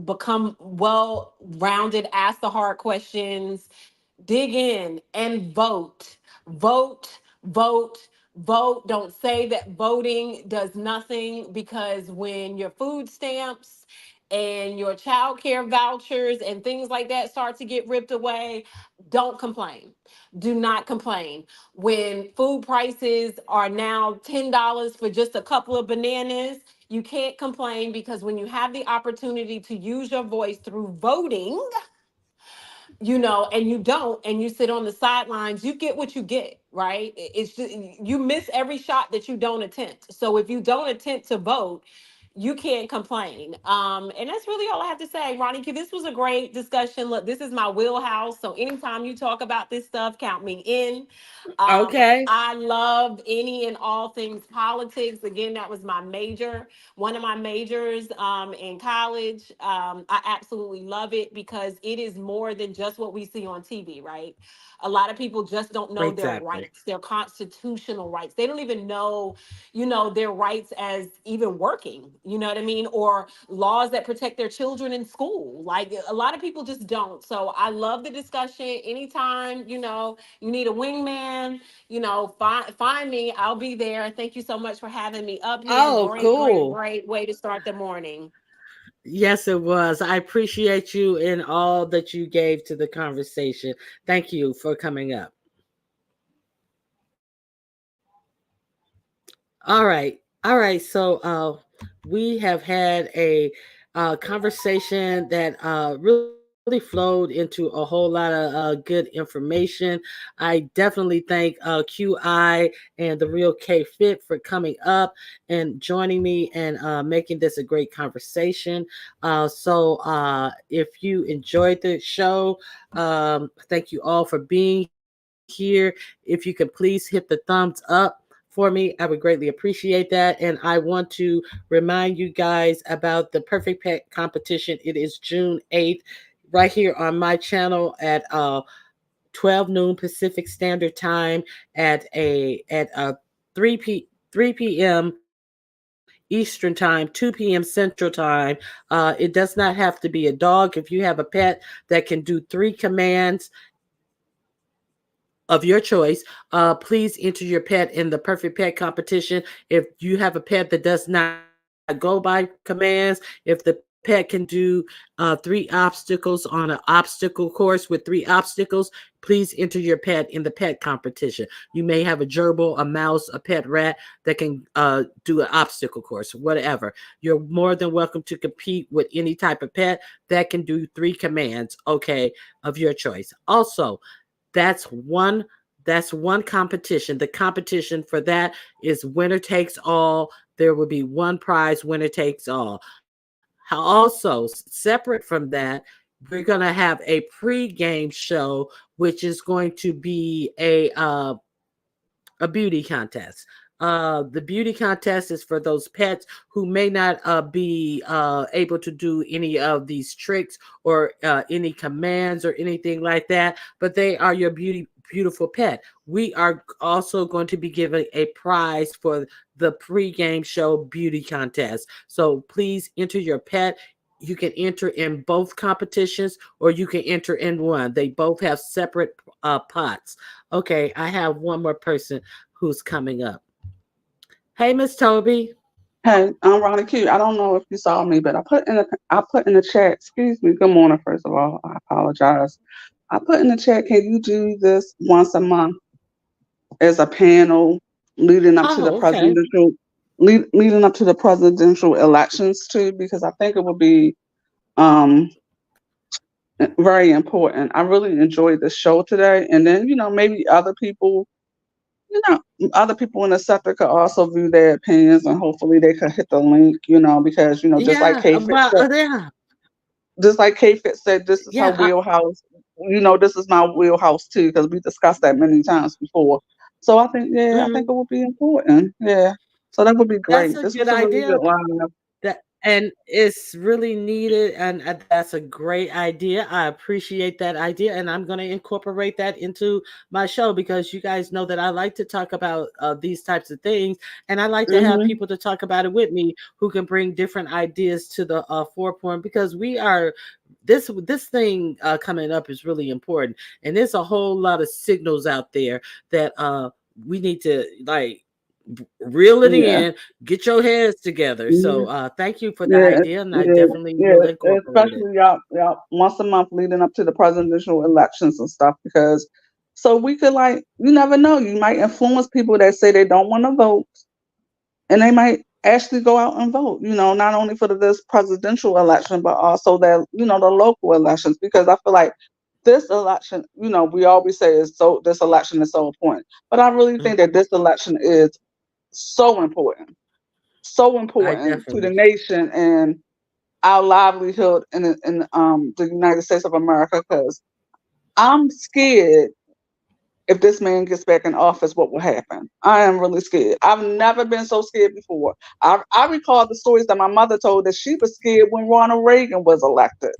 Become well rounded, ask the hard questions, dig in and vote. Vote, vote, vote. Don't say that voting does nothing, because when your food stamps and your child care vouchers and things like that start to get ripped away, don't complain. Do not complain. When food prices are now $10 for just a couple of bananas, you can't complain, because when you have the opportunity to use your voice through voting, and you don't, and you sit on the sidelines, you get what you get, right? It's just you miss every shot that you don't attempt. So if you don't attempt to vote, you can't complain. And that's really all I have to say, Ronnie. This was a great discussion. Look, this is my wheelhouse. So anytime you talk about this stuff, count me in. Okay. I love any and all things politics. Again, that was my major, one of my majors in college. I absolutely love it because it is more than just what we see on TV, right? A lot of people just don't know their Exactly. rights, their constitutional rights. They don't even know, you know, their rights as even working, you know what I mean? Or laws that protect their children in school. Like a lot of people just don't. So I love the discussion. Anytime, you know, you need a wingman, you know, find me. I'll be there. Thank you so much for having me up here. Oh, Great, great, cool. great way to start the morning. Yes, it was. I appreciate you and all that you gave to the conversation. Thank you for coming up. All right. All right. So we have had a conversation that really flowed into a whole lot of good information. I definitely thank QI and the Real K Fit for coming up and joining me and making this a great conversation. If you enjoyed the show, thank you all for being here. If you can please hit the thumbs up for me, I would greatly appreciate that. And I want to remind you guys about the Perfect Pet competition. It is June 8th, right here on my channel at 12 noon Pacific Standard Time at 3 p.m. Eastern Time, 2 p.m. Central Time. It does not have to be a dog. If you have a pet that can do three commands of your choice, please enter your pet in the Perfect Pet competition. If you have a pet that does not go by commands, if the pet can do three obstacles on an obstacle course with three obstacles, please enter your pet in the pet competition. You may have a gerbil, a mouse, a pet rat that can do an obstacle course, whatever. You're more than welcome to compete with any type of pet that can do three commands, okay, of your choice. Also, that's one that's one competition. The competition for that is winner takes all. There will be one prize, winner takes all. Also, separate from that, we're going to have a pre-game show, which is going to be a beauty contest. The beauty contest is for those pets who may not be able to do any of these tricks or any commands or anything like that, but they are your beautiful pet. We are also going to be giving a prize for the pre-game show beauty contest. So please enter your pet. You can enter in both competitions or you can enter in one. They both have separate pots. Okay, I have one more person who's coming up. Hey, Miss Toby. Hey, I'm Ronnie Q. I don't know if you saw me, but I put in the chat. Excuse me. Good morning, first of all. I apologize. I put in the chat. Can you do this once a month as a panel leading up to the Oh, okay. leading up to the presidential elections too? Because I think it would be um very important. I really enjoyed the show today, and then maybe you know, other people in the sector could also view their opinions and hopefully they could hit the link, because, Yeah, yeah, Just like K-Fit said, this is her yeah. wheelhouse. This is my wheelhouse too, because we discussed that many times before. So I think it Mhm. would be important. Yeah. So that would be That's great. a This good was a really idea. good lineup. That and it's really needed, and that's a great idea. I appreciate that idea, and I'm going to incorporate that into my show because you guys know that I like to talk about these types of things, and I like to have Hmm. people to talk about it with me who can bring different ideas to the forefront because we are this thing coming up is really important, and there's a whole lot of signals out there that we need to like reel it Yeah. in, get your heads together. Hmm. So thank you for the Yeah. idea, and I Yeah. definitely will Yeah. incorporate it. Especially y'all once a month leading up to the presidential elections and stuff, because so we could you never know, you might influence people that say they don't want to vote and they might actually go out and vote, not only for this presidential election, but also that, the local elections, because I feel like this election, we always say this election is so important, but I really think that this election is so important. so I important to the definitely. nation and our livelihood the United States of America. Because I'm scared if this man gets back in office, what will happen? I am really scared. I've never been so scared before. I recall the stories that my mother told that she was scared when Ronald Reagan was elected.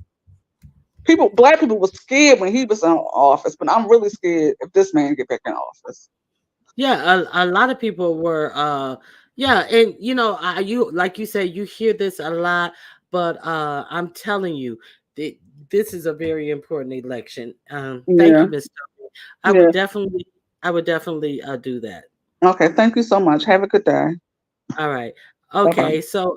Black people were scared when he was in office, but I'm really scared if this man get back in office. Yeah, a lot of people were yeah, and you like you say you hear this a lot, but I'm telling you that this is a very important election. Thank Yeah, you, Miss Tony. I would yeah. definitely I would definitely do that. Okay, thank you so much. Have a good day. All right. Bye bye. Okay, so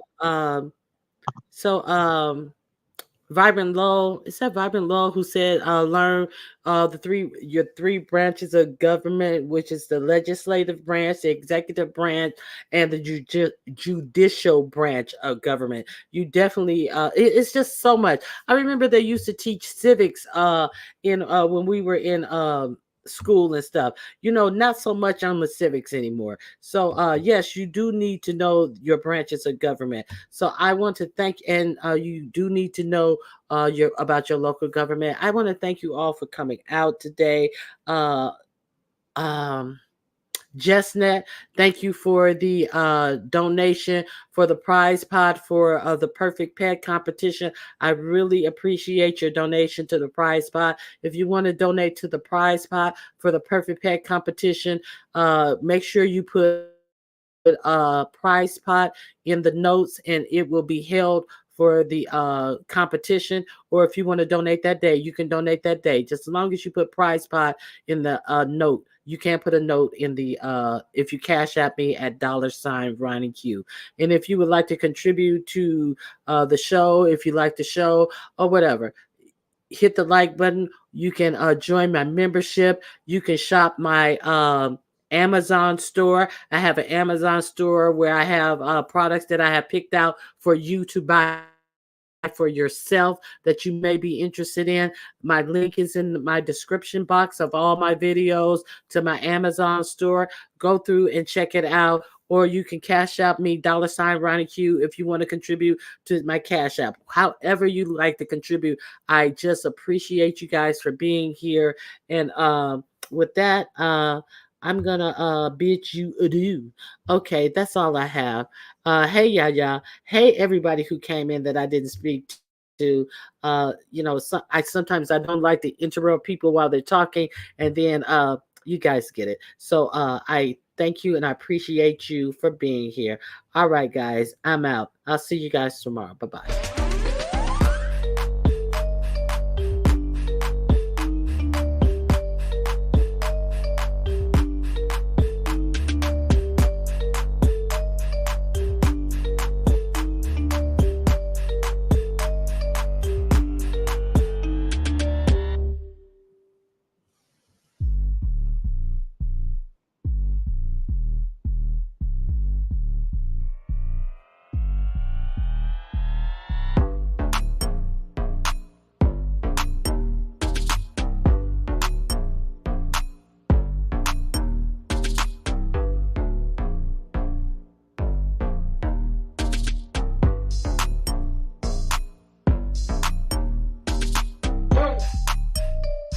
Vibrant Law, is that Vibrant Law who said learn your three branches of government, which is the legislative branch, the executive branch, and the judicial branch of government. You definitely it's just so much. I remember they used to teach civics in when we were in school and stuff. Not so much on the civics anymore. So yes, you do need to know your branches of government. So I want to thank, and you do need to know your about your local government. I want to thank you all for coming out today. Uh, um, JustNet, thank you for the donation for the prize pot for the Perfect Pet competition. I really appreciate your donation to the prize pot. If you want to donate to the prize pot for the Perfect Pet competition, make sure you put prize pot in the notes, and it will be held for the competition. Or if you want to donate that day, you can donate that day, just as long as you put prize pot in the note. You can't put a note in the if you cash at me at $Ronnie Q. And if you would like to contribute to the show, if you like the show or whatever, hit the like button. You can join my membership. You can shop my Amazon store. I have an Amazon store where I have products that I have picked out for you to buy for yourself that you may be interested in. My link is in my description box of all my videos to my Amazon store. Go through and check it out. Or you can cash out me $Ronnie Q if you want to contribute to my cash app. However you like to contribute, I just appreciate you guys for being here. And with that, I'm gonna bid you adieu. Okay, that's all I have. Hey Yaya. Hey everybody who came in that I didn't speak to. Sometimes I don't like to interrupt people while they're talking, and then you guys get it. So I thank you and I appreciate you for being here. All right, guys, I'm out. I'll see you guys tomorrow. Bye bye.